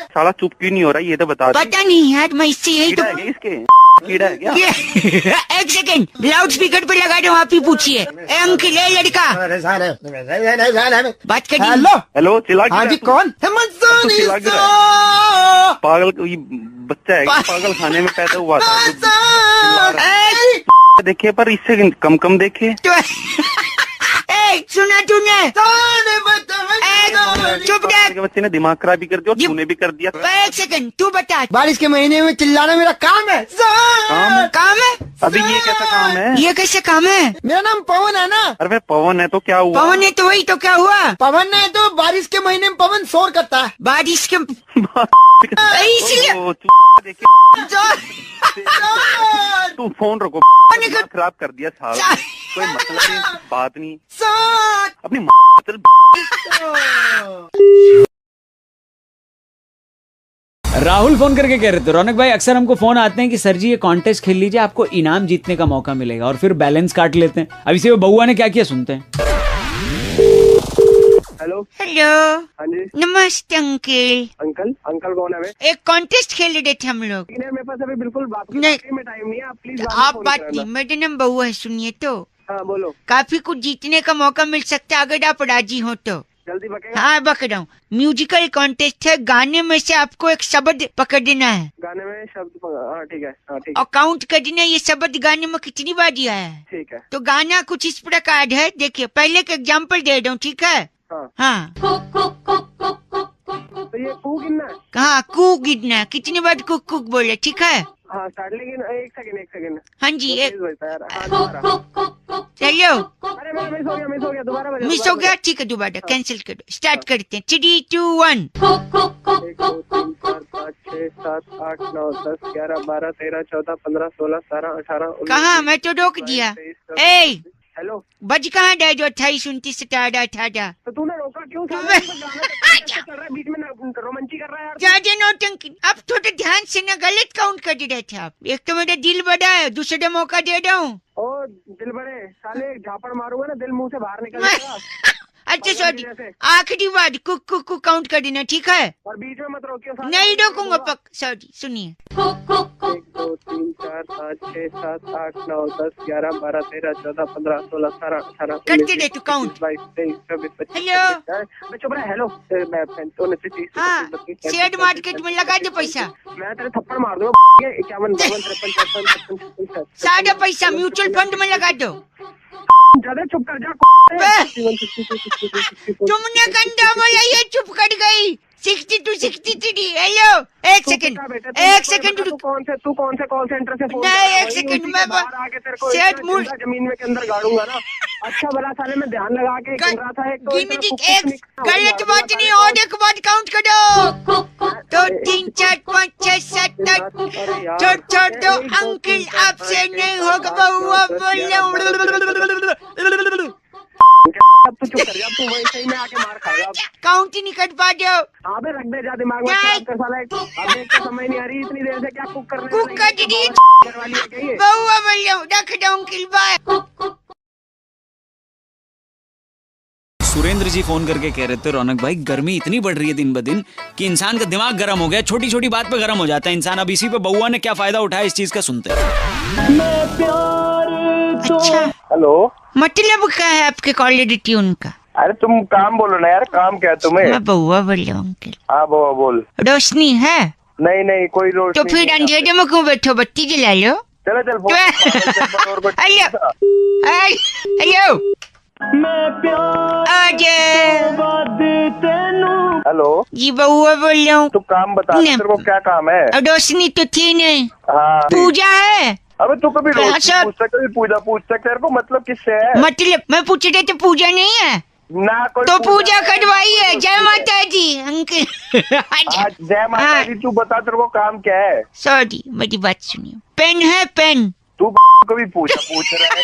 साला चुप क्यों नहीं हो रहा ये तो बता। पता नहीं यार, मैं इससे यही तो इसके कीड़ा है क्या? एक सेकंड लाउड स्पीकर पे लगा दो, आप ही पूछिए। अंकिल है लड़का, बात करिए। हेलो हेलो चिल्ला। हाँ जी कौन? पागल कोई बच्चा है, पागल खाने में पैदा हुआ था। देखिए पर इससे कम देखे। सुना तूने? चुप रह। बच्चे ने दिमाग खराब भी कर दिया और तूने भी कर दिया। एक सेकंड तू बता। बारिश के महीने में चिल्लाना मेरा काम है। काम है? अभी ये कैसा काम है? ये कैसे काम है? मेरा नाम पवन है ना। अरे पवन है तो क्या हुआ? पवन है तो वही तो क्या हुआ? पवन है तो बारिश के महीने में पवन शोर करता है। बारिश के इसलिए तू फोन रखो, खराब कर दिया साला। कोई मतलब नहीं, बात नहीं अपनी राहुल फोन करके कह रहे थे रौनक भाई अक्सर हमको फोन आते हैं कि सर जी ये कॉन्टेस्ट खेल लीजिए, आपको इनाम जीतने का मौका मिलेगा, और फिर बैलेंस काट लेते हैं। अभी से वो बउआ ने क्या किया सुनते हैं। हेलो हेलो हाँ जी नमस्ते अंकिल। अंकल कौन है? एक कॉन्टेस्ट खेल रहे थे हम लोग। मेरे पास अभी बिल्कुल बात नहीं में टाइम नहीं है, आप प्लीज आप बात नहीं, मेरा नाम बउआ है, सुनिए तो। हाँ बोलो। काफी कुछ जीतने का मौका मिल सकता है अगर आप राजी हो तो। जल्दी बकेगा। हाँ बक रहा हूँ। म्यूजिकल कॉन्टेस्ट है, गाने में से आपको एक शब्द पकड़ना है। गाने में शब्द? हाँ ठीक है, हाँ ठीक और काउंट करना ये शब्द गाने में कितनी बार दिया है। ठीक है। तो गाना कुछ इस प्रकार है, देखिए पहले का एग्जाम्पल दे रहा हूँ, ठीक है? हाँ तो ये कू गिनना है? कहाँ कू गिनना, कितनी बार कुक कुक बोले, ठीक है? हाँ स्टार्ट, लेकिन एक सेकंड। हाँ जी एक चलो। अरे मिस हो गया दोबारा मिस हो गया, ठीक है दोबारा कैंसिल करो, स्टार्ट करते हैं। 3, 2, 1। 1 2 3 4 5 6 7 8 9 10 11 12 13 14 15 16 17 18 19। कहाँ? मैं तो रोक दिया। ए हेलो बज कहाँ डे जो 28 29 17 18? तो तूने रोका क्यों? बीच में रोमांची कर रहा है यार। ज्यादा नौटंकी, अब थोड़ा ध्यान से ना, गलत काउंट कर रहे थे आप। एक तो मेरा दिल बड़ा है, दूसरे मौका दे रहा हूँ। ओ दिल बड़े साले, झापड़ मारूंगा ना दिल मुंह से बाहर निकल जाएगा। अच्छा सॉरी, आखिरी बार कुक कुक कुक काउंट कर देना, ठीक है? और बीच में मत रोकियो। नहीं रोकूंगा पक। सॉरी सुनिए। 1 2 3 4 5 6 7 8 9 10 11 12 13 14 15 16 17 18 करते रहे तू काउंट। 22 23 24 25। हेलो चुप रहा। हेलो मैं 29 हाँ शेयर मार्केट में लगा दो पैसा। मैं तेरे थप्पड़ मार दूंगा। 51 52 53 54 55 सारा पैसा म्यूचुअल फंड में लगा दो। ज्यादा चुप कर जा। तुमने गंदा बोला, ये चुप कर गई। 62 63। हेलो एक सेकंड तू कौन से कॉल सेंटर से फोन? नहीं एक सेकंड, मैं सेट मूड जमीन में के अंदर गाड़ूंगा ना। अच्छा भला साले में ध्यान लगा के गिन रहा था। एक गलत बात नहीं, और एक बात काउंट करो। 2 3 4 5 6 7 8 छोड़ अंकिल, आपसे नहीं होगा बउआ बोलो। अब तू चुप कर जा, तू वहीं सही में आके मार खाएगा। काउंट ही नहीं कर पा रहे हो। हाँ बे रख दे जा, दिमाग में खराब कर साला। अब देख तो समझ नहीं आ रही इतनी देर से क्या कुक कर रहे हैं। बउआ बोलो, रख दो अंकिल, बाय। सुरेंद्र जी फोन करके कह रहे थे रौनक भाई गर्मी इतनी बढ़ रही है दिन ब दिन कि इंसान का दिमाग गर्म हो गया, छोटी छोटी बात पे गर्म हो जाता है इंसान। अब इसी पे बउआ ने क्या फायदा उठाया इस चीज का सुनते हैं। अच्छा हेलो मतलब क्या है आपके कॉलेज ट्यून का? अरे तुम काम बोलो ना यार, काम क्या है तुम्हें? मैं बउआ बोल रहा हूँ अंकिल। हाँ बउआ बोल। रोशनी है? नहीं कोई रोशनी। तो फिर अंधेरे में क्यों बैठो, बत्ती जला लो। चलो हेलो हेलो जी बउआ बोल रहा हूँ। तू काम बता, तेरे को क्या काम है? रोशनी तो थी नहीं। हाँ पूजा है। अबे तू कभी हाँ, रोशनी सर। पूछता, कभी पूजा पूछता, तेरे को मतलब किससे है? मतलब मैं पूछ रही तो पूजा नहीं है ना कोई तो पूजा करवाई है। जय माता जी अंकल। जय माता दी। तू बता तेरे को काम क्या है? सॉरी मेरी बात सुनिए। पेन है पेन। तू कभी पूछ रहा है?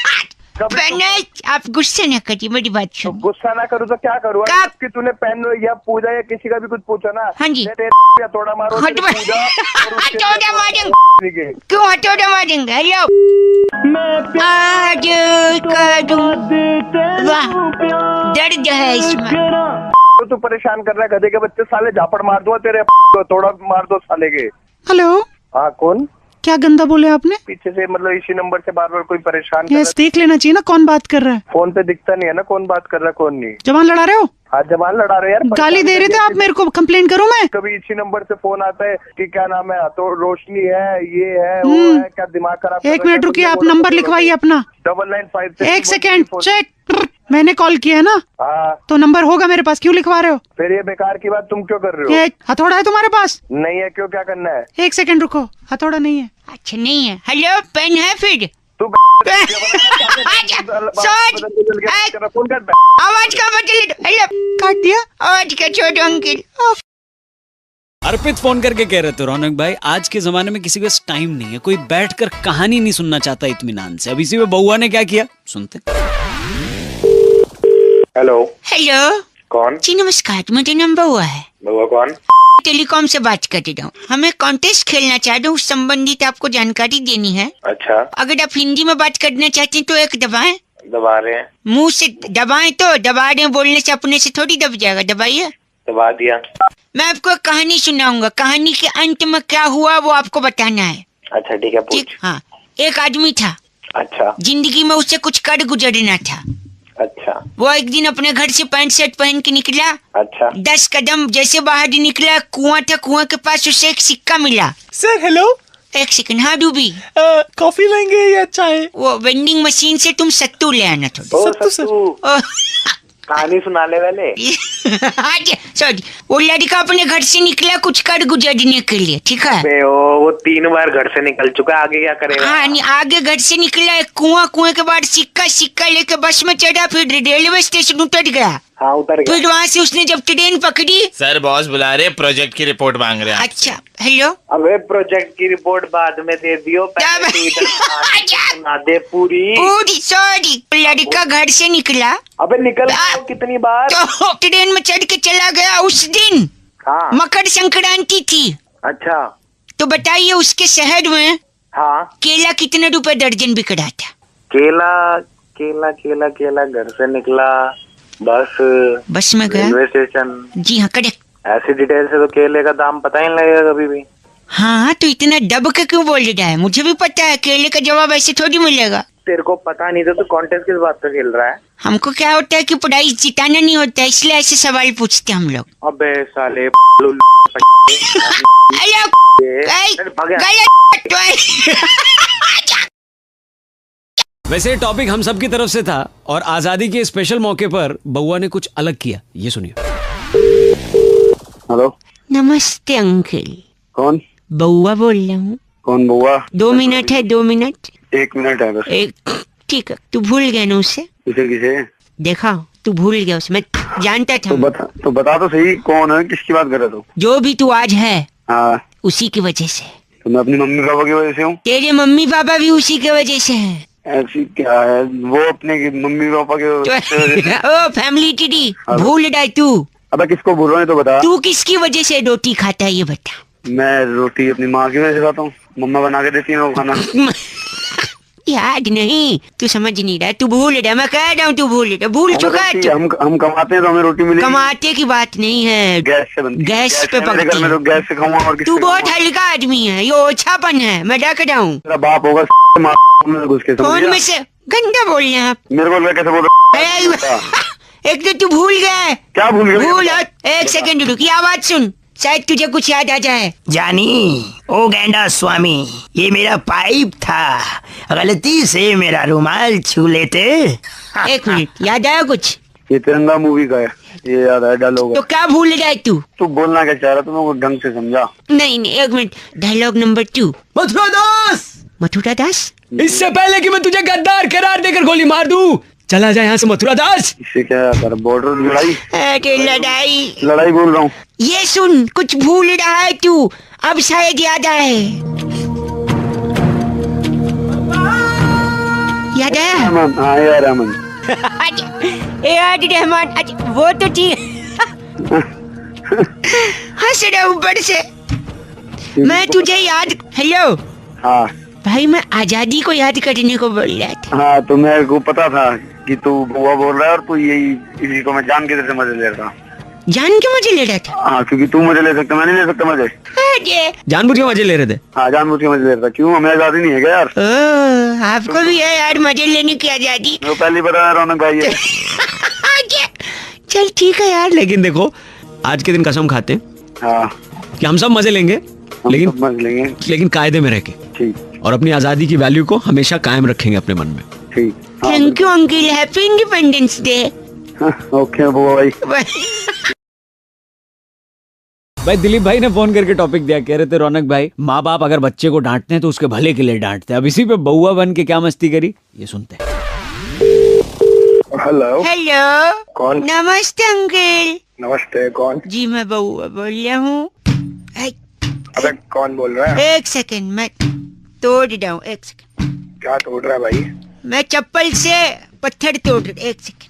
पेन है। आप गुस्से न करिए, मेरी बात सुनिए। गुस्सा ना करूँ तो क्या करूँ? कि तूने पेन या पूजा या किसी का भी कुछ पूछा ना? हाँ जी। या थोड़ा मारो हथौड़ा मारेंगे। क्यों हथौड़ा मारेंगे? हेलो आज वाह दर्द है इसमें। तो तू परेशान कर रहा है गधे के बच्चे, साले झापड़ मार दूंगा तेरे, थोड़ा मार दो साले के। हेलो हाँ कौन? क्या गंदा बोले आपने? पीछे से मतलब इसी नंबर से बार बार कोई परेशान कर रहा है। देख लेना चाहिए ना कौन बात कर रहा है। फोन पे दिखता नहीं है ना कौन बात कर रहा है कौन नहीं। जबान लड़ा रहे हो? हाँ जबान लड़ा रहे यार। गाली दे रहे थे आप मेरे को, कंप्लेंट करूं मैं? कभी इसी नंबर से फोन आता है कि क्या नाम है, तो रोशनी है, ये है, वो है, क्या दिमाग खराब। एक मिनट रुकिए, आप नंबर लिखवाइए अपना। 9956। एक सेकेंड चेक। मैंने कॉल किया है ना? हाँ तो नंबर होगा मेरे पास, क्यों लिखवा रहे हो? फिर ये बेकार की बात तुम क्यों कर रहे हो? ये हथौड़ा है तुम्हारे पास? नहीं है, क्यों, क्या करना है? एक सेकंड रुको, हथौड़ा नहीं है। अच्छा नहीं है। हेलो पेन है फिर? तू आवाज का बदल। हेलो काट दिया आवाज का छोड़ो अंकिल। अर्पित फोन करके कह रहे थे रौनक भाई, आज के जमाने में किसी के पास टाइम नहीं है, कोई बैठकर कहानी नहीं सुनना चाहता इत्मीनान से। अब इसी में बउआ ने क्या किया सुनते। हेलो हेलो कौन? जी नमस्कार, मेरा नाम बउआ है। बउआ कौन? टेलीकॉम से बात कर रहा हूँ। हमें कॉन्टेस्ट खेलना चाहते हैं, उस संबंधित आपको जानकारी देनी है। अच्छा अगर आप हिंदी में बात करना चाहते हैं तो एक दबाएं। दबा रहे हैं। मुंह से दबाएं तो दबा रहे हैं, बोलने से अपने से थोड़ी दब जाएगा। दबाइए। दबा दिया। मैं आपको एक कहानी सुनाऊंगा, कहानी के अंत में क्या हुआ वो आपको बताना है। अच्छा ठीक है, पूछ। हाँ, एक आदमी था। अच्छा। जिंदगी में उससे कुछ कर गुजरना था। अच्छा। वो एक दिन अपने घर से पैंट शर्ट पहन के निकला। अच्छा। 10 कदम जैसे बाहर निकला, कुआं था, कुआं के पास उसे एक सिक्का मिला। Sir hello. एक सेकंड। हाँ डूबी, कॉफी लेंगे या चाय? वो वेंडिंग मशीन से तुम सत्तू ले आना थोड़ा। सत्तू कहानी सुनाने वाले। सॉरी, वो लड़का अपने घर से निकला कुछ कर गुजरने के लिए, ठीक है? वो 3 बार घर से निकल चुका, आगे क्या करेगा? हाँ, आगे घर से निकला, एक कुआं के बाद सिक्का लेके बस में चढ़ा, फिर रेलवे स्टेशन उतर गया। हाँ उतर गया। फिर वहाँ से उसने जब ट्रेन पकड़ी। सर बॉस बुला रहे, प्रोजेक्ट की रिपोर्ट मांग रहे हैं। अच्छा हेलो। अबे प्रोजेक्ट की रिपोर्ट बाद में दे दियो, पहले तू इधर सुना दे पूरी। सॉरी, लड़का घर से निकला। अबे निकल कितनी बार? तो ट्रेन में चढ़ के चला गया। उस दिन हाँ मकर संक्रांति थी। अच्छा तो बताइए उसके शहर में हाँ केला कितने रुपए दर्जन बिक रहा था? केला केला केला केला घर से निकला, बस में गया रेलवे स्टेशन। जी हाँ करेक्ट। ऐसी डिटेल से तो केले का दाम पता ही नहीं लगेगा कभी भी। हाँ तो इतना दब के क्यों बोल रहा है? मुझे भी पता है केले का जवाब ऐसे थोड़ी मिलेगा। तेरे को पता नहीं तो कॉन्टेस्ट किस बात पे खेल रहा है? हमको क्या होता है कि प्राइज जिताना नहीं होता है, इसलिए ऐसे सवाल पूछते हम लोग। अबे साले वैसे टॉपिक हम सब की तरफ से था और आजादी के स्पेशल मौके पर बउआ ने कुछ अलग किया, ये सुनिए। हेलो नमस्ते अंकल। कौन? बउआ बोल रहा हूँ। कौन बउआ? 2 मिनट है, 2 मिनट। 1 मिनट है बस। एक ठीक है। तू भूल गया ना उससे? किसे? देखा तू भूल गया उसे, मैं जानता था। तो बता तो सही, कौन है, किसकी बात कर रहा तू? जो भी तू आज है हाँ उसी की वजह से। तो मैं अपनी मम्मी पापा की वजह से हूँ। तेरे मम्मी पापा भी उसी की वजह से हैं। ऐसी क्या है, वो अपने मम्मी पापा के ओ फैमिली टीडी भूल रहा है तू। अबे किसको भूल रहा है तो बता। तू किसकी वजह से रोटी खाता है ये बता। मैं रोटी अपनी माँ की वजह से खाता हूँ, मम्मा बना के देती है वो खाना। याद नहीं, तू समझ नहीं रहा, तू भूल रहा है। मैं कह रहा हूँ तू भूल रहा, भूल चुका है तू। हम कमाते हैं तो हमें रोटी मिलेगी। कमाते की बात नहीं है, गैस से बनती है। गैस पे पकती है। तो गैस से खाऊंगा और तू बहुत हल्का आदमी है, ये ओछापन है, मैं डर रहा हूँ। तेरा बाप होगा घुस के। फोन में से गंदा बोल रहे हैं आप। मेरे को कैसे बोल रहे? एक तो तू भूल गया। क्या भूल गया? एक सेकंड रुक, ये आवाज सुन। शायद तुझे कुछ याद आ जाए। जानी ओ गैंडा स्वामी, ये मेरा पाइप था, गलती से मेरा रुमाल छू लेते। एक मिनट, याद आया कुछ? ये तिरंगा मूवी का है, ये याद है डायलॉग। तो क्या भूल रहा है तू? तू बोलना क्या चाह रहा, तुम को ढंग से समझा। नहीं नहीं, एक मिनट, डायलॉग नंबर 2। मथुरा दास, मथुरा दास, इससे पहले कि मैं तुझे गद्दार करार देकर गोली मार दूं, चला जाए यहाँ से मथुरा दास। इससे क्या यार, बॉर्डर लड़ाई? अरे लड़ाई लड़ाई बोल रहा हूँ। ये सुन, कुछ भूल रहा है तू, अब शायद याद आए। याद आया? हाँ यार अमन। याद रहमान, अच्छा वो तो ठीक। हंस रहा ऊपर से। मैं तुझे याद, हेलो हाँ भाई, मैं आजादी को याद करने को बोल रहा था। हाँ, तो मेरे को पता था कि तू बुआ बोल रहा है और तू यही इसी को मैं जान के तेरे से मजे ले रहा था। जान के मजे ले रहा था? हाँ, क्योंकि तू मजे ले सकता, मैं नहीं ले सकता मजे। जानबूझ के मजे ले रहे थे? हाँ, जानबूझ के मजे ले रहा था। क्यों, हमें आजादी नहीं है क्या यार? आपको भी है यार मजे लेने की आजादी? वो पहली बताया रौनक भाई है। चल ठीक है यार, लेकिन देखो आज के दिन कसम खाते हैं हाँ कि हम सब मजे लेंगे, लेकिन कायदे में रह के, ठीक, और अपनी आजादी की वैल्यू को हमेशा कायम रखेंगे अपने मन में। ठीक। Thank you uncle, happy independence day. Okay बुआ भाई। भाई दिलीप भाई ने फोन करके टॉपिक दिया, कह रहे थे रौनक भाई, माँ बाप अगर बच्चे को डांटते हैं तो उसके भले के लिए डांटते हैं। अब इसी पे बउआ बन के क्या मस्ती करी, ये सुनते हैं। हेलो हेलो, कौन? नमस्ते अंकिल। नमस्ते, कौन? जी मैं बउआ बोल रहा हूँ। अबे कौन बोल रहा है? एक सेकंड, मैं तोड़ रहा हूँ, एक सेकंड। क्या तोड़ रहा है भाई? मैं चप्पल से पत्थर तोड़ रहा, एक सेकंड।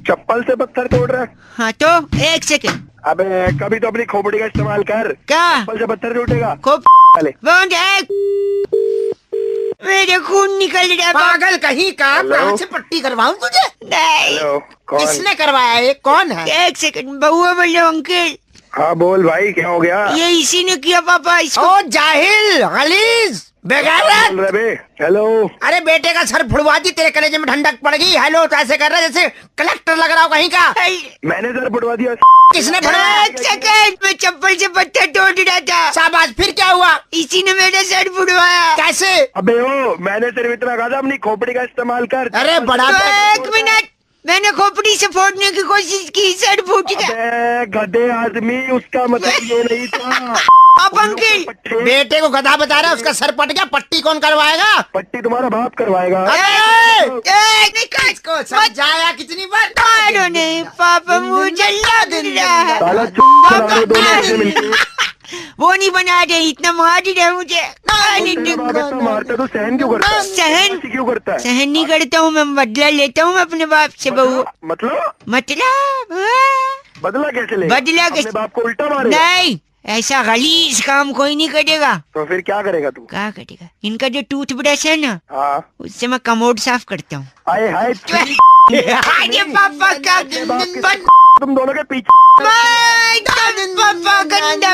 चप्पल से पत्थर तोड़ रहा है? हाँ तो एक सेकंड। अबे कभी तो अपनी खोपड़ी का इस्तेमाल कर। क्या? चप्पल से पत्थर टूटेगा? मेरे खून निकल रहा है। पागल कहीं का, कहाँ से पट्टी करवाऊं तुझे? नहीं। कौन? किसने करवाया, ये कौन है? एक सेकंड, बउआ बोल रहा हूँ अंकिल। हाँ बोल भाई, क्या हो गया? ये इसी ने किया पापा इसको। ओ जाहिल, गलीज, बेगारत। हेलो। अरे बेटे का सर फुड़वा दी, तेरे कलेजे में ठंडक पड़ गई। हेलो तो ऐसे कर रहा है जैसे कलेक्टर लग रहा हो कहीं का। मैंने सर फुड़वा दिया। किसने फुड़वाया? एक सेकंड, मैं चप्पल से पत्थर तोड़ रहा था। शाबाश, फिर क्या हुआ? इसी ने मेरा सर फुड़वाया। कैसे? अबे ओ, मैंने सिर्फ इतना कहा था अपनी खोपड़ी का इस्तेमाल कर। अरे बड़ा तो एक मिनट, मैंने खोपड़ी से फोड़ने की कोशिश की, सर फूट गया। गधे आदमी, उसका मतलब ये नहीं था। अब अंकिल, बेटे को गधा बता रहा है, उसका सर पट गया। पट्टी कौन करवाएगा? पट्टी तुम्हारा बाप करवाएगा। इसको समझाया कितनी बार? मारो नहीं पापा, मुझे लग रहा है। साला चुप करा दो दोनों ऐसे मिलके। वो नहीं बना रहे, इतना मार ही रहे मुझे। मारता तो सहन क्यों करता है? सहन क्यों करता है? सहन नहीं करता हूँ मैं, बदला लेता हूँ मैं अपने बाप से। बहू मतलब बदला कैसे ले? बदला कैसे? बाप को उल्टा मारे? नहीं, ऐसा गलीज काम कोई नहीं करेगा। तो फिर क्या करेगा तू? क्या करेगा? इनका जो टूथ ब्रश है ना, उससे मैं कमोड साफ करता हूँ। आए हाय पापा का तुम दोनों के पीछे पापा गंदा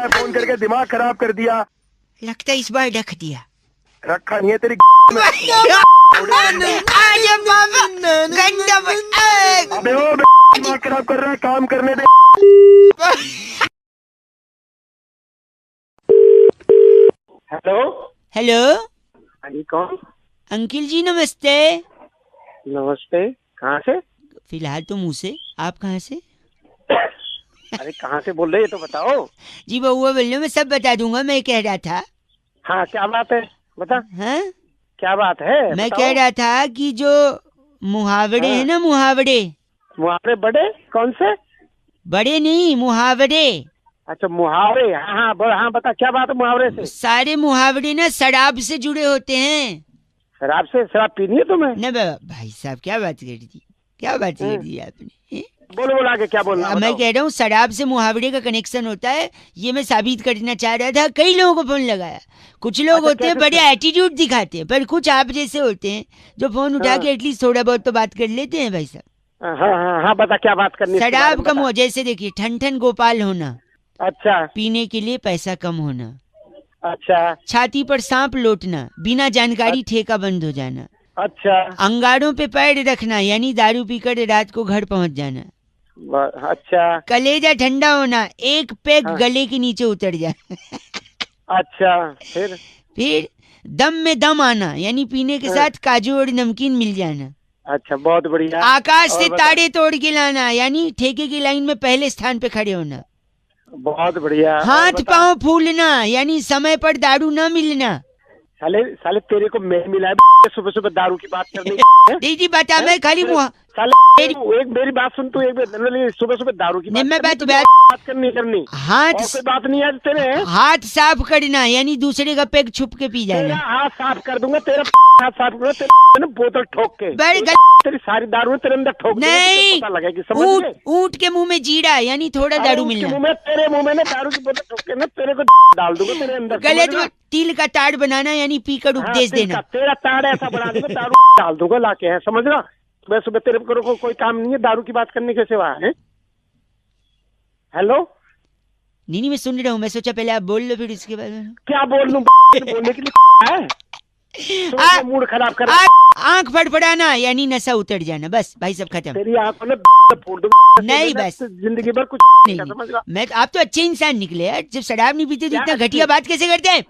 फोन करके दिमाग खराब कर दिया। लगता है इस बार रख दिया। रखा नहीं है तेरी। आजा पापा गंदा। अबे ओ दिमाग खराब कर रहा है, काम करने दे। हेलो हेलो, हाँ जी, कौन? अंकिल जी नमस्ते। नमस्ते, कहाँ से? फिलहाल तो मुँह से, आप कहाँ से? अरे कहाँ से बोल रहे हैं तो बताओ। जी बउआ बोल रहे, मैं सब बता दूंगा। मैं कह रहा था। हाँ क्या बात है, बता। हाँ क्या बात है? मैं कह रहा था कि जो मुहावरे हैं ना, मुहावरे बड़े कौन से? बड़े नहीं, मुहावरे। अच्छा मुहावरे, हाँ बता क्या बात है मुहावरे से? सारे मुहावरे ना शराब से जुड़े होते हैं। शराब से? शराब पीनी है तुम्हें? न भाई साहब, क्या बात कर दी, क्या बात कर दी आपने? बोलो आगे क्या बोलना? मैं कह रहा हूँ शराब से मुहावरे का कनेक्शन होता है, ये मैं साबित करना चाह रहा था। कई लोगों को फोन लगाया। कुछ लोग होते हैं बड़े एटीट्यूड दिखाते हैं, पर कुछ आप जैसे होते हैं जो फोन उठा के एटलीस्ट थोड़ा बहुत तो बात कर लेते हैं भाई साहब। हाँ बता क्या बात करनी? शराब कम हो, जैसे देखिए ठन गोपाल होना। अच्छा। पीने के लिए पैसा कम होना। अच्छा। छाती पर सांप लौटना, बिना जानकारी ठेका बंद हो जाना। अच्छा। अंगारों पे पैर रखना, यानी दारू पीकर रात को घर पहुंच जाना। अच्छा कलेजा ठंडा होना, एक पैक गले के नीचे उतर जाए। अच्छा फिर दम में दम आना, यानी पीने के साथ काजू और नमकीन मिल जाना। अच्छा बहुत बढ़िया। आकाश से ताड़े तोड़ के लाना, यानी ठेके की लाइन में पहले स्थान पे खड़े होना। बहुत बढ़िया। हाथ पांव फूलना, यानी समय पर दारू न मिलना। साले तेरे को मैं मिला है सुबह सुबह दारू की बात करनी। दीदी बता, मैं खाली एक मेरी बात सुन, तू एक सुबह सुबह दारू की बात करनी हाथ कोई बात नहीं है तेरे। हाथ साफ करना, यानी दूसरे का पैक छुप के पी जाना। हाथ साफ कर दूंगा तेरा, हाथ साफ करूंगा तेरा, बोतल ठोक के तेरी सारी दारू तेरे अंदर ठोक नहीं, पता लगेगी। समझ ऊंट के मुंह में जीरा, यानी थोड़ा दारू मिलना। तेरे मुंह में दारू की बोतल ठोक के ना तेरे को डाल दूंगा तेरे अंदर। गले में तिल का ताड़ बनाना, यानी पीकर उपदेश देना। तेरा ताड़ ऐसा बना दूंगा, दारू डाल दूंगा लाके, है समझ रहा। सुबह सुबह तेरे को कोई काम नहीं है दारू की बात करने के सिवा है। हेलो नहीं मैं सुन रहा हूँ, मैं सोचा पहले आप बोल लो फिर इसके बाद क्या बोल लूं। बोलने के लिए है मूड खराब कर। आंख फड़फड़ाना, यानी नशा उतर जाना। बस भाई सब खत्म। तेरी आंखों में फोड़ दूंगा। नहीं बस जिंदगी भर कुछ नहीं समझ रहा। मैं आप तो अच्छे इंसान निकले यार, जब शराब नहीं पीते तो इतना घटिया बात कैसे करते हैं?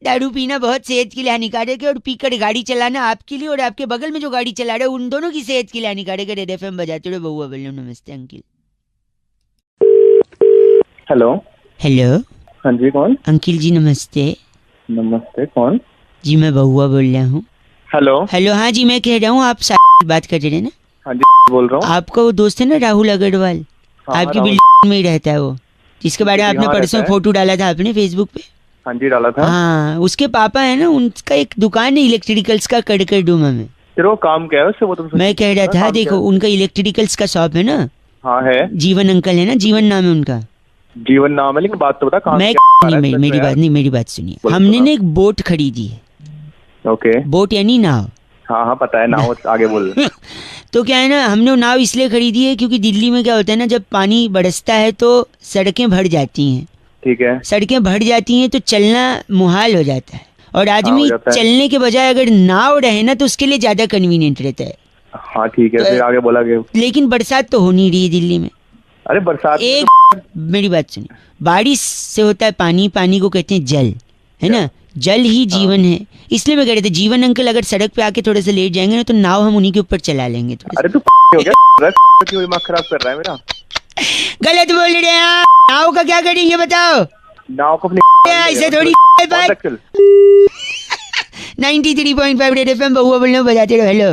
दारू पीना बहुत सेहत के लिए हानिकारक है, और पीकर गाड़ी चलाना आपके लिए और आपके बगल में जो गाड़ी चला रहे हैं उन दोनों की सेहत के लिए हानिकारक है। रेड एफएम बजाते रहो, बउआ बोलो। नमस्ते अंकिल। Hello hello. हाँ जी कौन? अंकिल जी नमस्ते। नमस्ते कौन? जी मैं बउआ बोल रहा हूँ। Hello hello. हाँ जी मैं कह रहा हूँ, आप बात कर रहे हैं ना? हाँ जी बोल रहा हूँ। आपका वो दोस्त है ना राहुल अग्रवाल, आपकी बिल्डिंग में ही रहता है वो, जिसके बारे में आपने परसों फोटो डाला था आपने फेसबुक पे। हाँ जी डाला था। हाँ उसके पापा है ना, उनका एक दुकान है इलेक्ट्रिकल्स का कड़कर डूमा में। फिर वो काम क्या है उससे? वो तुम मैं कह रहा था देखो उनका इलेक्ट्रिकल्स का शॉप है ना। हाँ है। जीवन अंकल है ना, जीवन नाम है उनका। जीवन नाम है, लेकिन बात तो बता कहाँ मैं मेरी बात सुनिए। हमने ना एक बोट खरीदी है। ओके। बोट यानी नाव। हाँ हाँ पता है नाव, आगे बोल। तो क्या है ना, हमने नाव इसलिए खरीदी है क्योंकि दिल्ली में क्या होता है ना, जब पानी बरसता है तो सड़कें भर जाती हैं। ठीक है। सड़कें भर जाती हैं तो चलना मुहाल हो जाता है, और आदमी चलने के बजाय अगर नाव रहे ना तो उसके लिए ज्यादा कन्वीनियंट रहता है। हाँ ठीक है। फिर आगे बोला गया। लेकिन बरसात तो हो नहीं रही है दिल्ली में। अरे बरसात मेरी बात सुनिए, बारिश से होता है पानी, पानी को कहते हैं जल, है ना। जल ही जीवन है, इसलिए मैं कह रहे थे जीवन अंकल अगर सड़क पे आके थोड़े से लेट जाएंगे ना तो नाव हम उन्हीं के ऊपर चला लेंगे। अरे तू हो गया, दिमाग खराब कर रहा है मेरा। गलत बोल रहे हैं। नाव का क्या करेंगे बताओ? नाव को ऐसे थोड़ी 93.5 रेड एफएम बउआ बोलने बजाते रहो। हेलो।